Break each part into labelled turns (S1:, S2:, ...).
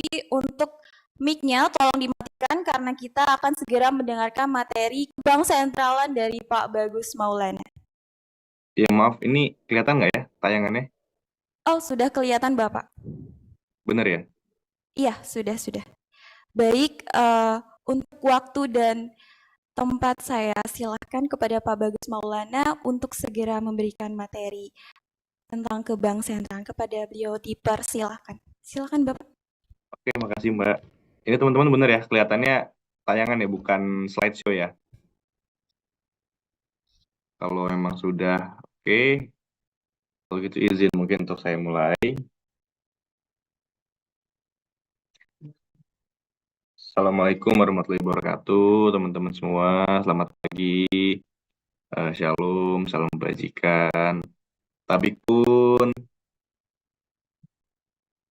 S1: Tapi untuk mic-nya tolong dimatikan karena kita akan segera mendengarkan materi Bank Sentralan dari Pak Bagus Maulana.
S2: Ya maaf, ini kelihatan nggak ya tayangannya?
S1: Oh, sudah kelihatan Bapak?
S2: Bener ya?
S1: Iya, sudah. Baik, untuk waktu dan tempat saya silahkan kepada Pak Bagus Maulana untuk segera memberikan materi tentang ke Bank Sentral kepada beliau dipersilahkan. Silakan Bapak.
S2: Oke, makasih Mbak. Ini teman-teman bener ya, kelihatannya tayangan ya, bukan slideshow ya. Kalau memang sudah oke, kalau gitu izin mungkin untuk saya mulai. Assalamualaikum warahmatullahi wabarakatuh, teman-teman semua. Selamat pagi, shalom, salam kebajikan. Tabikun.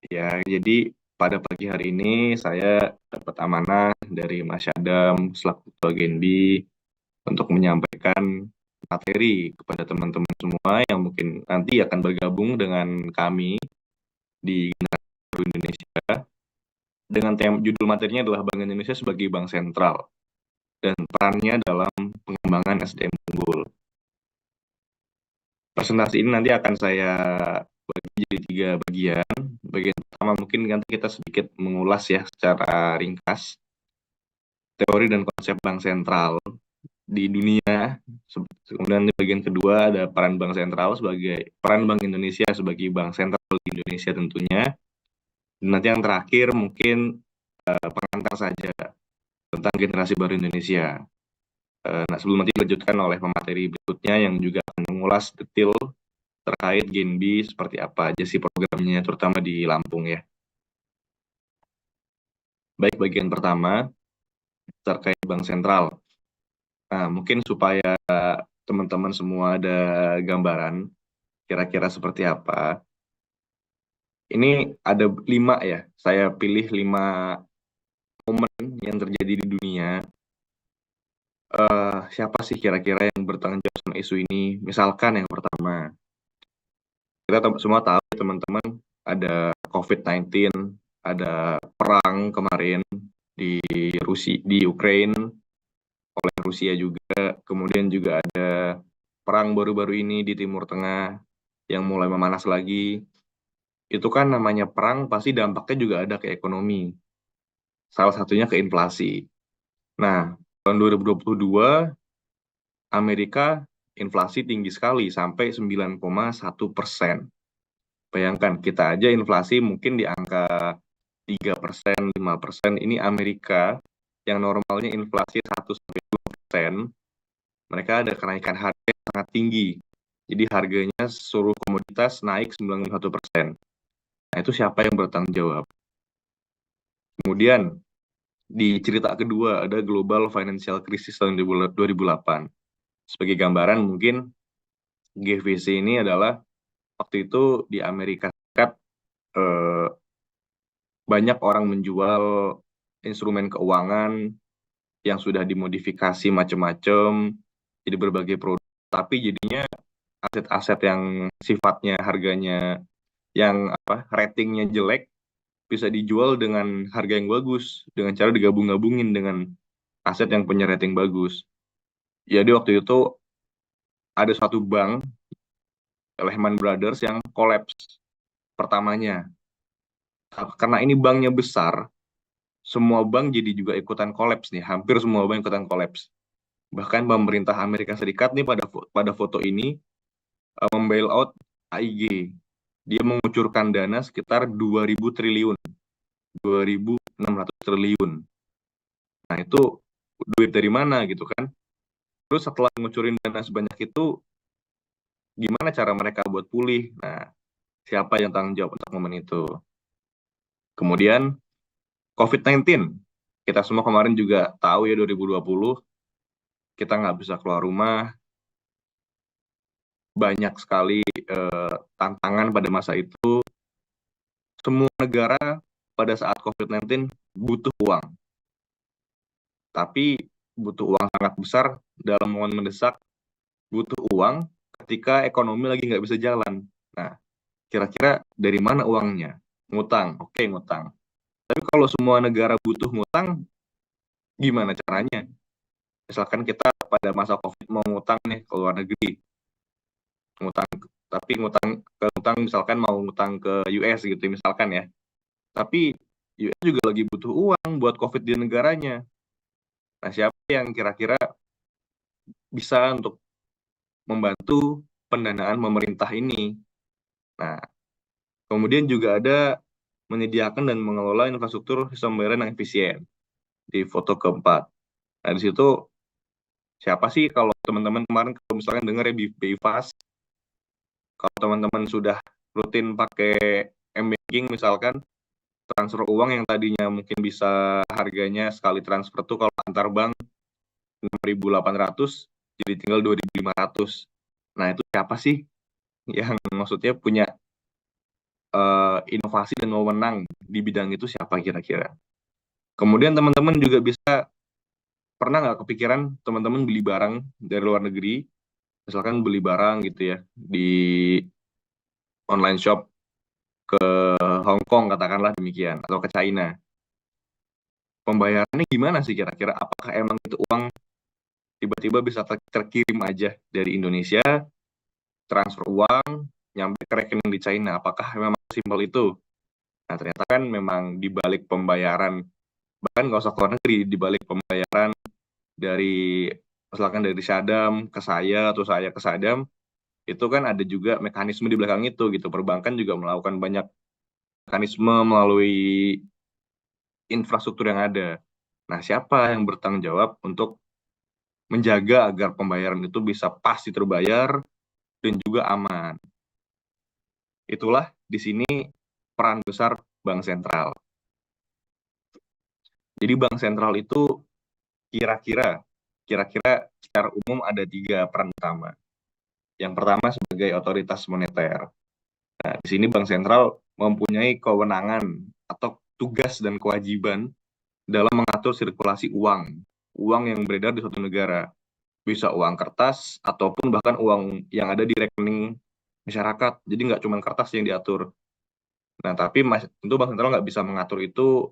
S2: Ya, jadi pada pagi hari ini saya dapat amanah dari Mas Syadam selaku Ketua Genbi untuk menyampaikan materi kepada teman-teman semua yang mungkin nanti akan bergabung dengan kami di Generasi Baru Indonesia dengan judul materinya adalah Bank Indonesia sebagai Bank Sentral dan perannya dalam pengembangan SDM unggul. Presentasi ini nanti akan saya bagi jadi 3 bagian. Bagian pertama mungkin nanti kita sedikit mengulas ya secara ringkas teori dan konsep bank sentral di dunia. Kemudian di bagian kedua ada peran Bank Sentral sebagai peran Bank Indonesia sebagai Bank Sentral di Indonesia tentunya. Dan nanti yang terakhir mungkin pengantar saja tentang generasi baru Indonesia. Nah, sebelum nanti dilanjutkan oleh pemateri berikutnya yang juga akan mengulas detail terkait Genbi seperti apa aja sih programnya, terutama di Lampung ya. Baik, bagian pertama terkait Bank Sentral. Nah, mungkin supaya teman-teman semua ada gambaran kira-kira seperti apa. Ini ada 5 ya, saya pilih 5 momen yang terjadi di dunia. Siapa sih kira-kira yang bertanggung jawab sama isu ini? Misalkan yang pertama, kita semua tahu teman-teman ada COVID-19, ada perang kemarin di Rusia, di Ukraina oleh Rusia juga, kemudian juga ada perang baru-baru ini di Timur Tengah yang mulai memanas lagi. Itu kan namanya perang pasti dampaknya juga ada ke ekonomi. Salah satunya ke inflasi. Nah, tahun 2022 Amerika inflasi tinggi sekali sampai 9,1%. Bayangkan kita aja inflasi mungkin di angka 3%, 5%. Ini Amerika yang normalnya inflasi 1-2%. Mereka ada kenaikan harga yang sangat tinggi. Jadi harganya seluruh komoditas naik 91%. Nah, itu siapa yang bertanggung jawab? Kemudian di cerita kedua ada Global Financial Crisis tahun 2008. Sebagai gambaran mungkin GFC ini adalah waktu itu di Amerika Serikat banyak orang menjual instrumen keuangan yang sudah dimodifikasi macam-macam jadi berbagai produk, tapi jadinya aset-aset yang sifatnya harganya yang ratingnya jelek bisa dijual dengan harga yang bagus dengan cara digabung-gabungin dengan aset yang punya rating bagus. Jadi waktu itu ada suatu bank Lehman Brothers yang kolaps pertamanya. Karena ini banknya besar, semua bank jadi juga ikutan kolaps nih, hampir semua bank ikutan kolaps. Bahkan pemerintah Amerika Serikat nih pada foto ini membailout AIG. Dia mengucurkan dana sekitar 2.000 triliun, 2.600 triliun. Nah, itu duit dari mana gitu kan? Terus setelah ngucurin dana sebanyak itu, gimana cara mereka buat pulih? Nah, siapa yang tanggung jawab untuk momen itu? Kemudian COVID-19. Kita semua kemarin juga tahu ya 2020, kita nggak bisa keluar rumah, banyak sekali tantangan pada masa itu. Semua negara pada saat COVID-19 butuh uang. Tapi butuh uang sangat besar dalam momen mendesak, butuh uang ketika ekonomi lagi nggak bisa jalan. Nah, kira-kira dari mana uangnya? Ngutang, oke ngutang. Tapi kalau semua negara butuh ngutang, gimana caranya? Misalkan kita pada masa COVID mau ngutang nih ke luar negeri, ngutang, tapi ngutang misalkan mau ngutang ke US gitu misalkan ya. Tapi US juga lagi butuh uang buat COVID di negaranya. Nah, siapa yang kira-kira bisa untuk membantu pendanaan pemerintah ini? Nah, kemudian juga ada menyediakan dan mengelola infrastruktur sistem pembayaran yang efisien di foto keempat. Nah, di situ siapa sih kalau teman-teman kemarin kalau misalkan dengar ya BI Fast, kalau teman-teman sudah rutin pakai m-banking misalkan, transfer uang yang tadinya mungkin bisa harganya sekali transfer tuh kalau antar bank 6.800 jadi tinggal 2.500. Nah, itu siapa sih yang maksudnya punya inovasi dan wewenang di bidang itu, siapa kira-kira? Kemudian teman-teman juga bisa, pernah nggak kepikiran teman-teman beli barang dari luar negeri, misalkan beli barang gitu ya di online shop ke Hong Kong katakanlah demikian, atau ke China. Pembayarannya gimana sih kira-kira? Apakah emang itu uang tiba-tiba bisa terkirim aja dari Indonesia, transfer uang, nyampe ke rekening di China? Apakah memang simpel itu? Nah, ternyata kan memang di balik pembayaran, bahkan nggak usah ke luar negeri, di balik pembayaran dari, misalkan dari Syadam ke saya, atau saya ke Sadam, itu kan ada juga mekanisme di belakang itu gitu. Perbankan juga melakukan banyak mekanisme melalui infrastruktur yang ada. Nah, siapa yang bertanggung jawab untuk menjaga agar pembayaran itu bisa pasti terbayar dan juga aman? Itulah di sini peran besar bank sentral. Jadi bank sentral itu kira-kira secara umum ada 3 peran utama. Yang pertama sebagai otoritas moneter. Nah, di sini bank sentral mempunyai kewenangan atau tugas dan kewajiban dalam mengatur sirkulasi uang yang beredar di suatu negara. Bisa uang kertas ataupun bahkan uang yang ada di rekening masyarakat. Jadi nggak cuma kertas yang diatur. Nah, tapi tentu bank sentral nggak bisa mengatur itu,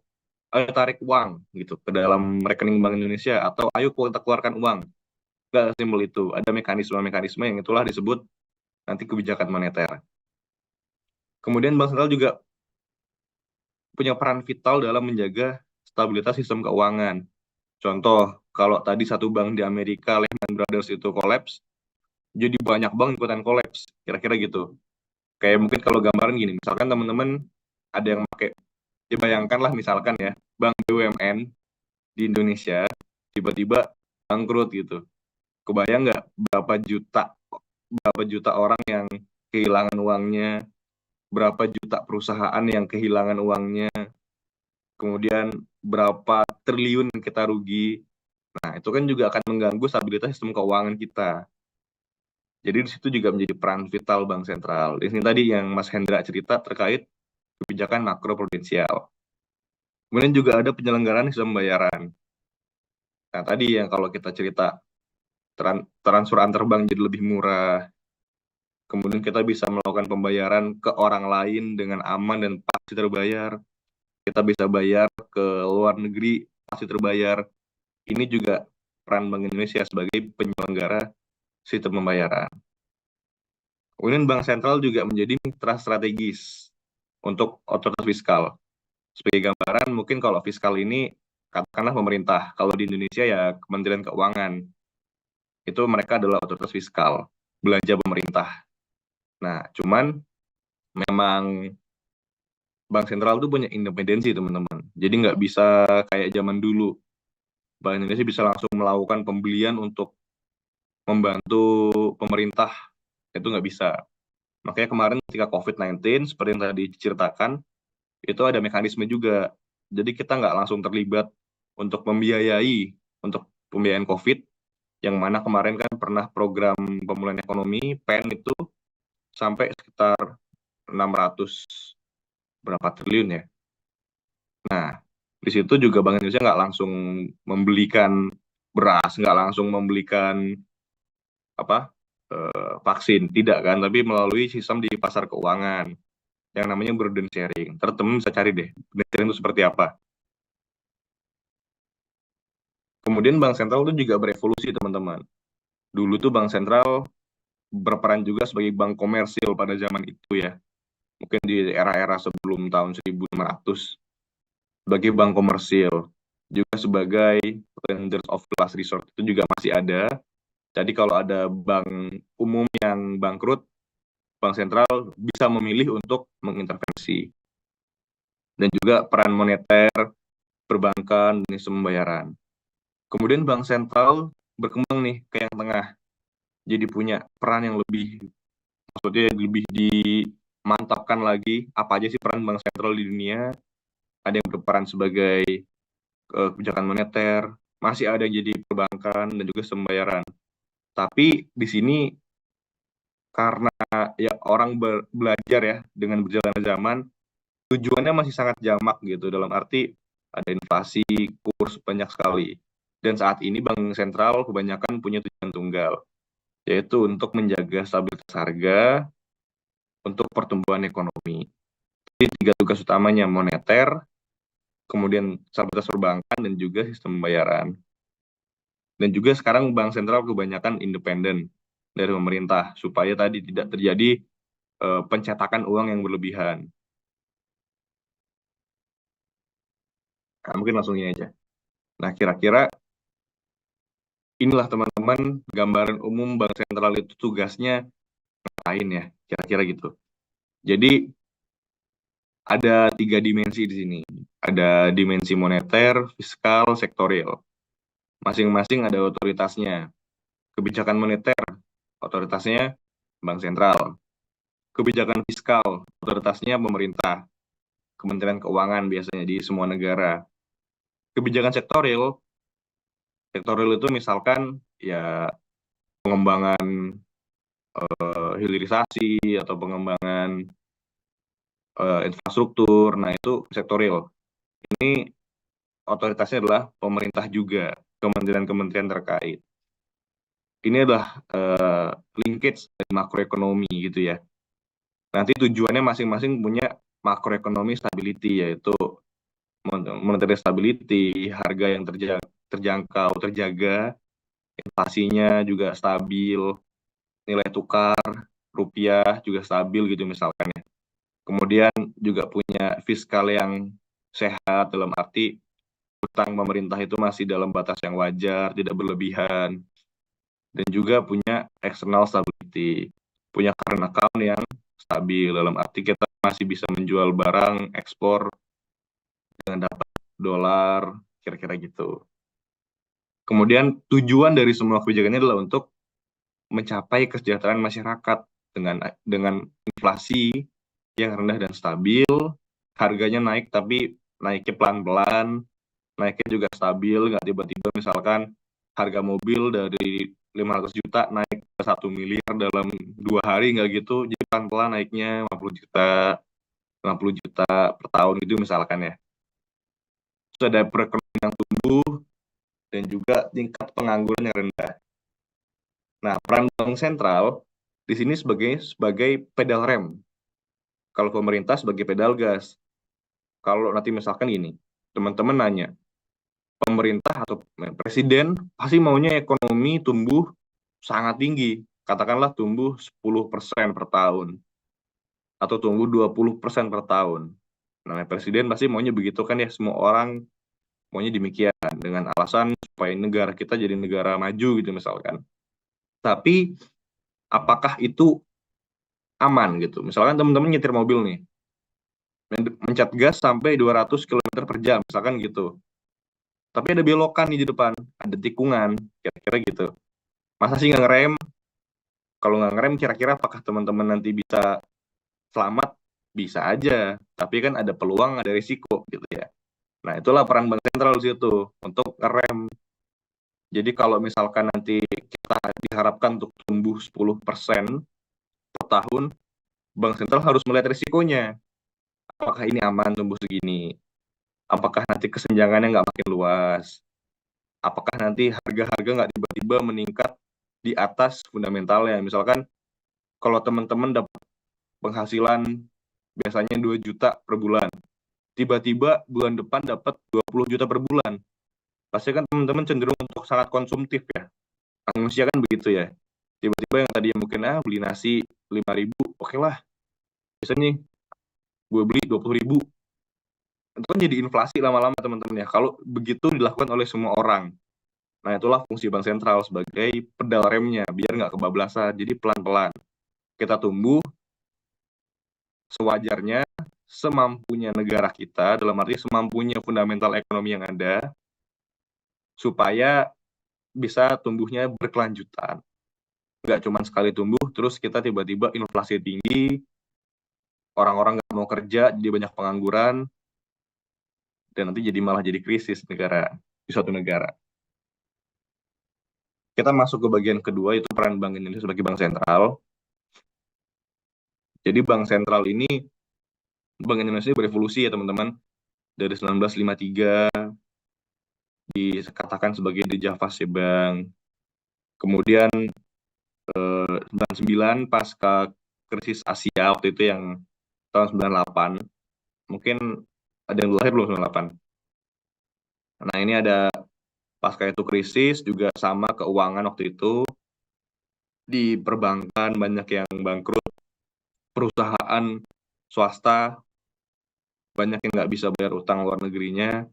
S2: ayo tarik uang gitu ke dalam rekening Bank Indonesia, atau ayo kita keluarkan uang. Nggak simpel itu. Ada mekanisme-mekanisme yang itulah disebut nanti kebijakan moneter. Kemudian bank sentral juga punya peran vital dalam menjaga stabilitas sistem keuangan. Contoh, kalau tadi satu bank di Amerika, Lehman Brothers itu kolaps, jadi banyak bank ikutan kolaps, kira-kira gitu. Kayak mungkin kalau gambaran gini, misalkan teman-teman ada yang pakai, ya bayangkanlah misalkan ya, bank BUMN di Indonesia tiba-tiba bangkrut gitu. Kebayang nggak berapa juta orang yang kehilangan uangnya, berapa juta perusahaan yang kehilangan uangnya, kemudian berapa triliun kita rugi. Nah, itu kan juga akan mengganggu stabilitas sistem keuangan kita. Jadi di situ juga menjadi peran vital bank sentral. Di sini tadi yang Mas Hendra cerita terkait kebijakan makro prudensial. Kemudian juga ada penyelenggaraan sistem pembayaran. Nah, tadi yang kalau kita cerita transfer antar bank jadi lebih murah. Kemudian kita bisa melakukan pembayaran ke orang lain dengan aman dan pasti terbayar. Kita bisa bayar ke luar negeri pasti terbayar. Ini juga peran Bank Indonesia sebagai penyelenggara sistem pembayaran. Kemudian Bank Sentral juga menjadi mitra strategis untuk otoritas fiskal. Sebagai gambaran, mungkin kalau fiskal ini katakanlah pemerintah, kalau di Indonesia ya Kementerian Keuangan. Itu mereka adalah otoritas fiskal, belanja pemerintah. Nah, cuman memang Bank Sentral itu punya independensi, teman-teman. Jadi nggak bisa kayak zaman dulu. Bank Indonesia bisa langsung melakukan pembelian untuk membantu pemerintah. Itu nggak bisa. Makanya kemarin ketika COVID-19, seperti yang tadi diceritakan, itu ada mekanisme juga. Jadi kita nggak langsung terlibat untuk membiayai untuk pembiayaan COVID, yang mana kemarin kan pernah program pemulihan ekonomi, PEN itu, sampai sekitar 600 berapa triliun ya. Nah, di situ juga Bank Indonesia nggak langsung membelikan beras, nggak langsung membelikan vaksin, tidak kan, tapi melalui sistem di pasar keuangan yang namanya burden sharing. Ntar temen bisa cari deh, burden sharing itu seperti apa. Kemudian bank sentral itu juga berevolusi, teman-teman. Dulu tuh bank sentral berperan juga sebagai bank komersil pada zaman itu ya. Mungkin di era-era sebelum tahun 1500 sebagai bank komersil. Juga sebagai lenders of last resort itu juga masih ada. Jadi kalau ada bank umum yang bangkrut, bank sentral bisa memilih untuk mengintervensi. Dan juga peran moneter, perbankan, dan sistem pembayaran. Kemudian bank sentral berkembang nih ke yang tengah. Jadi punya peran yang lebih, maksudnya lebih dimantapkan lagi. Apa aja sih peran bank sentral di dunia? Ada yang berperan sebagai kebijakan moneter, masih ada yang jadi perbankan dan juga sistem pembayaran. Tapi di sini karena ya orang belajar ya dengan berjalannya zaman, tujuannya masih sangat jamak gitu, dalam arti ada inflasi, kurs banyak sekali. Dan saat ini bank sentral kebanyakan punya tujuan tunggal, yaitu untuk menjaga stabilitas harga, untuk pertumbuhan ekonomi. Jadi tiga tugas utamanya, moneter, kemudian stabilitas perbankan, dan juga sistem pembayaran. Dan juga sekarang bank sentral kebanyakan independen dari pemerintah, supaya tadi tidak terjadi pencetakan uang yang berlebihan. Nah, mungkin langsung ini aja. Nah, kira-kira inilah teman-teman gambaran umum bank sentral itu tugasnya ngapain ya, kira-kira gitu. Jadi ada tiga dimensi di sini. Ada dimensi moneter, fiskal, sektorial. Masing-masing ada otoritasnya. Kebijakan moneter, otoritasnya bank sentral. Kebijakan fiskal, otoritasnya pemerintah, Kementerian Keuangan biasanya di semua negara. Kebijakan sektorial itu misalkan ya pengembangan hilirisasi atau pengembangan infrastruktur. Nah, itu sektorial. Ini otoritasnya adalah pemerintah juga, kementerian-kementerian terkait. Ini adalah linkage dari makroekonomi gitu ya. Nanti tujuannya masing-masing punya makroekonomi stability, yaitu monetary stability, harga yang terjangkau, terjaga, inflasinya juga stabil, nilai tukar rupiah juga stabil gitu misalkan ya. Kemudian juga punya fiskal yang sehat, dalam arti utang pemerintah itu masih dalam batas yang wajar, tidak berlebihan. Dan juga punya external stability, punya current account yang stabil, dalam arti kita masih bisa menjual barang, ekspor dengan dapat dolar, kira-kira gitu. Kemudian tujuan dari semua kebijakan ini adalah untuk mencapai kesejahteraan masyarakat dengan inflasi yang rendah dan stabil, harganya naik tapi naiknya pelan-pelan, naiknya juga stabil, nggak tiba-tiba misalkan harga mobil dari 500 juta naik ke 1 miliar dalam 2 hari, nggak gitu, jadi pelan-pelan naiknya 50 juta, 50 juta per tahun gitu misalkan ya. Terus ada perekonomian yang tumbuh dan juga tingkat pengangguran yang rendah. Nah, peran bank sentral di sini sebagai pedal rem. Kalau pemerintah sebagai pedal gas. Kalau nanti misalkan ini, teman-teman nanya, pemerintah atau presiden pasti maunya ekonomi tumbuh sangat tinggi, katakanlah tumbuh 10% per tahun, atau tumbuh 20% per tahun. Nah, presiden pasti maunya begitu kan ya, semua orang maunya demikian, dengan alasan supaya negara kita jadi negara maju gitu misalkan. Tapi, apakah itu aman gitu? Misalkan teman-teman nyetir mobil nih, mencet gas sampai 200 km per jam, misalkan gitu. Tapi ada belokan nih di depan, ada tikungan, kira-kira gitu. Masa sih nggak ngerem? Kalau nggak ngerem, kira-kira apakah teman-teman nanti bisa selamat? Bisa aja, tapi kan ada peluang, ada risiko gitu ya. Nah, itulah peran bank sentral di situ, untuk ngerem. Jadi kalau misalkan nanti kita diharapkan untuk tumbuh 10% per tahun, bank sentral harus melihat risikonya. Apakah ini aman tumbuh segini? Apakah nanti kesenjangannya nggak makin luas? Apakah nanti harga-harga nggak tiba-tiba meningkat di atas fundamentalnya? Misalkan kalau teman-teman dapat penghasilan biasanya 2 juta per bulan, tiba-tiba bulan depan dapat 20 juta per bulan. pasti kan teman-teman cenderung untuk sangat konsumtif ya. Manusia kan begitu ya. Tiba-tiba yang tadi mungkin beli nasi 5.000, oke lah. Biasanya gue beli 20.000. Itu kan jadi inflasi lama-lama teman-teman ya. Kalau begitu dilakukan oleh semua orang. Nah itulah fungsi bank sentral sebagai pedal remnya biar nggak kebablasan. Jadi pelan-pelan kita tumbuh sewajarnya, semampunya negara kita, dalam arti semampunya fundamental ekonomi yang ada, supaya bisa tumbuhnya berkelanjutan. Nggak cuma sekali tumbuh, terus kita tiba-tiba inflasi tinggi, orang-orang nggak mau kerja, jadi banyak pengangguran, dan nanti malah jadi krisis negara di suatu negara. Kita masuk ke bagian kedua, itu peran Bank Indonesia sebagai bank sentral. Jadi bank sentral ini, Bank Indonesia berevolusi ya teman-teman. Dari 1953, dikatakan sebagai The Java Bank. Kemudian 99 pasca krisis Asia waktu itu yang tahun 98, mungkin ada yang lahir belum 98. Nah ini ada pasca itu krisis juga sama keuangan waktu itu di perbankan banyak yang bangkrut, perusahaan swasta banyak yang nggak bisa bayar utang luar negerinya.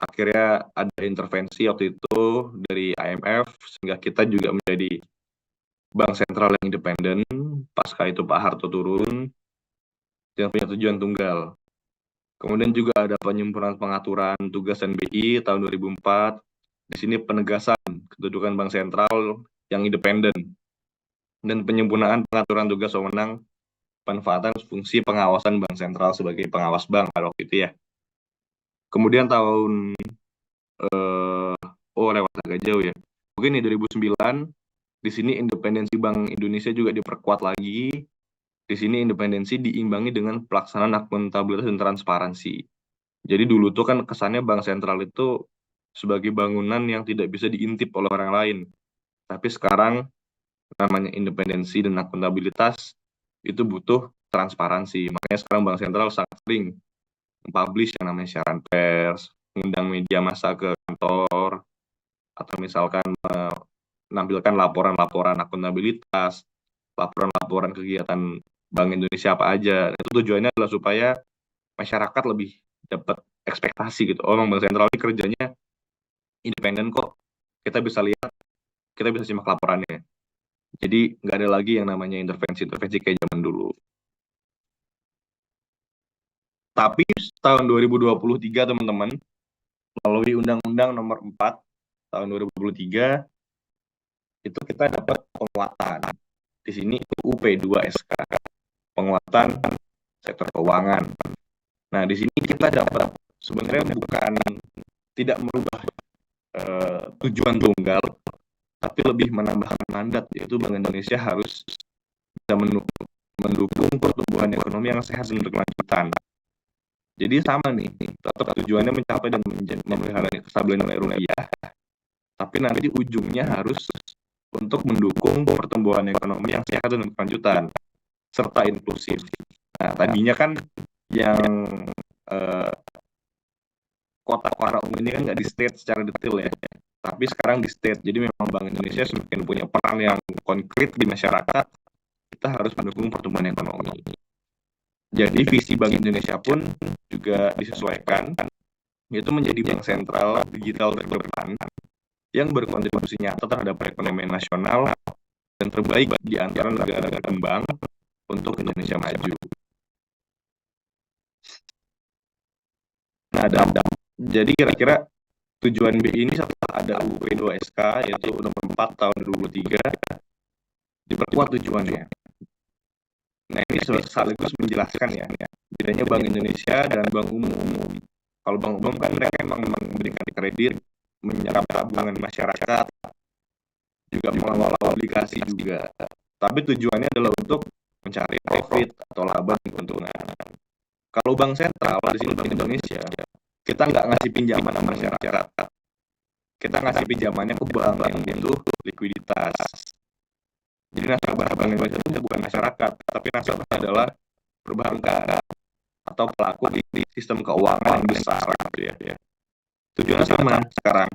S2: Akhirnya ada intervensi waktu itu dari IMF sehingga kita juga menjadi bank sentral yang independen. Pasca itu Pak Harto turun yang punya tujuan tunggal. Kemudian juga ada penyempurnaan pengaturan tugas NBI tahun 2004. Di sini penegasan kedudukan bank sentral yang independen dan penyempurnaan pengaturan tugas wewenang penempatan fungsi pengawasan bank sentral sebagai pengawas bank pada waktu itu ya. Kemudian tahun lewat agak jauh ya. Mungkin di 2009 di sini independensi Bank Indonesia juga diperkuat lagi. Di sini independensi diimbangi dengan pelaksanaan akuntabilitas dan transparansi. Jadi dulu tuh kan kesannya bank sentral itu sebagai bangunan yang tidak bisa diintip oleh orang lain. Tapi sekarang namanya independensi dan akuntabilitas itu butuh transparansi. Makanya sekarang bank sentral sangat sering mempublish yang namanya siaran pers, mengundang media massa ke kantor, atau misalkan menampilkan laporan-laporan akuntabilitas, laporan-laporan kegiatan Bank Indonesia apa aja. Itu tujuannya adalah supaya masyarakat lebih dapat ekspektasi gitu. Oh, Bank Sentral ini kerjanya independen kok. Kita bisa lihat, kita bisa simak laporannya. Jadi nggak ada lagi yang namanya intervensi-intervensi kayak zaman dulu. Tapi tahun 2023 teman-teman, melalui Undang-Undang Nomor 4 tahun 2023, itu kita dapat penguatan. Di sini UP2SK, penguatan sektor keuangan. Nah, di sini kita dapat sebenarnya bukan tidak merubah tujuan tunggal, tapi lebih menambahkan mandat, yaitu Bank Indonesia harus bisa mendukung pertumbuhan ekonomi yang sehat dan berkelanjutan. Jadi sama nih, tetap tujuannya mencapai dan memelihara kestabilan nilai rupiah, tapi nanti ujungnya harus untuk mendukung pertumbuhan ekonomi yang sehat dan berkelanjutan, serta inklusif. Nah, tadinya kan yang kotak-kotak umum ini kan nggak di state secara detail ya, tapi sekarang di state. Jadi memang Bank Indonesia semakin punya peran yang konkret di masyarakat, kita harus mendukung pertumbuhan ekonomi. Jadi visi Bank Indonesia pun juga disesuaikan, yaitu menjadi bank sentral digital terdepan yang berkontribusi nyata terhadap perekonomian nasional dan terbaik di antara negara berkembang untuk Indonesia maju. Nah, jadi kira-kira tujuan BI ini setelah ada UP2SK, yaitu nomor 4 tahun 2023, diperkuat tujuannya. Nah, ini sekaligus menjelaskan ya, bedanya Bank Indonesia dan Bank Umum. Kalau Bank Umum kan mereka memang memberikan kredit, menyerap tabungan masyarakat, juga mengelola obligasi juga. Tapi tujuannya adalah untuk mencari profit atau laba dan keuntungan. Kalau bank sentral di sini Bank Indonesia, kita nggak ngasih pinjaman sama masyarakat. Kita ngasih pinjamannya ke bank yang butuh likuiditas. Jadi nasabah Bank Indonesia itu bukan masyarakat, tapi nasabahnya adalah perbankan atau pelaku di sistem keuangan yang besar gitu ya. Tujuannya sama sekarang,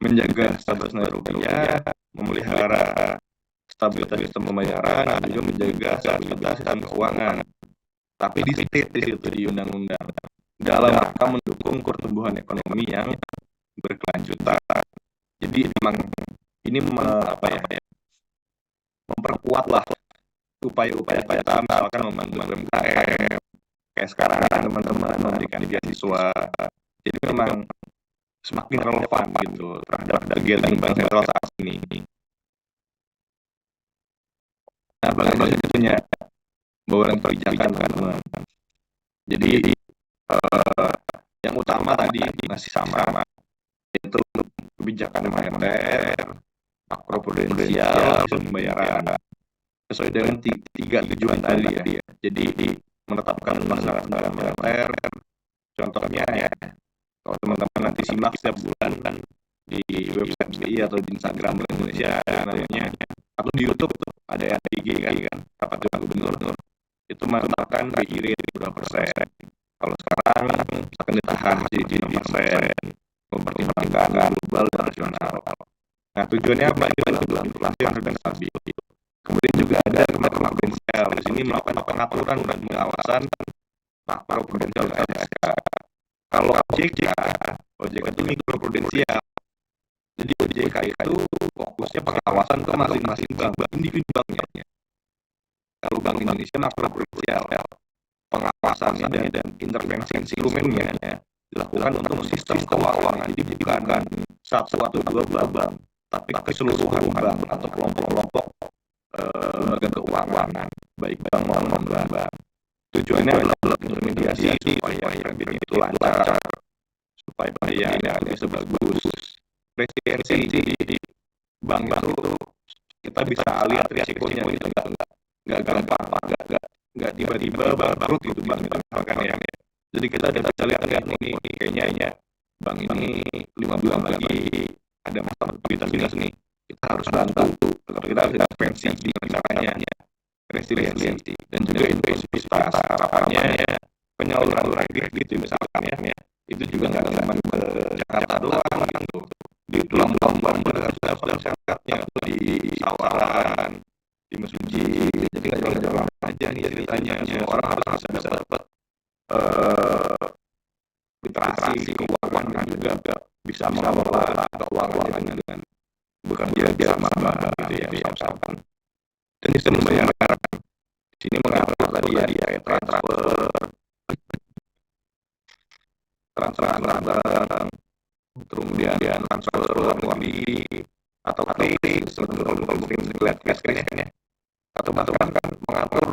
S2: menjaga stabilitas nilai rupiah, memelihara stabilitas sistem pembayaran, dan juga menjaga stabilitas sistem keuangan. Tapi di state di situ di undang-undang dalam rangka mendukung pertumbuhan ekonomi yang berkelanjutan. Jadi memang ini memperkuat lah upaya-upaya kita misalkan membantu UMKM kayak sekarang teman-teman memberikan beasiswa. Jadi memang semakin relevan gitu terhadap kegiatan bank sentral saat ini. Nah, bank sentral itu punya bauran kebijakan teman-teman. Jadi yang utama tadi masih sama, yaitu kebijakan moneter, makroprudensial, pembayaran sesuai dengan tiga tujuan tadi ya. Jadi menetapkan undang-undang moneter, contohnya ya, kalau teman-teman nanti simak setiap bulan kan di website BI atau di Instagram Bank Indonesia namanya, atau di YouTube ada yang IG kan, rapat dengan gubernur itu menetapkan BI rate berapa persen. Kalau sekarang akan ditahan masih di 6%, mempertimbangkan global dan nasional. Nah, tujuannya apa? Itu inflasi yang sedang stabil. Kemudian juga ada makroprudensial. Di sini melakukan pengaturan dan pengawasan makroprudensial LSK. Kalau OJK itu mikroprudensial. Jadi OJK itu fokusnya pengawasan ke masing-masing bank, individu banknya. Kalau Bank Indonesia makroprudensial, pengawasannya dan intervensi instrumennya dilakukan untuk sistem keuangan. Jadi bukan satu atau dua bank, tapi keseluruhan bank atau kelompok-kelompok lembaga keuangan, baik bank maupun non-bank. Tujuannya adalah intermediasi supaya kredit itu lancar, supaya pembiayaannya bisa bagus. Presidensi di bank itu kita bisa lihat risikonya gitu, nggak gampang, nggak tiba-tiba bangkrut gitu bank itu misalkan ya. Jadi kita udah bisa lihat nih kayaknya bank ini 5 bulan lagi ada masalah likuiditas nih, kita harus bantu agar kita bisa intervensi di caranya, resiliensi dan juga inklusivitas. Harapannya penyaluran kredit misalkan ya, itu juga nggak cuma ke Jakarta doang gitu, di pulau-pulau masyarakatnya di Sawaran, di Mesuji. Jadi nggak jalan aja nih ceritanya, semua orang harus bisa dapat literasi keuangan dan juga bisa mengelola keuangan dengan bekerja bersama gitu ya, bersama. Dan sistem pembayaran di sini mengatur tadi ya kayak transfer antar bank, kemudian transfer luar negeri atau kredit, kalau mungkin lihat cash kan ya, atau bahkan mengatur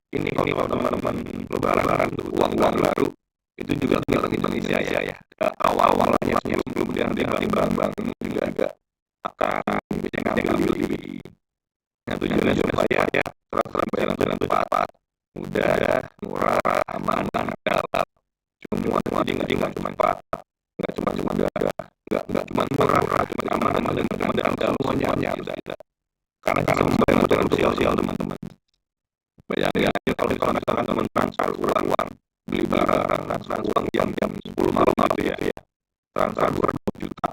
S2: ini kalau teman-teman lebaran uang baru itu juga tinggal di Indonesia ya. Awalnya sebelum dia di bank-bank juga agak akan bisa ngambil di. Nah, tujuannya supaya transfer pembayaran jalan cepat, mudah, murah, aman, andal. Semua jadi nggak cuma cepat, nggak cuma murah, cuma aman dan andal semuanya bisa. Karena pembayaran jalan sosial teman-teman. Bayangin kalau misalkan teman transfer uang, beli barang, transfer uang jam 10 malam gitu ya, transfer 2 juta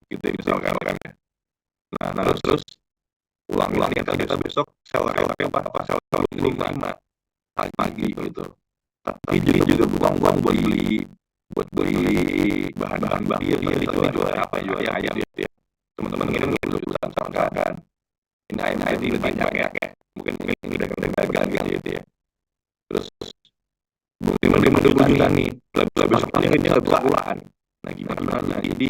S2: gitu misalkan kan ya. Nah terus uang-uangnya kita besok salary apa salary 5 pagi gitu. Tapi juga buang uang buat beli bahan-bahan baku ya, jual apa jual ayam gitu ya. Teman-teman ini misalkan ini ayam ini banyak ya, mungkin ini udah dagang gitu ya. Terus 50 juta nih, besok paling nggak bisa pulaan. Nah gimana? Jadi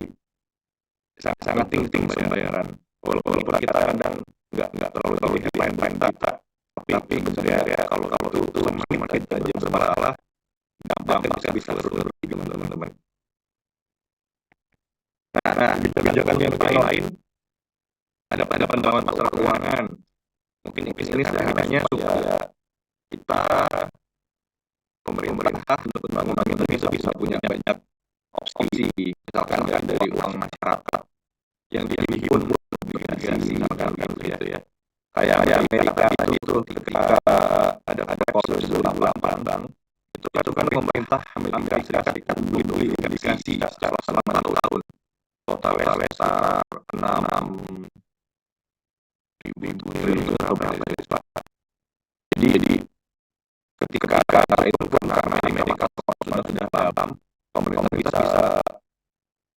S2: sangat tinggi pembayaran. Walaupun kita kadang nggak terlalu headline data, tapi sebenarnya kalau itu semakin kita aja bermasalah, gampang bisa turun teman-teman. Nah di kebijakan yang lain ada pendapat pasar keuangan. Mungkin ini setidaknya supaya kita pemerintah untuk membangun bank Indonesia bisa punya banyak opsi, misalkan dari uang masyarakat yang dihimpun obligasi misalkan gitu ya. Kayak Amerika tadi itu ketika ada proses ulang bank Itu kan pemerintah Amerika Serikat beli dikasih secara selama 2 tahun. Totalnya sekitar 6.000 triliun atau berapa ya, Pak. Jadi ketika itu pun karena Amerika sudah paham, pemerintah bisa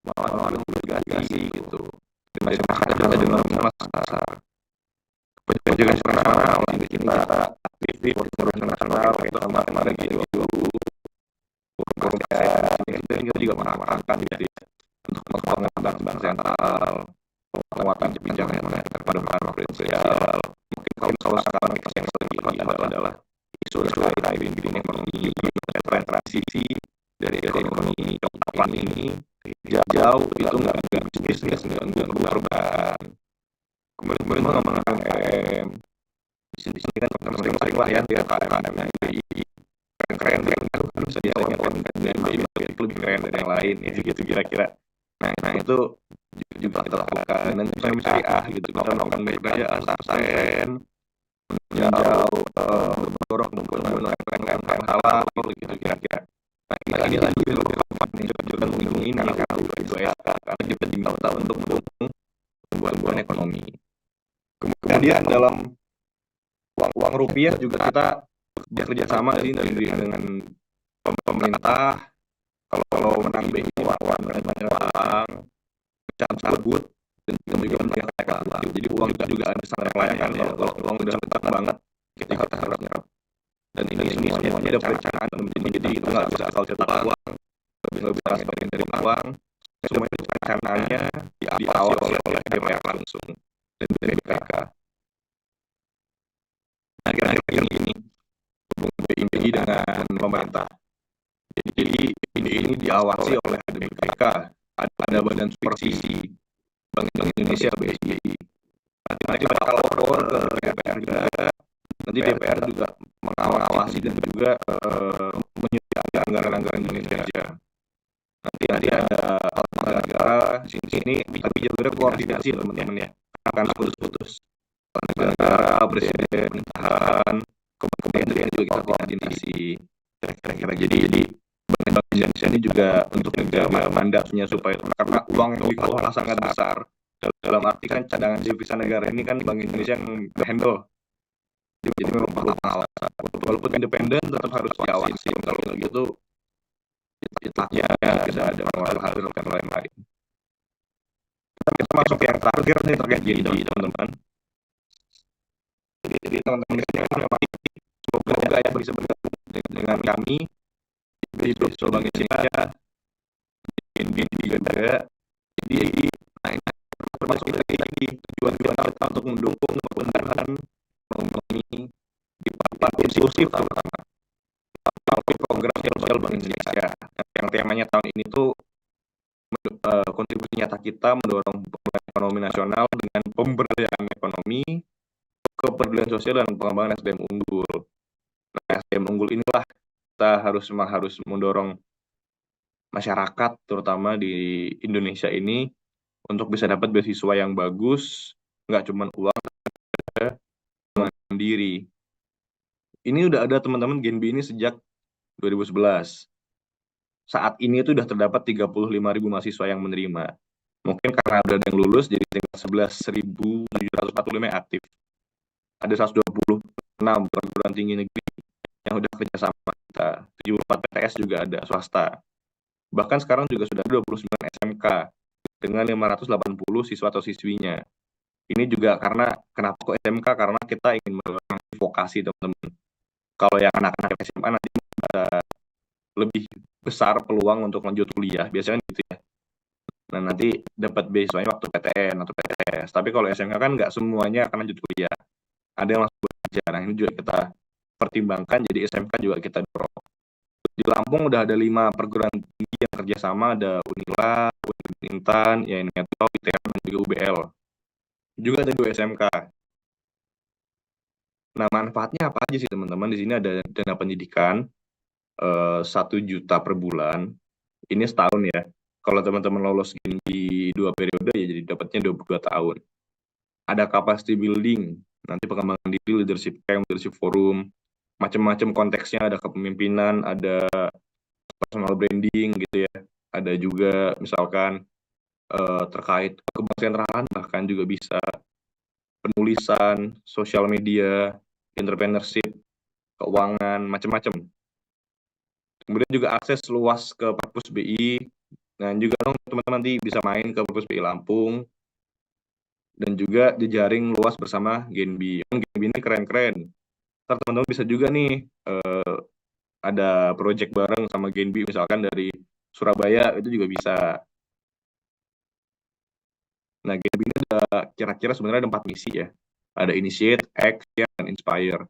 S2: mengeluarkan obligasi gitu. Dan masyarakat juga dengan pasar. Penjagaan internasional ini kita aktif di forum internasional kita kemarin gitu. Kita juga mengarahkan gitu ya untuk pengembangan bank sentral, penguatan kebijakan moneter pada makro prudensial. Mungkin kalau sekarang yang lagi adalah isu terkait dengan ekonomi tren transisi dari ekonomi Tiongkok ini jauh itu nggak bisnis nggak perubahan. Kemudian mengembangkan UMKM di sini kan sering lah ya dia UMKM yang keren bisa diawalkan dengan lebih keren dari yang lain ya gitu kira-kira. Nah itu juga kita lakukan dan kita syariah gitu kita melakukan pemberdayaan pesantren menjauh mendorong UMKM halal gitu kira-kira. Nah ini lagi juga melindungi ini karena itu ya karena kita diminta untuk mendukung pertumbuhan ekonomi. Kemudian dalam uang rupiah juga kita bekerja sama dengan pemerintah. Kalau menang BI uang cabut dan juga menyerahkan. Jadi uang juga ada sangat layakan ya. Kalau uang udah tetap banget kita harus nyerap. Dan ini semuanya ada perencanaan jadi itu nggak bisa asal cetak uang, nggak bisa sebagian dari uang. Semua itu perencanaannya diawasi oleh DPR langsung dan dari BPK. Nah, kira-kira ini BI dengan pemerintah. Jadi ini diawasi oleh BPK, ada badan supervisi Bank Indonesia BSI. Nanti kalau lapor ke DPR juga, nanti DPR juga mengawasi dan juga menyediakan anggaran-anggaran Indonesia. Nanti ada negara di sini, tapi juga koordinasi teman-teman ya, akan putus-putus. Negara, presiden, pemerintahan, kementerian juga kita koordinasi. Kira-kira jadi Bank Indonesia ini juga untuk menjaga mandatnya supaya karena uang yang dikelola sangat besar. Dalam arti kan cadangan devisa negara ini kan Bank Indonesia yang handle. Jadi memang perlu pengawasan. Walaupun independen tetap harus diawasi. Kalau nggak gitu, itaknya bisa ada hal-hal dan lain-lain. Kita masuk yang terakhir nih terkait GDI teman-teman. Jadi teman-teman yang semoga ya bisa bergabung dengan kami di Sosial Bank Indonesia, BNB juga. Jadi termasuk dari tujuan kita untuk mendukung pertumbuhan ekonomi di papan inklusif terutama melalui program sosial Bank Indonesia yang temanya tahun ini tuh kontribusi nyata kita mendorong pemulihan ekonomi nasional dengan pemberdayaan ekonomi, kepedulian sosial dan pengembangan SDM unggul. Nah, SDM unggul inilah kita harus mendorong masyarakat terutama di Indonesia ini untuk bisa dapat beasiswa yang bagus, nggak cuma uang, mandiri. Ini udah ada teman-teman Genbi ini sejak 2011. Saat ini itu sudah terdapat 35.000 mahasiswa yang menerima. Mungkin karena ada yang lulus jadi tinggal 11.745 yang aktif. Ada 126 perguruan tinggi negeri yang sudah kerjasama kita. 74 PTS juga ada swasta. Bahkan sekarang juga sudah ada 29 SMK dengan 580 siswa atau siswinya. Ini juga karena kenapa kok SMK? Karena kita ingin mendorong vokasi teman-teman. Kalau yang anak-anak SMA nanti bisa lebih besar peluang untuk lanjut kuliah, biasanya gitu ya. Nah nanti dapat beasiswanya waktu PTN atau PTS. Tapi kalau SMK kan nggak semuanya akan lanjut kuliah. Ada yang langsung bekerja. Nah ini juga kita pertimbangkan. Jadi SMK juga kita dorong. Di Lampung udah ada 5 perguruan tinggi yang kerjasama, ada Unila, Unintan, ya Netol, ITM, dan juga UBL. Juga ada 2 SMK. Nah manfaatnya apa aja sih teman-teman? Di sini ada dana pendidikan 1 juta per bulan. Ini setahun ya. Kalau teman-teman lolos di 2 periode ya jadi dapatnya 22 tahun. Ada capacity building, nanti pengembangan diri, leadership camp, leadership forum, macam-macam konteksnya, ada kepemimpinan, ada personal branding gitu ya, ada juga misalkan terkait kebangsaan bahkan juga bisa, penulisan, sosial media, entrepreneurship, keuangan, macam-macam. Kemudian juga akses luas ke Perpus BI, dan juga dong teman-teman nanti bisa main ke Perpus BI Lampung, dan juga jejaring luas bersama Genbi. Genbi ini keren-keren. Ntar teman-teman bisa juga nih ada project bareng sama Genbi, misalkan dari Surabaya, itu juga bisa. Nah, Genbi ini ada kira-kira sebenarnya ada 4 misi ya. Ada initiate, act, share, dan inspire.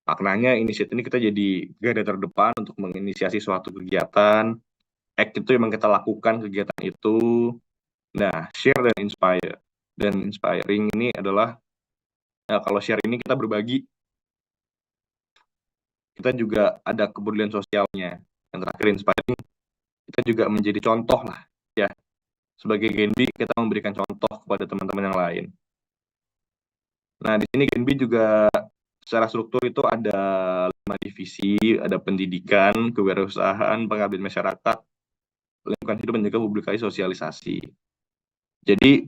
S2: Maknanya initiate ini kita jadi garda terdepan untuk menginisiasi suatu kegiatan. Act itu memang kita lakukan kegiatan itu. Nah, share dan inspire. Dan inspiring ini adalah, ya, kalau share ini kita berbagi, kita juga ada kepedulian sosialnya. Yang terakhir inspiring, kita juga menjadi contoh lah, ya. Sebagai Genbi, kita memberikan contoh kepada teman-teman yang lain. Nah, di sini Genbi juga secara struktur itu ada 5 divisi, ada pendidikan, kewirausahaan, pengabdian masyarakat, lingkungan hidup, dan juga publikasi sosialisasi. Jadi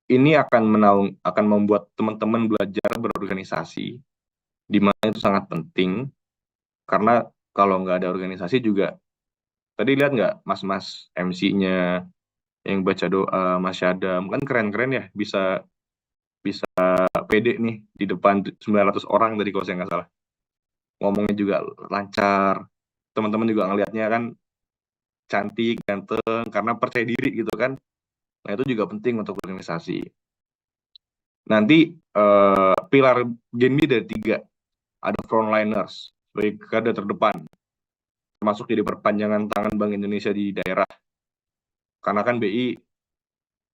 S2: ini akan membuat teman-teman belajar berorganisasi, di mana itu sangat penting, karena kalau nggak ada organisasi juga, tadi lihat nggak mas-mas MC-nya yang baca doa, Mas Syadam, kan keren-keren ya, bisa pede nih di depan 900 orang tadi kalau saya nggak salah. Ngomongnya juga lancar, teman-teman juga ngelihatnya kan cantik, ganteng, karena percaya diri gitu kan. Nah itu juga penting untuk organisasi. Nanti pilar Genbi dari 3, ada frontliners sebagai garda terdepan, termasuk jadi perpanjangan tangan Bank Indonesia di daerah. Karena kan BI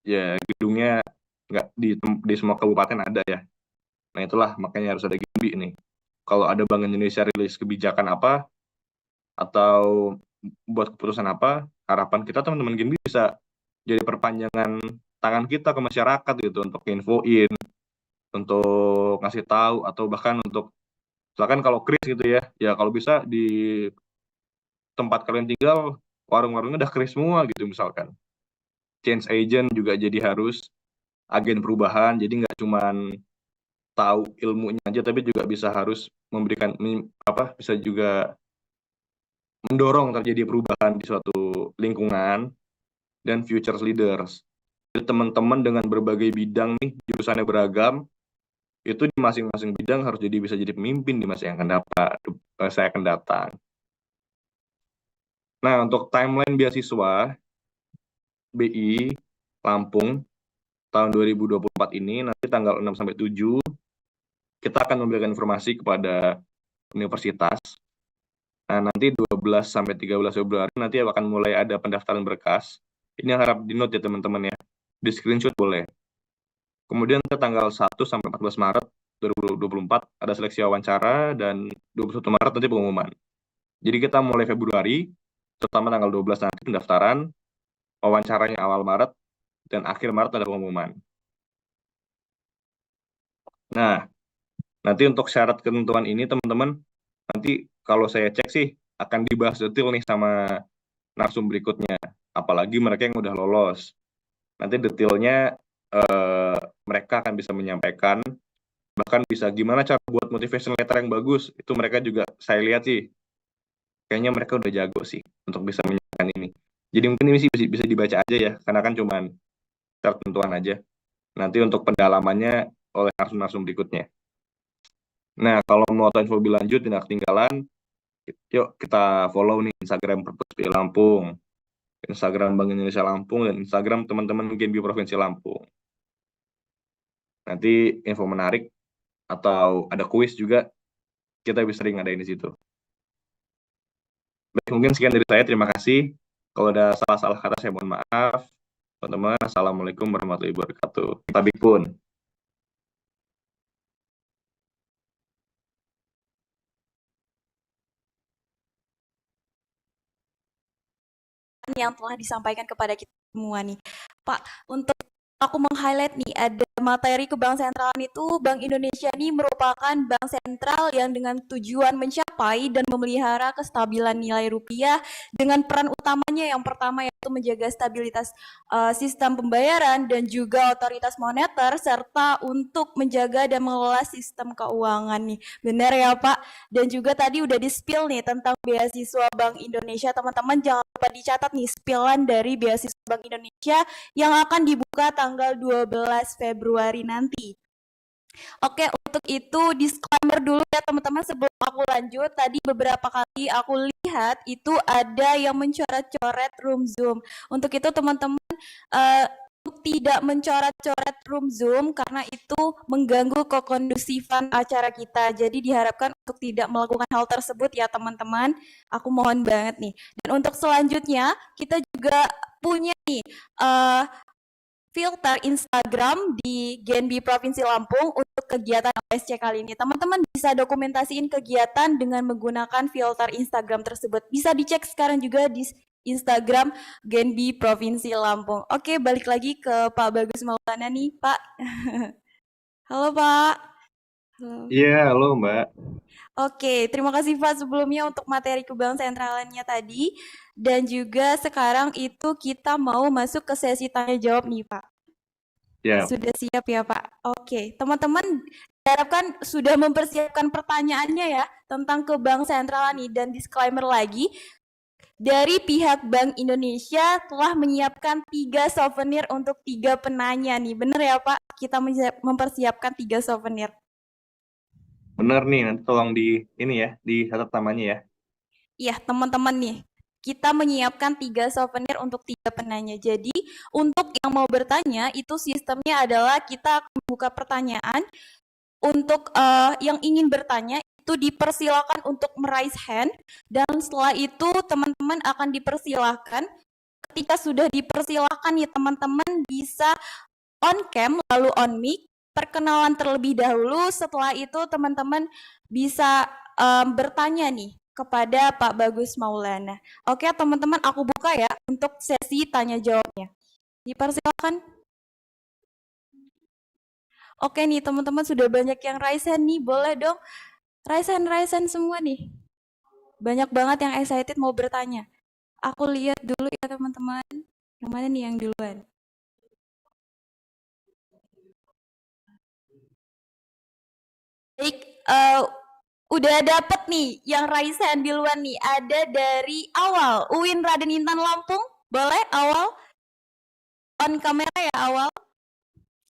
S2: ya gedungnya nggak di semua kabupaten ada ya. Nah itulah makanya harus ada Genbi nih. Kalau ada Bank Indonesia rilis kebijakan apa atau buat keputusan apa, harapan kita teman-teman Genbi bisa jadi perpanjangan tangan kita ke masyarakat gitu, untuk infoin, untuk ngasih tahu, atau bahkan untuk misalkan kalau kris gitu ya, ya kalau bisa di tempat kalian tinggal warung-warungnya udah kris semua gitu misalkan. Change agent juga jadi harus agen perubahan, jadi nggak cuman tahu ilmunya aja, tapi juga bisa harus memberikan bisa juga mendorong terjadi perubahan di suatu lingkungan, dan future leaders. Jadi teman-teman dengan berbagai bidang nih, jurusannya beragam, itu di masing-masing bidang harus bisa jadi pemimpin di masa yang akan datang. Nah, untuk timeline beasiswa BI Lampung tahun 2024 ini, nanti tanggal 6 sampai 7, kita akan memberikan informasi kepada universitas. Nah, nanti 12 sampai 13 Februari nanti akan mulai ada pendaftaran berkas. Ini yang harap di-note ya teman-teman ya. Di screenshot boleh. Kemudian tanggal 1 sampai 14 Maret 2024 ada seleksi wawancara, dan 21 Maret nanti pengumuman. Jadi kita mulai Februari, terutama tanggal 12 nanti pendaftaran, wawancaranya awal Maret, dan akhir Maret ada pengumuman. Nah, nanti untuk syarat ketentuan ini teman-teman, nanti kalau saya cek sih akan dibahas detail nih sama narsum berikutnya. Apalagi mereka yang udah lolos. Nanti detailnya mereka akan bisa menyampaikan, bahkan bisa gimana cara buat motivation letter yang bagus, itu mereka juga saya lihat sih kayaknya mereka udah jago sih untuk bisa menyampaikan ini. Jadi mungkin ini sih bisa dibaca aja ya, karena kan cuman tertentuan aja. Nanti untuk pendalamannya oleh narsum-narsum berikutnya. Nah, kalau mau tahu info lebih lanjut, tidak ketinggalan, yuk kita follow nih Instagram Perpus BI Lampung, Instagram Bank Indonesia Lampung, dan Instagram teman-teman Genbi Provinsi Lampung. Nanti info menarik atau ada kuis juga, kita bisa sering ada di situ. Baik, mungkin sekian dari saya. Terima kasih. Kalau ada salah-salah kata, saya mohon maaf. Teman-teman, Assalamualaikum warahmatullahi wabarakatuh. Tabik pun.
S1: Yang telah disampaikan kepada kita semua nih, Pak. Untuk aku meng-highlight nih, ada materi ke bank sentralan itu, Bank Indonesia ini merupakan bank sentral yang dengan tujuan mencapai dan memelihara kestabilan nilai rupiah dengan peran utamanya yang pertama yaitu menjaga stabilitas sistem pembayaran dan juga otoritas moneter serta untuk menjaga dan mengelola sistem keuangan nih. Benar ya Pak? Dan juga tadi udah di-spill nih tentang beasiswa Bank Indonesia. Teman-teman jangan lupa dicatat nih spillan dari beasiswa Bank Indonesia yang akan dibuka tanggal 12 Februari nanti. Oke, untuk itu disclaimer dulu ya teman-teman sebelum aku lanjut. Tadi beberapa kali aku lihat itu ada yang mencoret-coret room Zoom. Untuk itu teman-teman tidak mencoret-coret room Zoom karena itu mengganggu kekondusifan acara kita. Jadi diharapkan untuk tidak melakukan hal tersebut ya teman-teman. Aku mohon banget nih. Dan untuk selanjutnya kita juga punya nih filter Instagram di Genbi Provinsi Lampung untuk kegiatan OSC kali ini. Teman-teman bisa dokumentasiin kegiatan dengan menggunakan filter Instagram tersebut. Bisa dicek sekarang juga di Instagram Genbi Provinsi Lampung. Oke, balik lagi ke Pak Bagus Maulana nih, Pak. Halo, Pak. Halo.
S2: Iya, halo Mbak.
S1: Oke, terima kasih Pak sebelumnya untuk materi ke bank sentralannya tadi. Dan juga sekarang itu kita mau masuk ke sesi tanya jawab nih Pak.
S2: Ya,
S1: Sudah siap ya Pak? Oke, teman-teman diharapkan sudah mempersiapkan pertanyaannya ya tentang ke bank sentral nih. Dan disclaimer lagi, dari pihak Bank Indonesia telah menyiapkan 3 souvenir untuk 3 penanya nih. Benar ya Pak? Kita mempersiapkan 3 souvenir.
S2: benar nih. Nanti tolong ini ya, dicatat namanya ya.
S1: Iya, teman-teman nih, kita menyiapkan 3 souvenir untuk 3 penanya. Jadi, untuk yang mau bertanya, itu sistemnya adalah kita akan buka pertanyaan. Untuk yang ingin bertanya, itu dipersilakan untuk meraise hand. Dan setelah itu, teman-teman akan dipersilakan. Ketika sudah dipersilakan nih, teman-teman bisa on cam, lalu on mic. Perkenalan terlebih dahulu, setelah itu teman-teman bisa bertanya nih kepada Pak Bagus Maulana. Oke teman-teman, aku buka ya untuk sesi tanya jawabnya. Dipersilakan. Oke nih teman-teman sudah banyak yang raise hand nih, boleh dong raise hand semua nih. Banyak banget yang excited mau bertanya. Aku lihat dulu ya teman-teman. Yang mana nih yang duluan? Baik, udah dapet nih yang raise hand duluan nih. Ada dari awal, Uwin Raden Intan Lampung. Boleh awal? On kamera ya awal.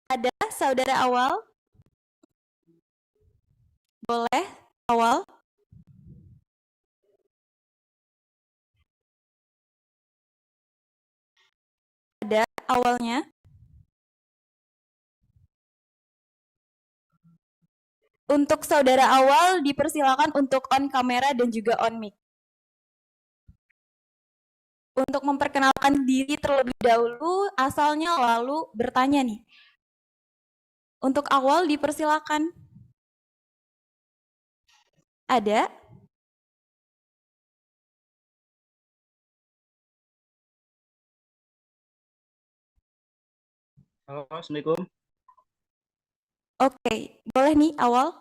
S1: Ada saudara awal? Boleh awal? Ada awalnya? Untuk saudara awal dipersilakan untuk on kamera dan juga on mic. Untuk memperkenalkan diri terlebih dahulu, asalnya lalu bertanya nih. Untuk awal dipersilakan. Ada?
S3: Halo, Assalamualaikum.
S1: Oke, boleh nih awal.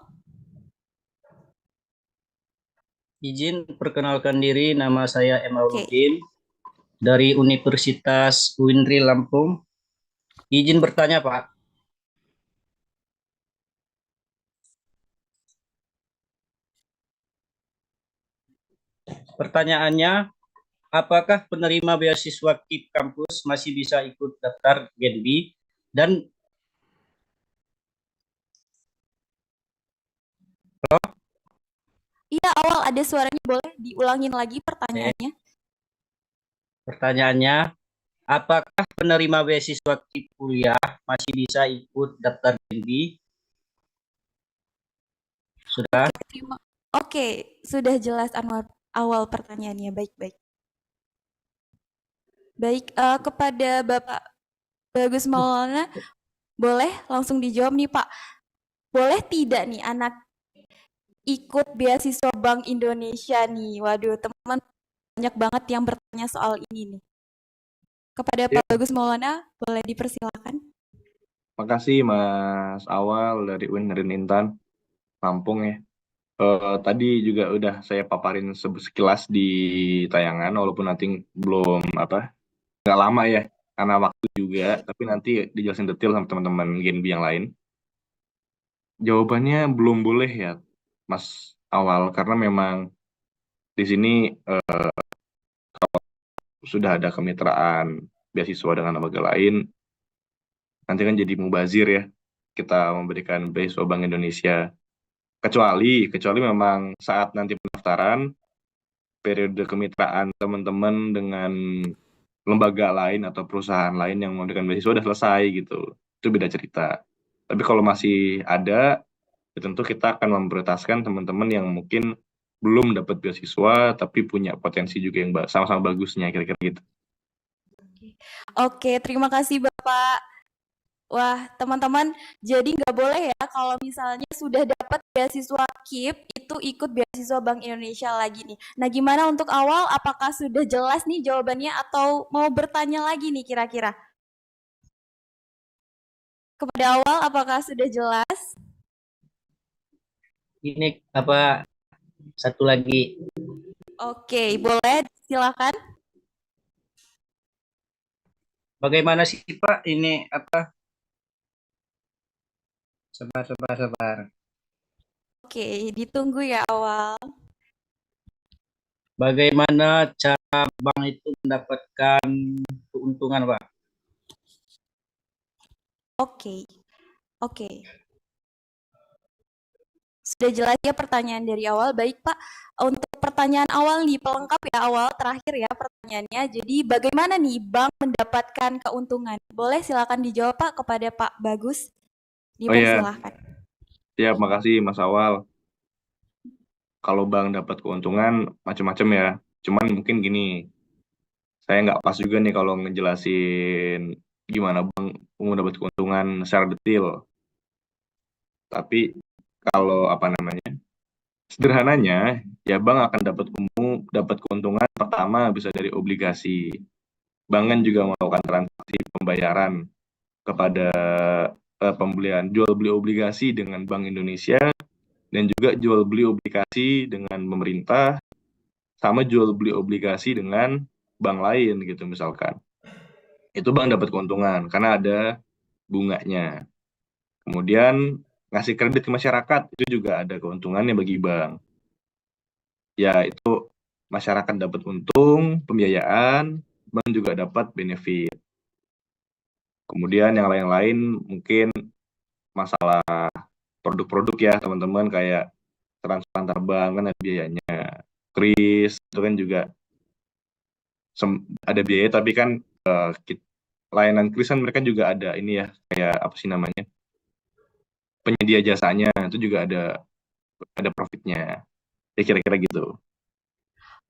S3: Izin perkenalkan diri, nama saya
S1: Oke.
S3: Emauluddin dari Universitas UINRI Lampung. Izin bertanya, Pak. Pertanyaannya, apakah penerima beasiswa KIP kampus masih bisa ikut daftar Genbi? Dan
S1: Iya awal ada suaranya, boleh diulangin lagi pertanyaannya.
S3: pertanyaannya, apakah penerima beasiswa KIP kuliah masih bisa ikut daftar Genbi? Sudah?
S1: Oke, sudah jelas Anwar awal pertanyaannya. Baik-baik. Baik, kepada Bapak Bagus Maulana, boleh langsung dijawab nih Pak. Boleh tidak nih anak ikut beasiswa Bank Indonesia nih? Waduh, teman-teman banyak banget yang bertanya soal ini nih. Kepada Pak Bagus Maulana, boleh dipersilakan.
S2: Makasih Mas Awal dari UIN Nurdin Intan, Lampung ya. Tadi juga udah saya paparin sekilas di tayangan, walaupun nanti belum nggak lama ya, karena waktu juga, tapi nanti dijelasin detail sama teman-teman Genbi yang lain. Jawabannya belum boleh ya, Mas Awal, karena memang di sini sudah ada kemitraan beasiswa dengan lembaga lain, nanti kan jadi mubazir ya, kita memberikan beasiswa Bank Indonesia. Kecuali memang saat nanti pendaftaran, periode kemitraan teman-teman dengan lembaga lain atau perusahaan lain yang memberikan beasiswa sudah selesai gitu. Itu beda cerita. Tapi kalau masih ada, ya tentu kita akan memprioritaskan teman-teman yang mungkin belum dapat beasiswa tapi punya potensi juga yang sama-sama bagusnya, kira-kira gitu.
S1: Oke, terima kasih Bapak. Wah, teman-teman, jadi nggak boleh ya kalau misalnya sudah dapat beasiswa KIP, itu ikut beasiswa Bank Indonesia lagi nih. Nah, gimana untuk awal? Apakah sudah jelas nih jawabannya atau mau bertanya lagi nih kira-kira? Kepada awal, apakah sudah jelas?
S3: Ini apa satu lagi?
S1: Oke, boleh silakan.
S3: Bagaimana sih Pak ini apa? Sabar.
S1: Oke, ditunggu ya awal.
S3: Bagaimana cara bank itu mendapatkan keuntungan, Pak?
S1: Oke, oke. Sudah jelas ya pertanyaan dari awal. Baik Pak, untuk pertanyaan awal nih, pelengkap ya awal, terakhir ya pertanyaannya. Jadi bagaimana nih bank mendapatkan keuntungan? Boleh silakan dijawab Pak kepada Pak Bagus.
S2: Oh ya,
S1: Dipersilahkan.
S2: ya makasih Mas Awal. Kalau bank dapat keuntungan macam-macam ya. Cuman mungkin gini, saya nggak pas juga nih kalau ngejelasin gimana bank mau dapat keuntungan secara detail. Tapi kalau sederhananya, ya bank akan dapat keuntungan pertama bisa dari obligasi. Bank kan juga melakukan transaksi pembayaran kepada pembelian jual beli obligasi dengan Bank Indonesia dan juga jual beli obligasi dengan pemerintah sama jual beli obligasi dengan bank lain gitu misalkan. Itu bank dapat keuntungan karena ada bunganya. Kemudian ngasih kredit ke masyarakat itu juga ada keuntungannya bagi bank. Ya itu masyarakat dapat untung, pembiayaan, bank juga dapat benefit. Kemudian yang lain-lain mungkin masalah produk-produk ya teman-teman, kayak transfer antar bank kan ada biayanya. Kris itu kan juga ada biaya, tapi kan layanan kris kan mereka juga ada ini ya, kayak apa sih namanya, penyedia jasanya itu juga ada profitnya. Ya kira-kira gitu.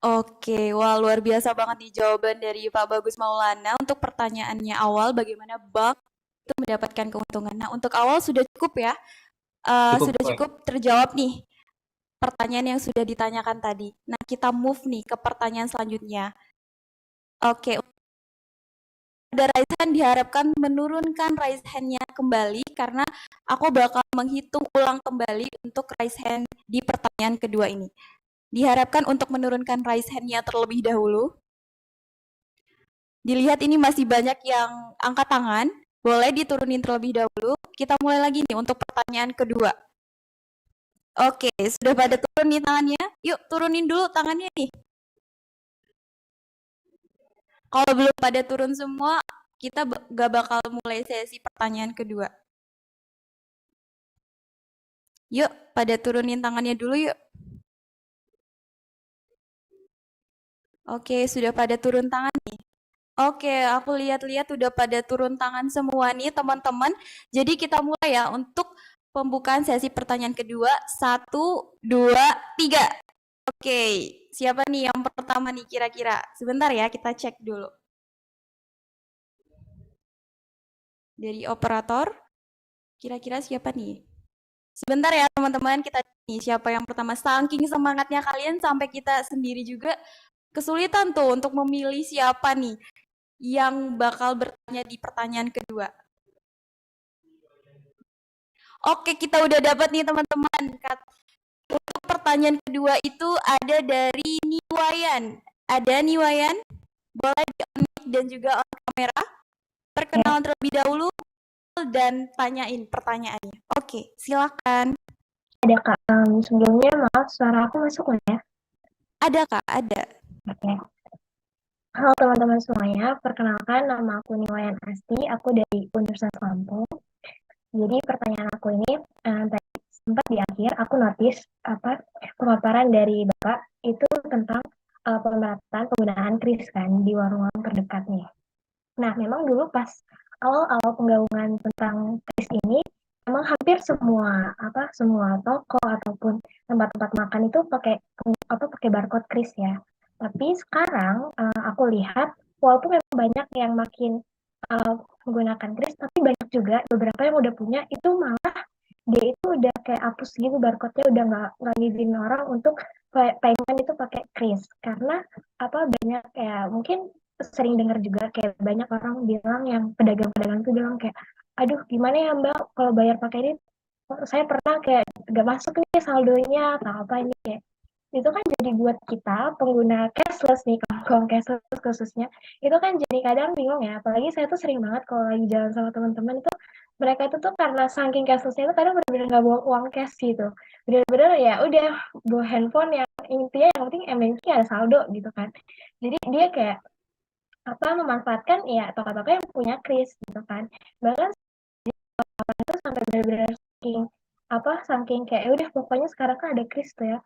S1: Oke, wah luar biasa banget nih jawaban dari Pak Bagus Maulana untuk pertanyaannya awal bagaimana bank itu mendapatkan keuntungan. Nah, untuk awal sudah cukup ya.
S3: Cukup,
S1: Sudah
S3: Pak.
S1: cukup terjawab nih pertanyaan yang sudah ditanyakan tadi. Nah, kita move nih ke pertanyaan selanjutnya. Oke, ada raise hand diharapkan menurunkan raise hand-nya kembali karena aku bakal menghitung ulang kembali untuk raise hand di pertanyaan kedua ini. Diharapkan untuk menurunkan raise hand-nya terlebih dahulu. Dilihat ini masih banyak yang angkat tangan, boleh diturunin terlebih dahulu. Kita mulai lagi nih untuk pertanyaan kedua. Oke, sudah pada turun nih tangannya? Yuk turunin dulu tangannya nih. Kalau belum pada turun semua, kita gak bakal mulai sesi pertanyaan kedua. Yuk, pada turunin tangannya dulu yuk. Oke, sudah pada turun tangan nih. Oke, aku lihat-lihat udah pada turun tangan semua nih teman-teman. Jadi kita mulai ya untuk pembukaan sesi pertanyaan kedua. 1, 2, 3. Oke, siapa nih yang pertama nih kira-kira? Sebentar ya, kita cek dulu. Dari operator, kira-kira siapa nih? Sebentar ya teman-teman, kita nih siapa yang pertama. Saking semangatnya kalian sampai kita sendiri juga kesulitan tuh untuk memilih siapa nih yang bakal bertanya di pertanyaan kedua. Oke, kita udah dapat nih teman-teman. Untuk pertanyaan kedua itu ada dari Niwayan. Ada Niwayan? Boleh di on mic dan juga on kamera. Perkenalan terlebih dahulu dan tanyain pertanyaannya. Oke, silakan.
S4: Ada Kak, sebelumnya maaf suara aku masuk nggak ya?
S1: Ada Kak, ada.
S4: Oke. Halo teman-teman semuanya, perkenalkan nama aku Niwayan Asti, aku dari Universitas Lampung. Jadi pertanyaan aku ini tadi sempat di akhir aku notice pemaparan dari Bapak itu tentang pemerataan penggunaan kris kan di warung-warung terdekat nih. Nah, memang dulu pas awal-awal penggaungan tentang kris ini, memang hampir semua toko ataupun tempat-tempat makan itu pakai barcode kris ya. Tapi sekarang aku lihat walaupun memang banyak yang makin menggunakan kris, tapi banyak juga beberapa yang udah punya itu malah dia itu udah kayak hapus gitu barcode-nya, udah nggak ngizinin orang untuk payment itu pakai kris karena banyak ya mungkin sering dengar juga kayak banyak orang bilang yang pedagang-pedagang itu bilang kayak aduh gimana ya Mbak kalau bayar pakai ini saya pernah kayak gak masuk nih saldonya atau apa ini kayak itu kan jadi buat kita pengguna cashless nih kalau cashless khususnya itu kan jadi kadang bingung ya apalagi saya tuh sering banget kalau lagi jalan sama teman-teman itu mereka itu tuh karena saking cashlessnya itu kadang benar-benar nggak bawa uang cash gitu benar-benar ya udah bawa handphone yang intinya yang penting MBanking ada saldo gitu kan jadi dia kayak memanfaatkan ya toko-toko yang punya kris gitu kan bahkan itu sampai benar-benar saking kayak ya udah pokoknya sekarang kan ada kris tuh ya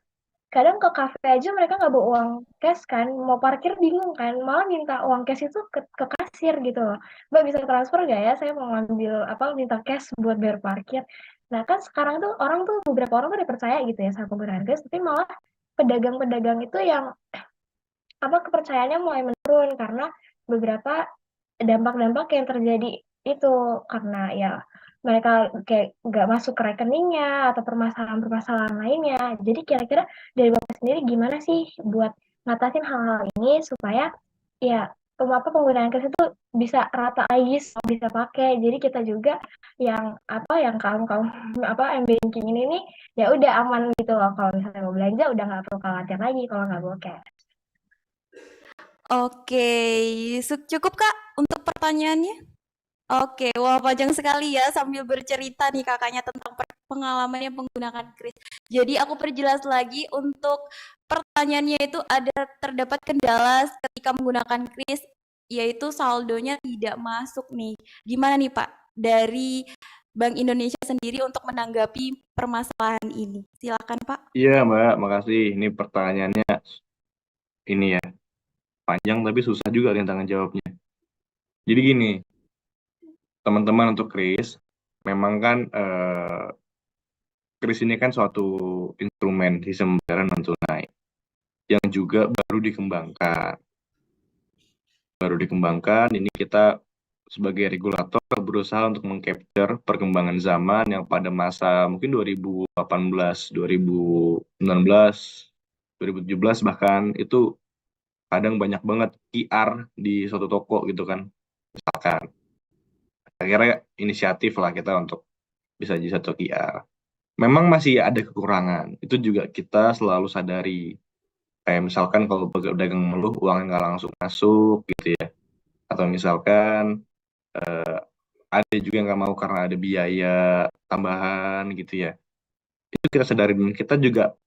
S4: kadang ke kafe aja mereka nggak bawa uang cash kan mau parkir bingung kan malah minta uang cash itu ke kasir gitu loh Mbak bisa transfer gak ya saya mau ngambil minta cash buat bayar parkir nah kan sekarang tuh orang tuh beberapa orang tuh udah percaya gitu ya sama penggunaan cash tapi malah pedagang-pedagang itu yang kepercayaannya mulai menurun karena beberapa dampak-dampak yang terjadi itu karena ya mereka kayak nggak masuk ke rekeningnya atau permasalahan-permasalahan lainnya. Jadi kira-kira dari Bapak sendiri gimana sih buat ngatasin hal-hal ini supaya ya penggunaan kris itu bisa rata lagi bisa pakai. Jadi kita juga yang kaum M-banking ini nih ya udah aman gitu loh kalau misalnya mau belanja udah nggak perlu khawatir lagi kalau nggak bawa cash.
S1: Oke, cukup Kak untuk pertanyaannya? Oke, wah panjang sekali ya sambil bercerita nih kakaknya tentang pengalamannya menggunakan kris. Jadi aku perjelas lagi untuk pertanyaannya itu terdapat kendala ketika menggunakan kris, yaitu saldonya tidak masuk nih. Gimana nih Pak dari Bank Indonesia sendiri untuk menanggapi permasalahan ini? Silakan Pak.
S2: Iya Mbak, makasih. Ini pertanyaannya ini ya panjang tapi susah juga rintangan jawabnya. Jadi gini, teman-teman untuk kris, memang kan kris ini kan suatu instrumen sistem pembayaran non tunai yang juga baru dikembangkan. Ini kita sebagai regulator berusaha untuk mengcapture perkembangan zaman yang pada masa mungkin 2018, 2019, 2017 bahkan itu kadang banyak banget QR di suatu toko gitu kan. Misalkan, akhirnya inisiatif lah kita untuk bisa jadi satu QR. Memang masih ada kekurangan, itu juga kita selalu sadari. Kayak misalkan kalau pedagang mengeluh uangnya nggak langsung masuk gitu ya. Atau misalkan ada juga yang nggak mau karena ada biaya tambahan gitu ya. Itu kita sadari dan kita juga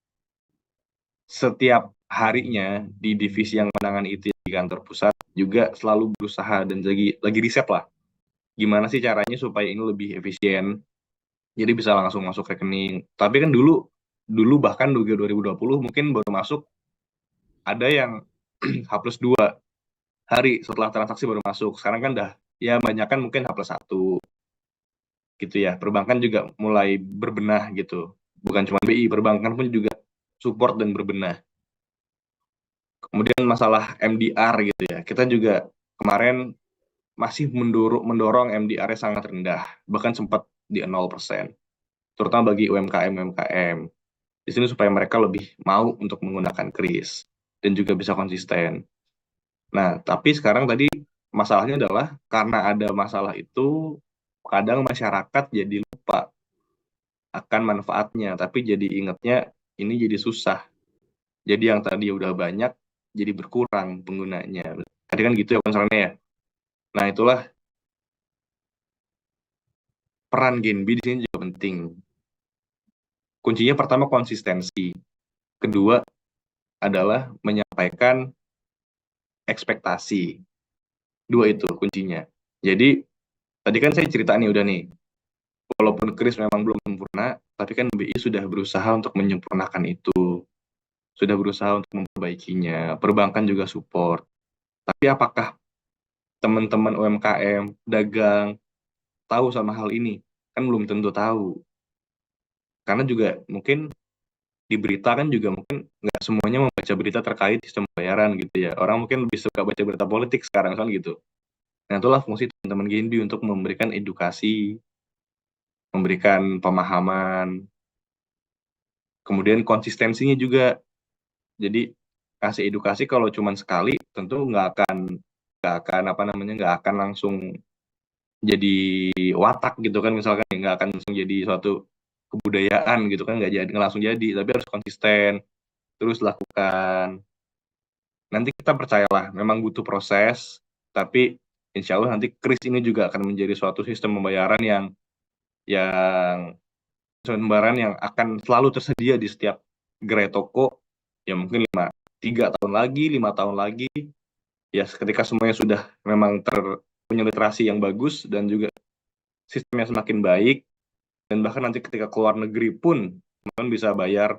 S2: setiap harinya di divisi yang menangani itu di kantor pusat juga selalu berusaha dan lagi riset lah. Gimana sih caranya supaya ini lebih efisien, jadi bisa langsung masuk rekening. Tapi kan dulu bahkan 2020 mungkin baru masuk ada yang H+2 hari setelah transaksi baru masuk. Sekarang kan dah ya banyak kan mungkin H+1 gitu ya. Perbankan juga mulai berbenah gitu. Bukan cuma BI, perbankan pun juga support dan berbenah. Kemudian masalah MDR gitu ya. Kita juga kemarin masih mendorong MDR-nya sangat rendah, bahkan sempat di 0%. Terutama bagi UMKM. Di sini supaya mereka lebih mau untuk menggunakan kris dan juga bisa konsisten. Nah, tapi sekarang tadi masalahnya adalah karena ada masalah itu, kadang masyarakat jadi lupa akan manfaatnya, tapi jadi ingatnya ini jadi susah. Jadi yang tadi udah banyak jadi berkurang penggunanya. Tadi kan gitu ya concernnya ya. Nah, itulah peran Genbi di sini juga penting. Kuncinya pertama konsistensi. Kedua adalah menyampaikan ekspektasi. Dua itu kuncinya. Jadi tadi kan saya cerita nih udah nih, walaupun Kris memang belum sempurna, tapi kan BI sudah berusaha untuk menyempurnakan itu, sudah berusaha untuk memperbaikinya. Perbankan juga support. Tapi apakah teman-teman UMKM, dagang, tahu sama hal ini? Kan belum tentu tahu. Karena juga mungkin di berita kan juga mungkin nggak semuanya membaca berita terkait sistem pembayaran gitu ya. Orang mungkin lebih suka baca berita politik sekarang kan gitu. Nah, itulah fungsi teman-teman Genbi untuk memberikan edukasi, memberikan pemahaman, kemudian konsistensinya juga. Jadi kasih edukasi kalau cuma sekali tentu nggak akan apa namanya nggak akan langsung jadi watak gitu kan, misalkan nggak akan langsung jadi suatu kebudayaan gitu kan, nggak langsung jadi, tapi harus konsisten terus lakukan. Nanti kita percayalah memang butuh proses, tapi insya Allah nanti kris ini juga akan menjadi suatu sistem pembayaran yang pembayaran yang akan selalu tersedia di setiap gerai toko, ya mungkin 3 tahun lagi, 5 tahun lagi, ya ketika semuanya sudah memang punya literasi yang bagus dan juga sistemnya semakin baik, dan bahkan nanti ketika keluar negeri pun teman bisa bayar,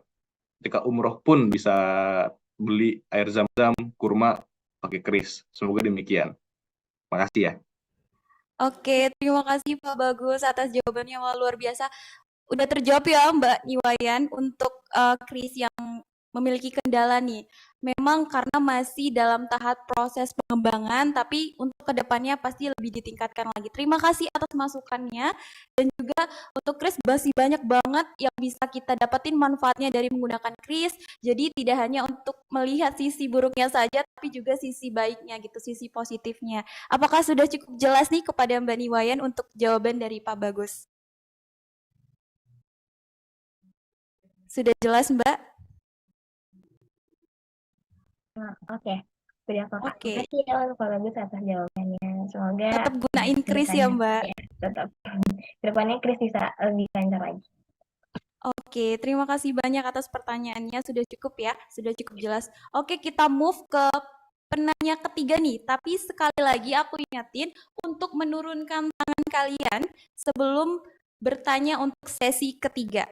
S2: ketika umroh pun bisa beli air zam-zam, kurma pakai kris. Semoga demikian. Makasih ya.
S1: Oke, terima kasih Pak Bagus atas jawabannya yang luar biasa. Udah terjawab ya Mbak Niwayan untuk kris yang memiliki kendala nih. Memang karena masih dalam tahap proses pengembangan, tapi untuk kedepannya pasti lebih ditingkatkan lagi. Terima kasih atas masukannya, dan juga untuk kris masih banyak banget yang bisa kita dapetin manfaatnya dari menggunakan kris. Jadi tidak hanya untuk melihat sisi buruknya saja, tapi juga sisi baiknya gitu, sisi positifnya. Apakah sudah cukup jelas nih kepada Mbak Niwayan untuk jawaban dari Pak Bagus? Sudah jelas Mbak?
S4: Oke, sudah Kak.
S1: Oke.
S4: Makasih ya untuk Pak Bagus atas jawabannya. Semoga
S1: Tetap gunain kris ya Mbak.
S4: ya, tetap kedepannya Kris bisa lebih lancar lagi.
S1: Oke, terima kasih banyak atas pertanyaannya. Sudah cukup ya, sudah cukup jelas. Oke, kita move ke penanya ketiga nih. Tapi sekali lagi aku ingatin untuk menurunkan tangan kalian sebelum bertanya untuk sesi ketiga.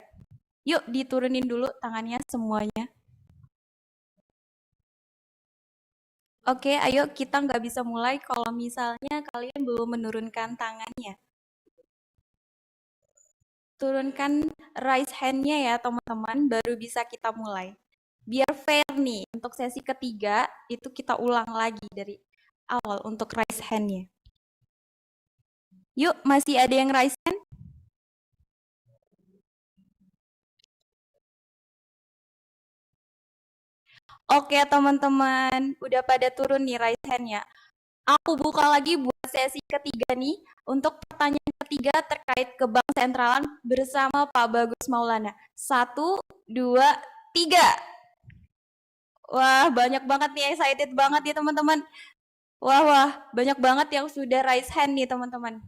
S1: Yuk diturunin dulu tangannya semuanya. Oke, ayo kita nggak bisa mulai kalau misalnya kalian belum menurunkan tangannya. Turunkan raise hand-nya ya teman-teman, baru bisa kita mulai. Biar fair nih, untuk sesi ketiga itu kita ulang lagi dari awal untuk raise hand-nya. Yuk, masih ada yang raise hand? Oke teman-teman, udah pada turun nih raise hand-nya. Aku buka lagi buat sesi ketiga nih, untuk pertanyaan ketiga terkait ke Bank Sentralan bersama Pak Bagus Maulana. 1, 2, 3. Wah, banyak banget nih, excited banget ya teman-teman. Wah, banyak banget yang sudah raise hand nih teman-teman.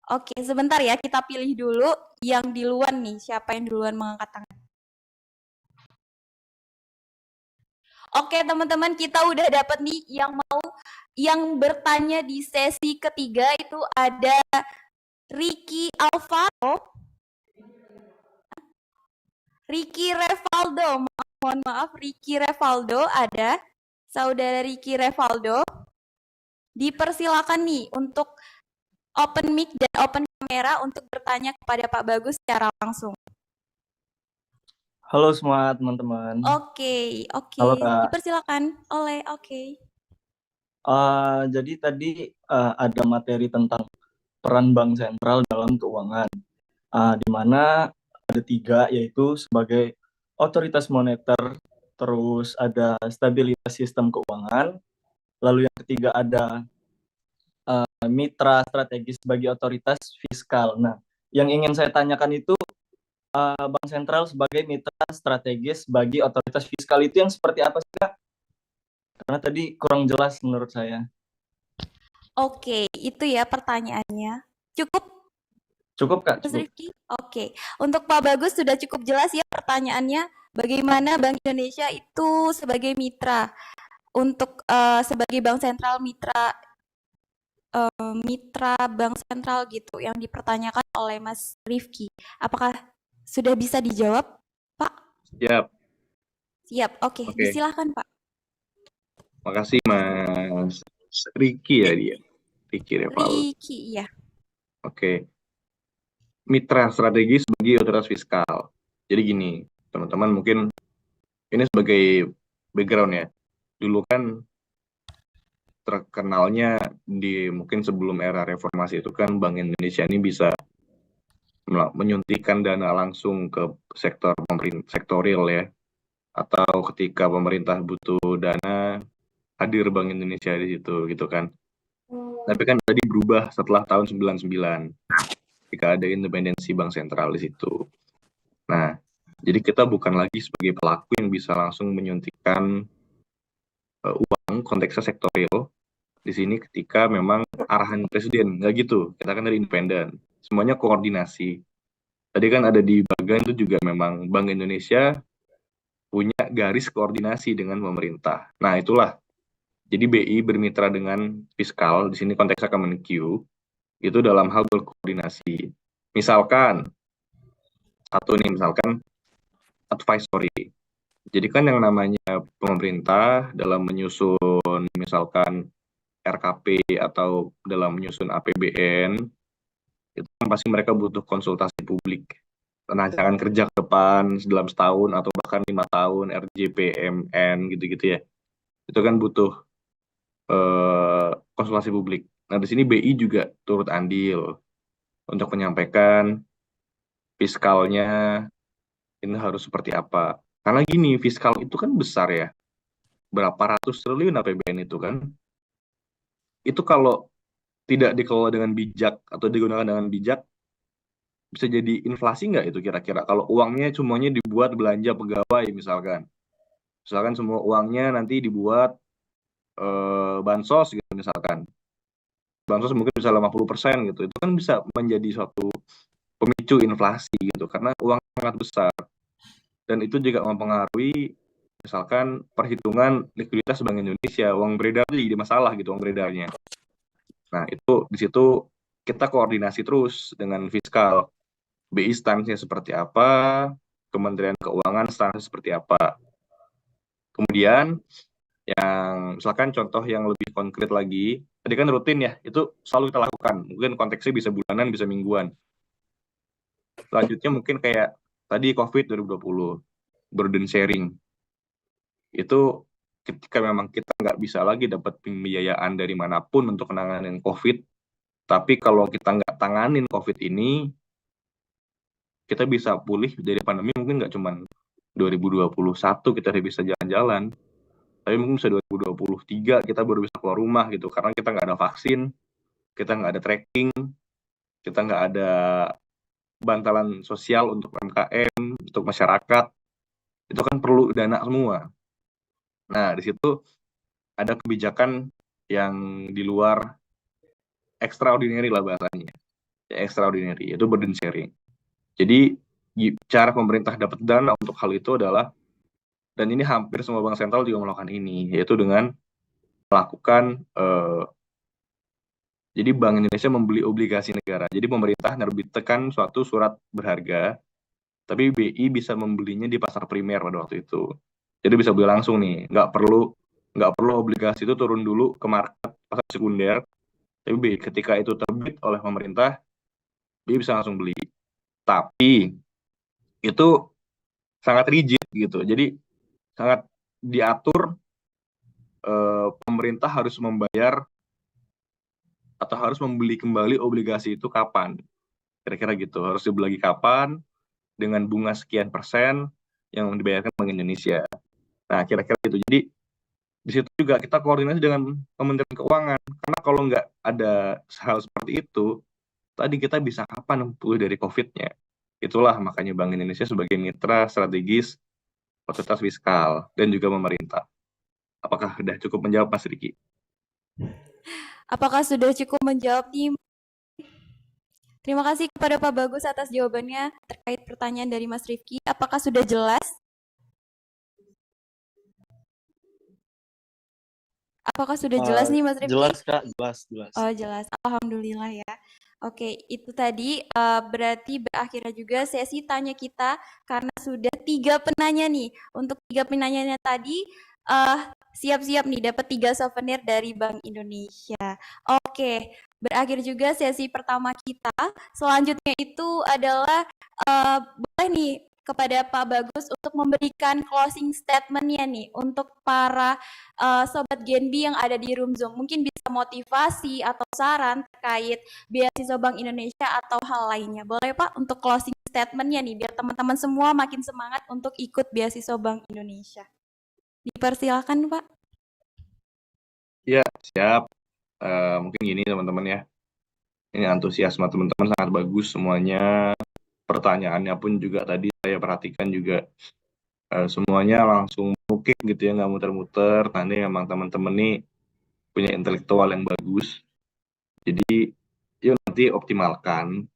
S1: Oke, sebentar ya, kita pilih dulu yang duluan nih, siapa yang duluan mengangkat tangan. Oke teman-teman, kita udah dapat nih yang bertanya di sesi ketiga itu ada Ricky Alvaro, Ricky Revaldo, mohon maaf Ricky Revaldo ada, saudara Ricky Revaldo, dipersilakan nih untuk open mic dan open kamera untuk bertanya kepada Pak Bagus secara langsung.
S5: Halo semua teman-teman.
S1: Oke.
S5: Halo Kak.
S1: Dipersilakan. Oke.
S5: Jadi tadi ada materi tentang peran bank sentral dalam keuangan, di mana ada 3, yaitu sebagai otoritas moneter, terus ada stabilitas sistem keuangan, lalu yang ketiga ada mitra strategis sebagai otoritas fiskal. Nah, yang ingin saya tanyakan itu Bank Sentral sebagai mitra strategis bagi otoritas fiskal itu yang seperti apa sih, Kak? Karena tadi kurang jelas menurut saya.
S1: Oke, itu ya pertanyaannya. Cukup,
S5: Cukup, Kak?
S1: Mas
S5: Cukup.
S1: Rifki? Oke, untuk Pak Bagus sudah cukup jelas ya pertanyaannya. Bagaimana Bank Indonesia itu sebagai mitra untuk sebagai bank sentral mitra bank sentral gitu yang dipertanyakan oleh Mas Rifki. Apakah sudah bisa dijawab, Pak?
S2: Siap.
S1: Siap. Oke,
S2: Oke.
S1: disilahkan, Pak.
S2: Makasih Mas Riki ya dia. Riki ya Pak.
S1: Riki, iya.
S2: Oke. Mitra strategis bagi otoritas fiskal. Jadi gini, teman-teman mungkin ini sebagai background ya. Dulu kan terkenalnya di mungkin sebelum era reformasi itu kan Bank Indonesia ini bisa menyuntikkan dana langsung ke sektor sektoril ya. Atau ketika pemerintah butuh dana, hadir Bank Indonesia di situ gitu kan. Tapi kan tadi berubah setelah tahun 99 ketika ada independensi bank sentral di situ. Nah, jadi kita bukan lagi sebagai pelaku yang bisa langsung menyuntikkan uang konteksnya sektoril di sini ketika memang arahan presiden, nggak gitu. Kita kan dari independen, semuanya koordinasi. Tadi kan ada di bagian itu juga memang Bank Indonesia punya garis koordinasi dengan pemerintah. Nah, itulah. Jadi BI bermitra dengan fiskal, di sini konteksnya Kemenq, itu dalam hal berkoordinasi. Misalkan, misalkan advisory. Jadi kan yang namanya pemerintah dalam menyusun misalkan RKP atau dalam menyusun APBN, itu kan pasti mereka butuh konsultasi publik. Rancangan kerja ke depan dalam setahun atau bahkan 5 tahun, RJPMN gitu-gitu ya. Itu kan butuh konsultasi publik. Nah, di sini BI juga turut andil untuk menyampaikan fiskalnya ini harus seperti apa. Karena gini, fiskal itu kan besar ya. Berapa ratus triliun APBN itu kan. Itu kalau tidak dikelola dengan bijak atau digunakan dengan bijak, bisa jadi inflasi nggak itu kira-kira? Kalau uangnya semuanya dibuat belanja pegawai misalkan. Misalkan semua uangnya nanti dibuat bansos gitu misalkan. Bansos mungkin bisa 50% gitu. Itu kan bisa menjadi suatu pemicu inflasi gitu. Karena uang sangat besar. Dan itu juga mempengaruhi misalkan perhitungan likuiditas Bank Indonesia, uang beredar itu jadi masalah gitu, uang beredarnya. Nah, itu di situ kita koordinasi terus dengan fiskal. BI stance-nya seperti apa, Kementerian Keuangan stance seperti apa. Kemudian yang misalkan contoh yang lebih konkret lagi, tadi kan rutin ya, itu selalu kita lakukan. Mungkin konteksnya bisa bulanan, bisa mingguan. Selanjutnya mungkin kayak tadi COVID 2020, burden sharing. Itu ketika memang kita nggak bisa lagi dapat pembiayaan dari manapun untuk menangani COVID, tapi kalau kita nggak tanganin COVID ini, kita bisa pulih dari pandemi mungkin nggak cuma 2021 kita udah bisa jalan-jalan, tapi mungkin bisa 2023 kita baru bisa keluar rumah gitu, karena kita nggak ada vaksin, kita nggak ada tracking, kita nggak ada bantalan sosial untuk UMKM, untuk masyarakat, itu kan perlu dana semua. Nah, di situ ada kebijakan yang di luar extraordinary lah bahasanya, ya, extraordinary, itu burden sharing. Jadi cara pemerintah dapat dana untuk hal itu adalah, dan ini hampir semua bank sentral juga melakukan ini, yaitu dengan melakukan jadi Bank Indonesia membeli obligasi negara. Jadi pemerintah menerbitkan suatu surat berharga, tapi BI bisa membelinya di pasar primer pada waktu itu. Jadi bisa beli langsung nih, nggak perlu obligasi itu turun dulu ke market pasar sekunder. Tapi BI ketika itu terbit oleh pemerintah, BI bisa langsung beli. Tapi itu sangat rigid gitu. Jadi sangat diatur, pemerintah harus membayar atau harus membeli kembali obligasi itu kapan. Kira-kira gitu. Harus dibeli lagi kapan, dengan bunga sekian persen yang dibayarkan Bank Indonesia. Nah, kira-kira gitu. Jadi di situ juga kita koordinasi dengan Kementerian Keuangan. Karena kalau nggak ada hal seperti itu, tadi kita bisa kapan pulih dari COVID-nya. Itulah makanya Bank Indonesia sebagai mitra strategis otoritas fiskal dan juga pemerintah. Apakah sudah cukup menjawab, Mas Riki?
S1: Apakah sudah cukup menjawab nih? Terima kasih kepada Pak Bagus atas jawabannya terkait pertanyaan dari Mas Rifki. Apakah sudah jelas? Apakah sudah jelas nih Mas Rifki?
S5: Jelas Kak, jelas.
S1: Oh jelas, alhamdulillah ya. Oke, itu tadi berarti berakhirnya juga sesi tanya kita karena sudah 3 penanya nih. Untuk 3 penanyanya tadi siap-siap nih dapat 3 souvenir dari Bank Indonesia. Oke, berakhir juga sesi pertama kita. Selanjutnya itu adalah boleh nih kepada Pak Bagus untuk memberikan closing statement-nya nih untuk para Sobat Genbi yang ada di room Zoom. Mungkin bisa motivasi atau saran terkait beasiswa Bank Indonesia atau hal lainnya. Boleh Pak untuk closing statement-nya nih biar teman-teman semua makin semangat untuk ikut beasiswa Bank Indonesia. Dipersilakan Pak.
S2: Ya, siap. Mungkin gini teman-teman ya. Ini antusiasme teman-teman sangat bagus semuanya. Pertanyaannya pun juga tadi saya perhatikan juga semuanya langsung mukik gitu ya, nggak muter-muter. Nah ini memang teman-teman nih punya intelektual yang bagus. Jadi yuk nanti optimalkan,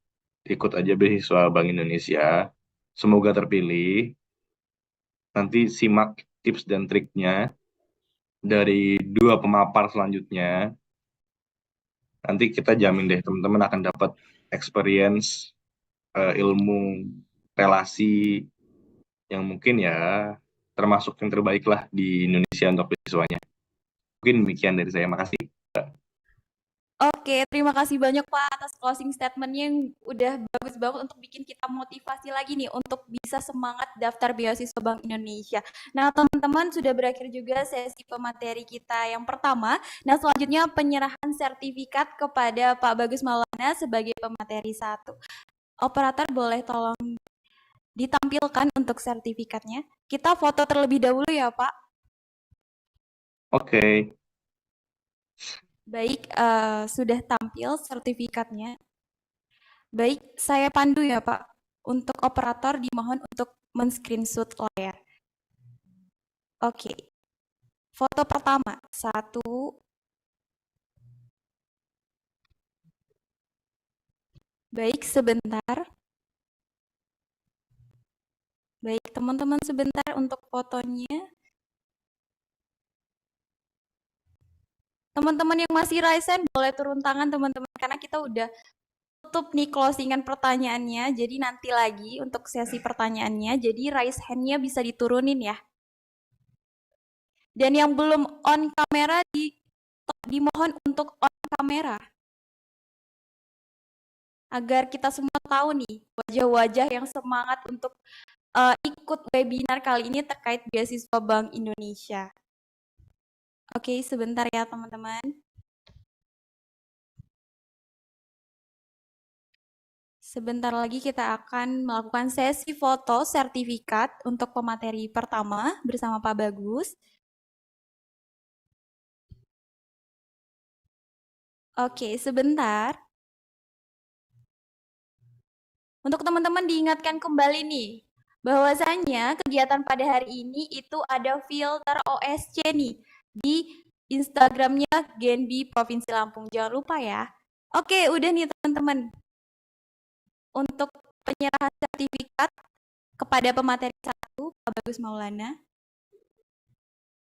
S2: ikut aja beasiswa Bank Indonesia. Semoga terpilih. Nanti simak tips dan triknya dari 2 pemapar selanjutnya. Nanti kita jamin deh teman-teman akan dapat experience, ilmu, relasi yang mungkin ya termasuk yang terbaik lah di Indonesia untuk beasiswanya. Mungkin demikian dari saya. Makasih.
S1: Oke, terima kasih banyak Pak atas closing statement-nya yang udah bagus banget untuk bikin kita motivasi lagi nih untuk bisa semangat daftar beasiswa Bank Indonesia. Nah, teman-teman sudah berakhir juga sesi pemateri kita yang pertama. Nah, selanjutnya penyerahan sertifikat kepada Pak Bagus Maulana sebagai pemateri 1. Operator boleh tolong ditampilkan untuk sertifikatnya. Kita foto terlebih dahulu ya, Pak.
S2: Oke.
S1: Baik, sudah tampil sertifikatnya. Baik, saya pandu ya Pak. Untuk operator dimohon untuk men-screenshot layar. Oke. Foto pertama, 1. Baik, sebentar. Baik, teman-teman sebentar untuk fotonya. Teman-teman yang masih raise hand boleh turun tangan teman-teman karena kita udah tutup nih closingan pertanyaannya. Jadi nanti lagi untuk sesi pertanyaannya. Jadi raise hand-nya bisa diturunin ya. Dan yang belum on kamera dimohon untuk on kamera. Agar kita semua tahu nih wajah-wajah yang semangat untuk ikut webinar kali ini terkait beasiswa Bank Indonesia. Oke, sebentar ya teman-teman. Sebentar lagi kita akan melakukan sesi foto sertifikat untuk pemateri pertama bersama Pak Bagus. Oke, sebentar. Untuk teman-teman diingatkan kembali nih, bahwasanya kegiatan pada hari ini itu ada filter OSC nih di Instagramnya Genbi Provinsi Lampung. Jangan lupa ya. Oke, udah nih teman-teman. Untuk penyerahan sertifikat kepada pemateri 1, Pak Bagus Maulana.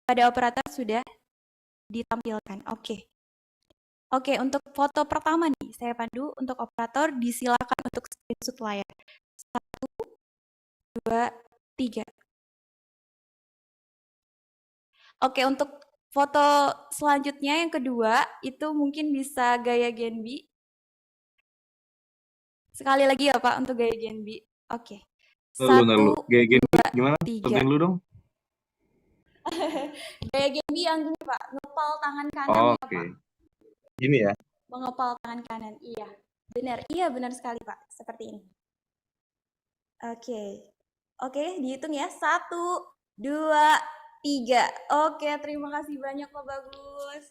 S1: Pada operator sudah ditampilkan. Oke. Oke, untuk foto pertama nih, saya pandu untuk operator disilakan untuk screenshot layar. 1, 2, 3. Oke, untuk foto selanjutnya yang kedua, itu mungkin bisa gaya Genbi. Sekali lagi ya Pak, untuk gaya Genbi. Oke. 1,
S2: Gaya Genbi
S1: 2,
S2: gimana?
S1: 3.
S2: Tunjukin dulu dong.
S1: Gaya Genbi yang gini Pak, ngepal tangan kanan ya Pak.
S2: Gini ya?
S1: Mengepal tangan kanan, iya. Benar, iya benar sekali Pak, seperti ini. Oke. Oke, dihitung ya. 1, 2, 3. Oke, terima kasih banyak Pak Bagus.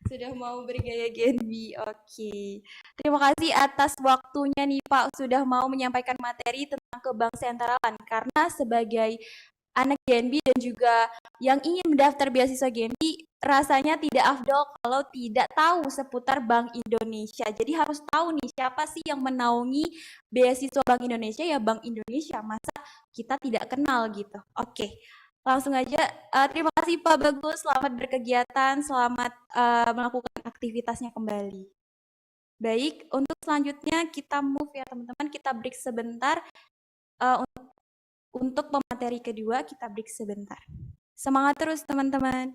S1: Sudah mau bergaya Genbi. Oke. Terima kasih atas waktunya nih Pak, sudah mau menyampaikan materi tentang ke bank sentralan. Karena sebagai anak Genbi dan juga yang ingin mendaftar beasiswa Genbi, rasanya tidak afdol kalau tidak tahu seputar Bank Indonesia. Jadi harus tahu nih siapa sih yang menaungi beasiswa Bank Indonesia, ya Bank Indonesia. Masa kita tidak kenal gitu. Oke. Langsung aja, terima kasih Pak Bagus, selamat berkegiatan, selamat melakukan aktivitasnya kembali. Baik, untuk selanjutnya kita move ya teman-teman, kita break sebentar. Untuk pemateri kedua kita break sebentar. Semangat terus teman-teman.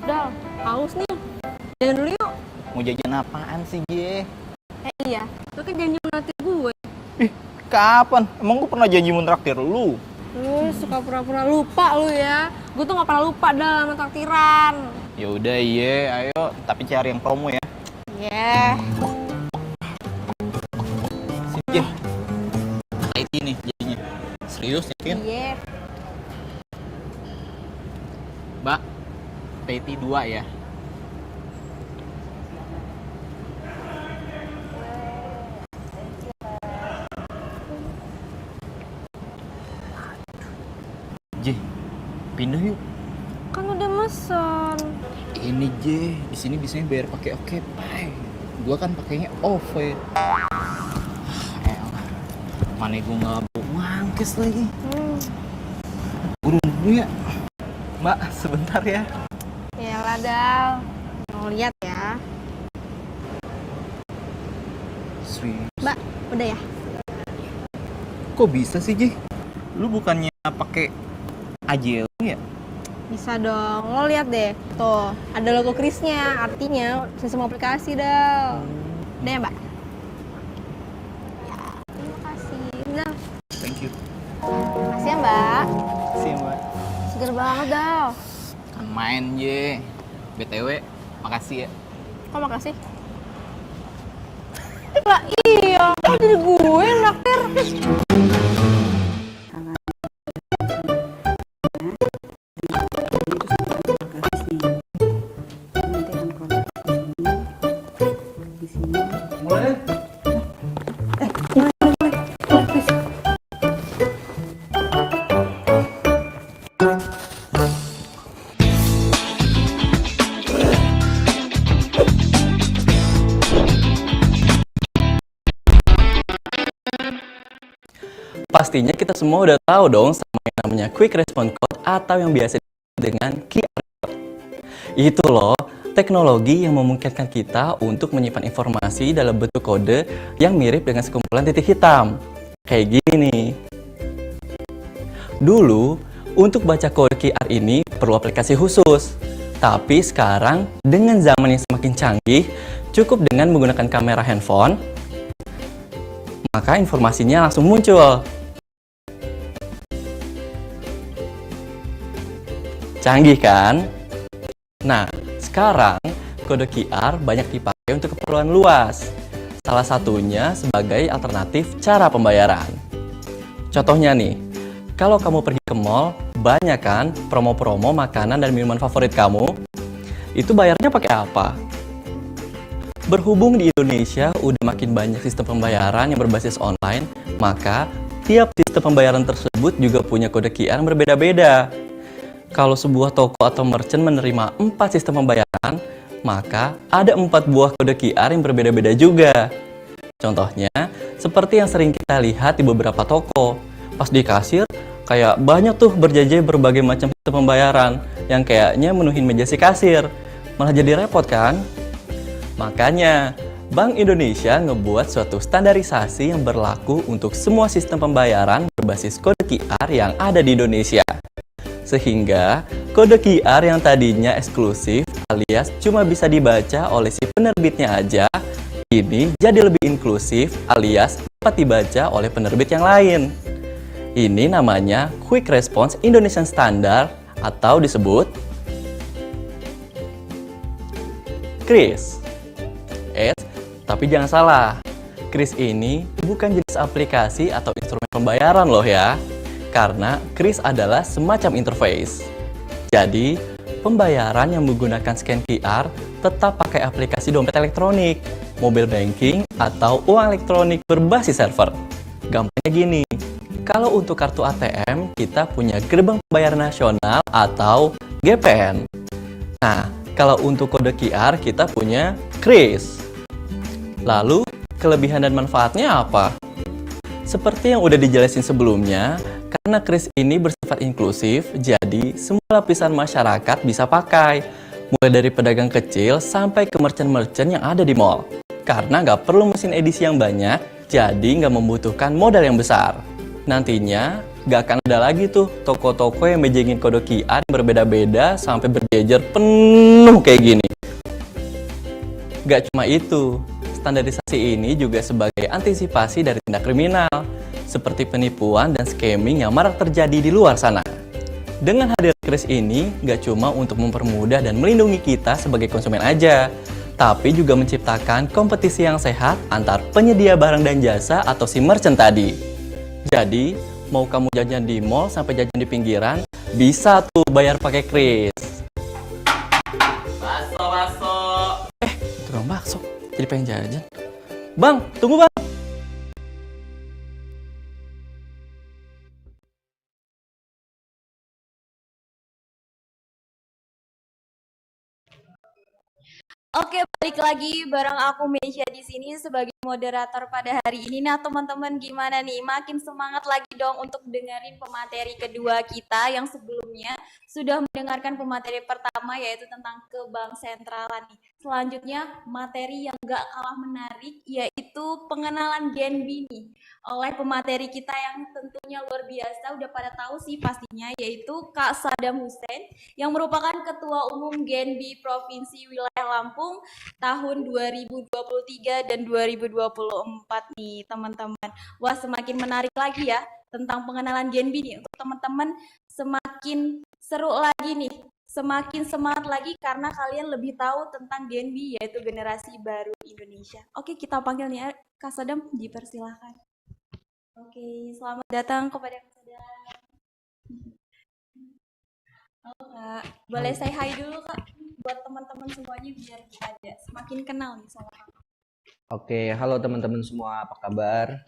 S6: Dal, haus nih. Jalan dulu yuk.
S7: Mau jajan apaan sih, Ge?
S6: Iya, lu kan janji menraktir gue.
S7: Ih, kapan? Emang gue pernah janji mau traktir lu?
S6: Lu suka pura-pura lupa lu ya. Gue tuh gak pernah lupa dah sama traktiran.
S7: Ya udah, iya, ayo. Tapi cari yang promo ya.
S6: Yeah.
S7: Sini, Ge. IT nih jadinya. Serius, yakin?
S6: Iya.
S7: Mbak, PT 2 ya? J, pindah yuk.
S6: Kan udah mesen.
S7: Ini J, di sini biasanya bayar pakai OkePay. Gua kan pakainya OVO. Mana gua nggak bawa mangkes lagi. Urun dulu ya. Mbak, sebentar ya.
S6: Yalah Dal, mau lihat ya.
S7: Serius.
S6: Mbak, udah ya?
S7: Kok bisa sih, Ji? Lu bukannya pakai AJL ya?
S6: Bisa dong, lo lihat deh. Tuh, ada logo Krisnya, artinya sistem aplikasi Dal. Udah ya Mbak? Ya, terima kasih. Dal,
S7: Thank you.
S6: makasih ya Mbak.
S7: Sih, Mbak.
S6: Seger banget Dal.
S7: Kan main, Ji. BTW, makasih ya.
S6: Kok makasih? Lah iya, kok jadi gue yang naktir?
S8: Pastinya kita semua udah tahu dong sama yang namanya Quick Response Code atau yang biasa disebut dengan QR Code. Itu loh, teknologi yang memungkinkan kita untuk menyimpan informasi dalam bentuk kode yang mirip dengan sekumpulan titik hitam. Kayak gini nih. Dulu, untuk baca kode QR ini perlu aplikasi khusus. Tapi sekarang, dengan zaman yang semakin canggih, cukup dengan menggunakan kamera handphone, maka informasinya langsung muncul. Canggih kan? Nah, sekarang kode QR banyak dipakai untuk keperluan luas. Salah satunya sebagai alternatif cara pembayaran. Contohnya nih, kalau kamu pergi ke mall, banyak kan promo-promo makanan dan minuman favorit kamu? Itu bayarnya pakai apa? Berhubung di Indonesia udah makin banyak sistem pembayaran yang berbasis online, maka tiap sistem pembayaran tersebut juga punya kode QR yang berbeda-beda. Kalau sebuah toko atau merchant menerima 4 sistem pembayaran, maka ada 4 buah kode QR yang berbeda-beda juga. Contohnya, seperti yang sering kita lihat di beberapa toko. Pas di kasir, kayak banyak tuh berjejer berbagai macam sistem pembayaran yang kayaknya menuhin meja si kasir. Malah jadi repot kan? Makanya, Bank Indonesia ngebuat suatu standarisasi yang berlaku untuk semua sistem pembayaran berbasis kode QR yang ada di Indonesia. Sehingga kode QR yang tadinya eksklusif alias cuma bisa dibaca oleh si penerbitnya aja, ini jadi lebih inklusif alias dapat dibaca oleh penerbit yang lain. Ini namanya Quick Response Indonesian Standard atau disebut KRIS. Tapi jangan salah, KRIS ini bukan jenis aplikasi atau instrumen pembayaran loh ya. Karena KRIS adalah semacam interface. Jadi, pembayaran yang menggunakan scan QR tetap pakai aplikasi dompet elektronik, mobile banking, atau uang elektronik berbasis server. Gampangnya gini, kalau untuk kartu ATM, kita punya gerbang pembayaran nasional atau GPN. Nah, kalau untuk kode QR, kita punya KRIS. Lalu, kelebihan dan manfaatnya apa? Seperti yang udah dijelasin sebelumnya, karena KRIS ini bersifat inklusif, jadi semua lapisan masyarakat bisa pakai. Mulai dari pedagang kecil sampai ke merchant-merchant yang ada di mall. Karena nggak perlu mesin edisi yang banyak, jadi nggak membutuhkan modal yang besar. Nantinya, nggak akan ada lagi tuh toko-toko yang mejengin kode QR yang berbeda-beda sampai berjejer penuh kayak gini. Nggak cuma itu, standarisasi ini juga sebagai antisipasi dari tindak kriminal, seperti penipuan dan scamming yang marak terjadi di luar sana. Dengan hadir KRIS ini, nggak cuma untuk mempermudah dan melindungi kita sebagai konsumen aja, tapi juga menciptakan kompetisi yang sehat antar penyedia barang dan jasa atau si merchant tadi. Jadi, mau kamu jajan di mall sampai jajan di pinggiran, bisa tuh bayar pakai KRIS.
S7: Bakso.
S8: Tukang bakso, jadi pengen jajan. Bang, tunggu bang.
S1: Oke, balik lagi bareng aku Meisha di sini sebagai moderator pada hari ini. Nah, teman-teman gimana nih? Makin semangat lagi dong untuk dengerin pemateri kedua kita yang sebelumnya sudah mendengarkan pemateri pertama yaitu tentang kebang sentralan nih. Selanjutnya materi yang gak kalah menarik yaitu pengenalan Genbi nih oleh pemateri kita yang tentunya luar biasa, udah pada tahu sih pastinya, yaitu Kak Sadam Hussein yang merupakan Ketua Umum Genbi Provinsi Wilayah Lampung tahun 2023 dan 2024 nih teman-teman. Wah, semakin menarik lagi ya tentang pengenalan Genbi nih untuk teman-teman, semakin seru lagi nih, semakin semangat lagi karena kalian lebih tahu tentang Genbi yaitu generasi baru Indonesia. Oke, kita panggil nih Kak Sadam, dipersilahkan. Oke, selamat datang kepada Kak Sadam. Halo Kak, boleh say hi dulu Kak buat teman-teman semuanya biar kita ada semakin kenal nih sama Kak.
S7: Oke, halo teman-teman semua, apa kabar?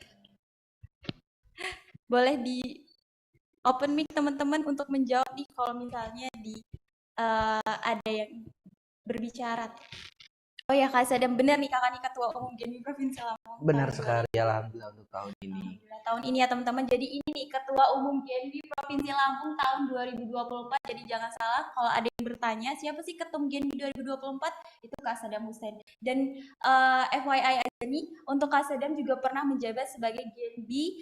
S1: Boleh di open mic teman-teman untuk menjawab nih kalau misalnya ada yang berbicara. Oh ya Kak Sadam, benar nih Kakak nih Ketua Umum Genbi Provinsi Lampung.
S7: Benar sekali, alhamdulillah untuk tahun ini.
S1: Alhamdulillah, tahun ini ya teman-teman. Jadi ini nih Ketua Umum Genbi Provinsi Lampung tahun 2024. Jadi jangan salah kalau ada yang bertanya siapa sih Ketum Genbi 2024? Itu Kak Sadam Hussein. Dan FYI aja nih, untuk Kak Sadam juga pernah menjabat sebagai Genbi